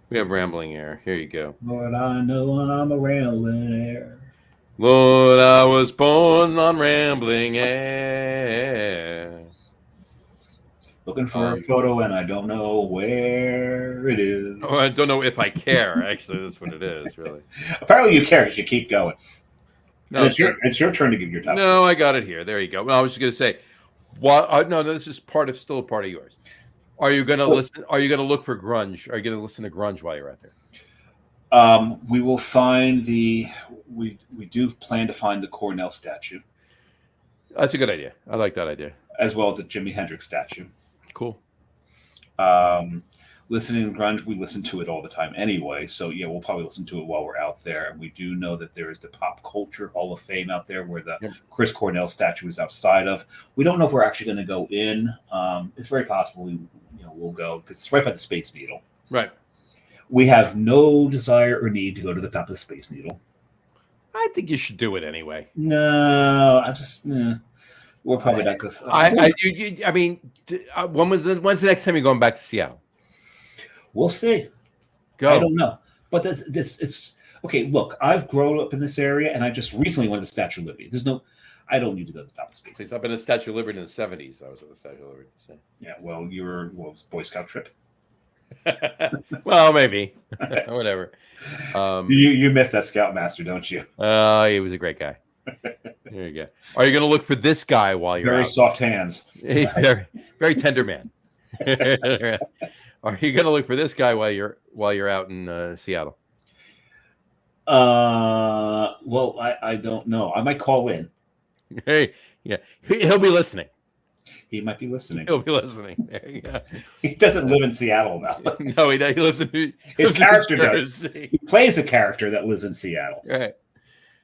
[SPEAKER 2] We have rambling air. Here you go.
[SPEAKER 3] Lord, I know I'm a rambling air.
[SPEAKER 2] Lord, I was born on rambling air.
[SPEAKER 3] Looking for a photo, and I don't know where it is.
[SPEAKER 2] Oh, I don't know if I care. Actually, that's what it is, really.
[SPEAKER 3] Apparently, you care because you keep going.
[SPEAKER 2] No,
[SPEAKER 3] it's your turn to give your top.
[SPEAKER 2] No, I got it here. There you go. Well, I was just going to say, no, this is still a part of yours. Are you going to listen? Are you going to look for grunge? Are you going to listen to grunge while you're out there?
[SPEAKER 3] We will find we do plan to find the Cornell statue.
[SPEAKER 2] That's a good idea. I like that idea.
[SPEAKER 3] As well as the Jimi Hendrix statue.
[SPEAKER 2] Cool.
[SPEAKER 3] Listening to grunge, we listen to it all the time anyway. So yeah, we'll probably listen to it while we're out there. And we do know that there is the Pop Culture Hall of Fame out there where the Chris Cornell statue is outside of. We don't know if we're actually going to go in. It's very possible we'll go because it's right by the Space Needle.
[SPEAKER 2] Right.
[SPEAKER 3] We have no desire or need to go to the top of the Space Needle.
[SPEAKER 2] I think you should do it anyway.
[SPEAKER 3] No, we're probably not going to.
[SPEAKER 2] I mean, when's the next time you're going back to Seattle?
[SPEAKER 3] We'll see.
[SPEAKER 2] Go.
[SPEAKER 3] I don't know. But it's okay. Look, I've grown up in this area, and I just recently went to the Statue of Liberty. I don't need to go to the top of the Space.
[SPEAKER 2] I've been in the Statue of Liberty in the 70s. I was at the Statue of Liberty. So.
[SPEAKER 3] Yeah, well, you were what was Boy Scout trip?
[SPEAKER 2] Well, maybe. Whatever.
[SPEAKER 3] You missed that Scoutmaster, don't you?
[SPEAKER 2] He was a great guy. There you go. Are you going to look for this guy while you're
[SPEAKER 3] very
[SPEAKER 2] out?
[SPEAKER 3] Soft hands?
[SPEAKER 2] Very, very tender man. Are you going to look for this guy while you're out in Seattle?
[SPEAKER 3] Well, I don't know. I might call in.
[SPEAKER 2] Hey, yeah, he'll be listening.
[SPEAKER 3] He might be listening.
[SPEAKER 2] He'll be listening. There you go.
[SPEAKER 3] He doesn't live in Seattle now.
[SPEAKER 2] No, he lives in
[SPEAKER 3] his character does. He plays a character that lives in Seattle.
[SPEAKER 2] Right.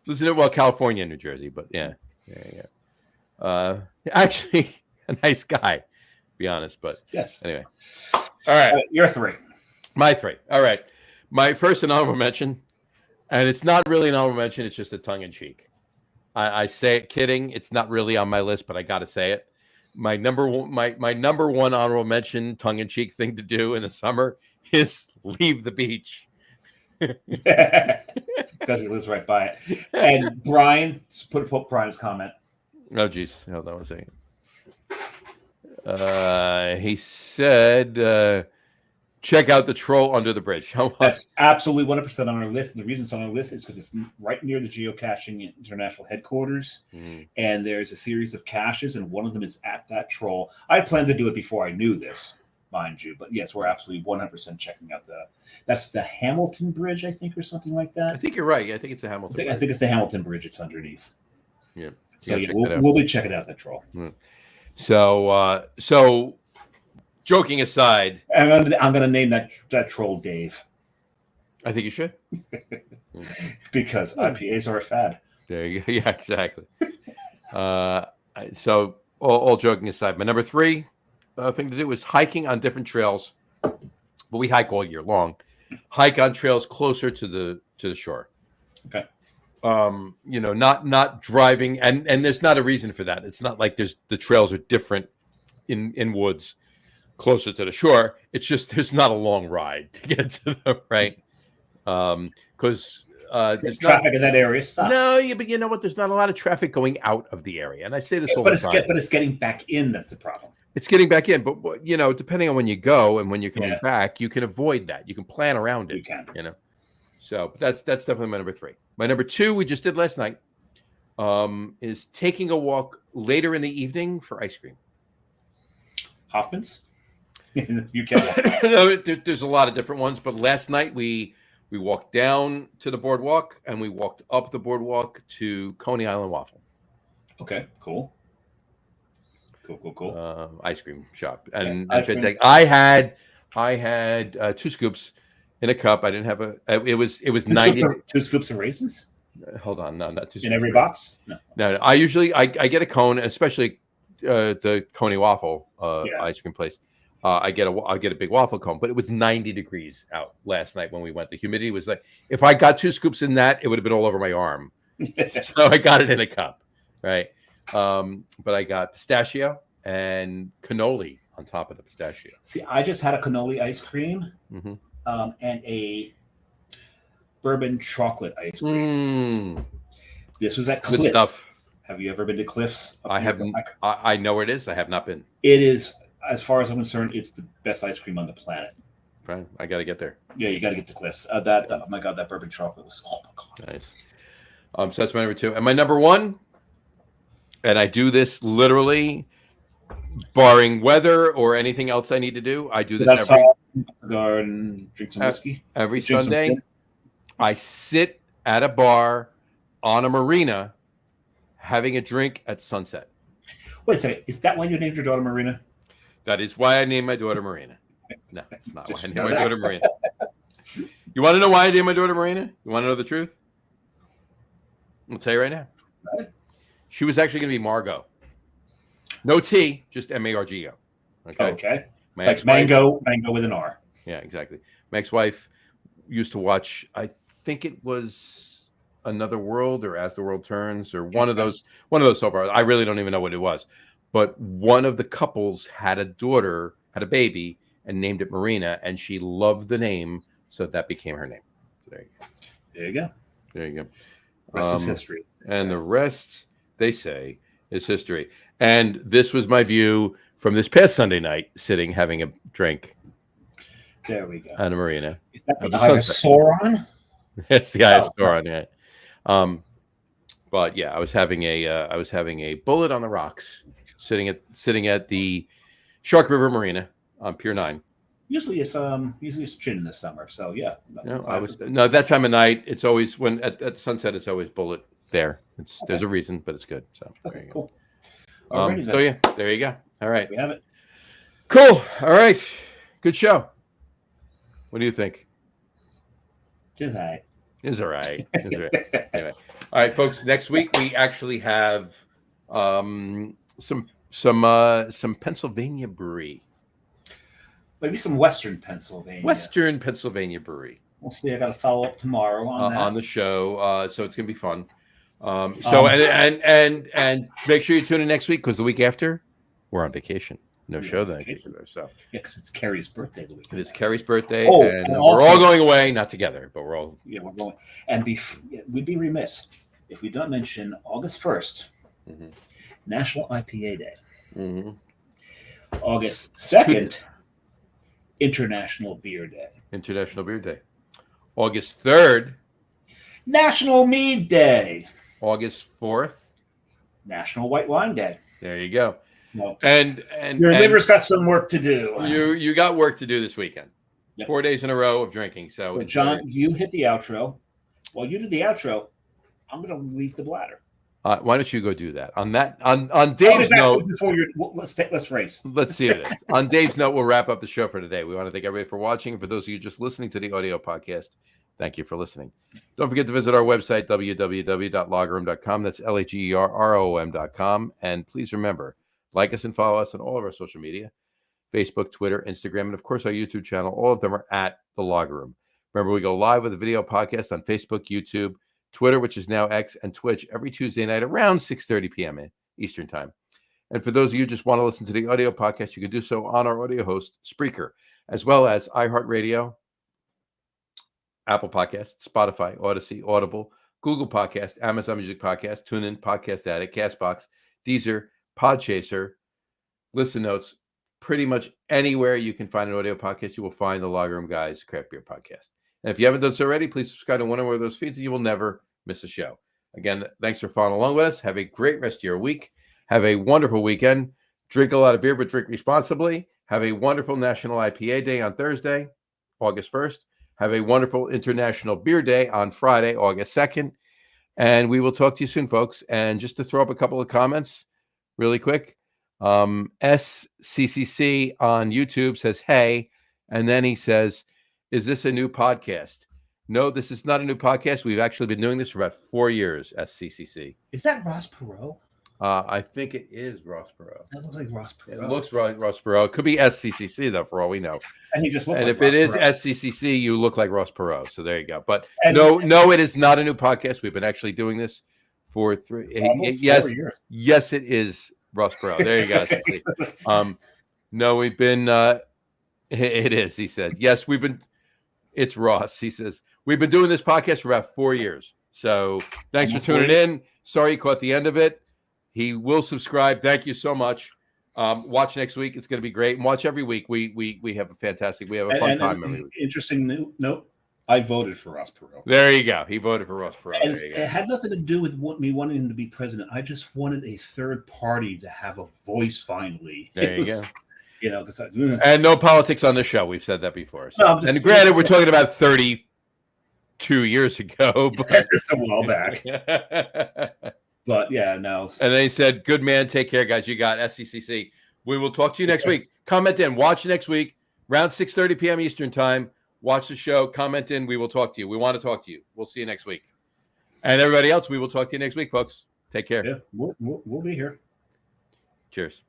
[SPEAKER 2] Listen to California and New Jersey, but yeah, there you go. Actually, a nice guy, to be honest. But
[SPEAKER 3] yes.
[SPEAKER 2] Anyway, all right.
[SPEAKER 3] Your three.
[SPEAKER 2] My three. All right. My first and honorable mention, and it's not really an honorable mention. It's just a tongue in cheek. I say it kidding. It's not really on my list, but I got to say it. My number one honorable mention, tongue in cheek thing to do in the summer is leave the beach.
[SPEAKER 3] Because he lives right by it. And Brian, put Brian's comment.
[SPEAKER 2] Oh, geez. Hold on one second. He said, check out the troll under the bridge.
[SPEAKER 3] That's absolutely 100% on our list. And the reason it's on our list is because it's right near the Geocaching International headquarters. Mm-hmm. And there's a series of caches, and one of them is at that troll. I planned to do it before I knew this, mind you. But yes, we're absolutely 100% checking out that's the Hamilton Bridge, I think, or something like that.
[SPEAKER 2] I think you're right. I think it's the Hamilton Bridge.
[SPEAKER 3] I think it's the Hamilton Bridge it's underneath.
[SPEAKER 2] Yeah.
[SPEAKER 3] So yeah,
[SPEAKER 2] check that out.
[SPEAKER 3] we'll be checking out that troll.
[SPEAKER 2] So joking aside,
[SPEAKER 3] And I'm gonna name that troll Dave
[SPEAKER 2] I think you should.
[SPEAKER 3] because IPAs are a fad.
[SPEAKER 2] There you go. Yeah, exactly. So all joking aside, my number 3 thing to do is hiking on different trails, but we hike all year long. Hike on trails closer to the shore.
[SPEAKER 3] Okay.
[SPEAKER 2] Not driving, and there's not a reason for that. It's not like the trails are different in woods closer to the shore. It's just there's not a long ride to get to them, right? Because there's
[SPEAKER 3] traffic in that area sucks.
[SPEAKER 2] No, but you know what? There's not a lot of traffic going out of the area, and I say this all
[SPEAKER 3] but
[SPEAKER 2] the time.
[SPEAKER 3] But it's getting back in that's the problem.
[SPEAKER 2] It's getting back in, but depending on when you go and when you're coming back, you can avoid that. You can plan around it.
[SPEAKER 3] You can.
[SPEAKER 2] So that's definitely my number 3. My number 2 we just did last night is taking a walk later in the evening for ice cream.
[SPEAKER 3] Hoffman's? You can walk.
[SPEAKER 2] No, there's a lot of different ones, but last night we walked down to the boardwalk and we walked up the boardwalk to Coney Island Waffle.
[SPEAKER 3] Okay, cool. Cool.
[SPEAKER 2] Ice cream shop. And I had 2 scoops in a cup. I didn't have it was 90.
[SPEAKER 3] 2 scoops of raisins?
[SPEAKER 2] Hold on, no, not 2 scoops.
[SPEAKER 3] In every box?
[SPEAKER 2] No. I usually I get a cone, especially the Coney Waffle ice cream place. I get a big waffle cone, but it was 90 degrees out last night when we went. The humidity was like, if I got 2 scoops in that, it would have been all over my arm. So I got it in a cup, right? But I got pistachio and cannoli on top of the pistachio.
[SPEAKER 3] See, I just had a cannoli ice cream and a bourbon chocolate ice cream. This was at Cliffs. Good stuff. Have you ever been to Cliffs?
[SPEAKER 2] I haven't. I know where it is. I have not been.
[SPEAKER 3] It is, as far as I'm concerned, it's the best ice cream on the planet.
[SPEAKER 2] Right. I got to get there.
[SPEAKER 3] Yeah, you got to get to Cliffs. Oh my God, that bourbon chocolate was, oh my God.
[SPEAKER 2] Nice. So that's my number 2. And my number 1, and I do this literally, barring weather or anything else I need to do. I do this
[SPEAKER 3] garden, drink some whiskey.
[SPEAKER 2] Every Sunday, I sit at a bar on a marina having a drink at sunset.
[SPEAKER 3] Wait a second. Is that why you named your daughter Marina?
[SPEAKER 2] That is why I named my daughter Marina. No, it's not why I named my daughter Marina. You want to know why I named my daughter Marina? You want to know the truth? I'll tell you right now.
[SPEAKER 3] Right.
[SPEAKER 2] She was actually going to be Margot. No T, just Margo.
[SPEAKER 3] Okay. Like mango with an R.
[SPEAKER 2] Yeah, exactly. My ex-wife used to watch, I think it was Another World or As the World Turns or one of those soap operas. I really don't even know what it was. But one of the couples had a baby, and named it Marina, and she loved the name, so that became her name. So there you go. There you go.
[SPEAKER 3] Rest is history.
[SPEAKER 2] And the rest, they say, is history. And this was my view from this past Sunday night, sitting having a drink.
[SPEAKER 3] There we go.
[SPEAKER 2] At a marina.
[SPEAKER 3] Is that the Eye of Sauron?
[SPEAKER 2] It's the Eye of Sauron, yeah. But yeah, I was having a bullet on the rocks, sitting at the Shark River Marina on Pier 9.
[SPEAKER 3] Usually it's gin in the summer, so yeah.
[SPEAKER 2] No, that time of night, it's always when at sunset, it's always bullet there. There's a reason, but it's good. So
[SPEAKER 3] okay, cool.
[SPEAKER 2] So yeah, there you go. All right,
[SPEAKER 3] we have it.
[SPEAKER 2] Cool. All right, good show. What do you think?
[SPEAKER 3] It's all right.
[SPEAKER 2] It's all right. Anyway, all right, folks. Next week we actually have some Pennsylvania brewery.
[SPEAKER 3] Maybe some Western Pennsylvania
[SPEAKER 2] brewery.
[SPEAKER 3] We'll see. I got to follow up tomorrow on
[SPEAKER 2] the show, so it's gonna be fun. And make sure you tune in next week because the week after we're on vacation. No show then. So
[SPEAKER 3] yeah, because it's Carrie's birthday the week.
[SPEAKER 2] It is Carrie's birthday, and we're all going away, not together, but we're all.
[SPEAKER 3] Yeah, we're going. And we'd be remiss if we don't mention August 1st, National IPA Day. August 2nd, International Beer Day.
[SPEAKER 2] August 3rd,
[SPEAKER 3] National Mead Day.
[SPEAKER 2] August 4th,
[SPEAKER 3] National White Wine Day.
[SPEAKER 2] There you go.
[SPEAKER 3] No.
[SPEAKER 2] And
[SPEAKER 3] your liver's got some work to do.
[SPEAKER 2] You got work to do this weekend. Yep. 4 days in a row of drinking. So
[SPEAKER 3] John, you hit the outro. While you do the outro, I'm going to leave the bladder.
[SPEAKER 2] Why don't you go do that? On Dave's note,
[SPEAKER 3] before let's race.
[SPEAKER 2] Let's see this. On Dave's note, we'll wrap up the show for today. We want to thank everybody for watching. And for those of you just listening to the audio podcast, thank you for listening. Don't forget to visit our website, www.loggerroom.com. That's LAGERROM.com. And please remember, like us and follow us on all of our social media, Facebook, Twitter, Instagram, and of course our YouTube channel. All of them are at The Logger Room. Remember, we go live with a video podcast on Facebook, YouTube, Twitter, which is now X, and Twitch every Tuesday night around 6:30 p.m. Eastern Time. And for those of you who just want to listen to the audio podcast, you can do so on our audio host, Spreaker, as well as iHeartRadio, Apple Podcasts, Spotify, Odyssey, Audible, Google Podcast, Amazon Music Podcast, TuneIn, Podcast Addict, CastBox, Deezer, Podchaser, Listen Notes. Pretty much anywhere you can find an audio podcast, you will find the Logger Room Guys Craft Beer Podcast. And if you haven't done so already, please subscribe to one or more of those feeds and you will never miss a show. Again, thanks for following along with us. Have a great rest of your week. Have a wonderful weekend. Drink a lot of beer, but drink responsibly. Have a wonderful National IPA Day on Thursday, August 1st. Have a wonderful International Beer Day on Friday, August 2nd. And we will talk to you soon, folks. And just to throw up a couple of comments really quick, SCCC on YouTube says, hey, and then he says, is this a new podcast? No, this is not a new podcast. We've actually been doing this for about 4 years, SCCC.
[SPEAKER 3] Is that Ross Perot?
[SPEAKER 2] I think it is Ross Perot.
[SPEAKER 3] That looks like Ross Perot.
[SPEAKER 2] It looks like Ross Perot. It could be SCCC, though, for all we know.
[SPEAKER 3] And he just looks
[SPEAKER 2] and
[SPEAKER 3] like
[SPEAKER 2] if
[SPEAKER 3] Ross
[SPEAKER 2] it is
[SPEAKER 3] Perot.
[SPEAKER 2] SCCC, you look like Ross Perot. So there you go. But
[SPEAKER 3] And-
[SPEAKER 2] no, it is not a new podcast. We've been actually doing this for
[SPEAKER 3] Almost 4 years.
[SPEAKER 2] Yes, it is Ross Perot. There you go. SCCC. No, we've been. It is. He said, yes, we've been. It's Ross. He says, we've been doing this podcast for about 4 years. So thanks for tuning in. Sorry you caught the end of it. He will subscribe. Thank you so much. Watch next week. It's going to be great. And watch every week. We have a fun time every week.
[SPEAKER 3] Interesting note. I voted for Ross Perot.
[SPEAKER 2] There you go. He voted for Ross Perot.
[SPEAKER 3] And it had nothing to do with me wanting him to be president. I just wanted a third party to have a voice finally.
[SPEAKER 2] There you go.
[SPEAKER 3] You know, because
[SPEAKER 2] and no politics on the show. We've said that before. So.
[SPEAKER 3] No,
[SPEAKER 2] And granted, we're talking about 32 years ago. But...
[SPEAKER 3] That's just a while back. But yeah, no.
[SPEAKER 2] And they said, good man, take care, guys. You got SCCC. We will talk to you next week. Comment in. Watch next week, around 6:30 p.m. Eastern Time. Watch the show. Comment in. We will talk to you. We want to talk to you. We'll see you next week. And everybody else, we will talk to you next week, folks. Take care.
[SPEAKER 3] Yeah, we'll be here.
[SPEAKER 2] Cheers.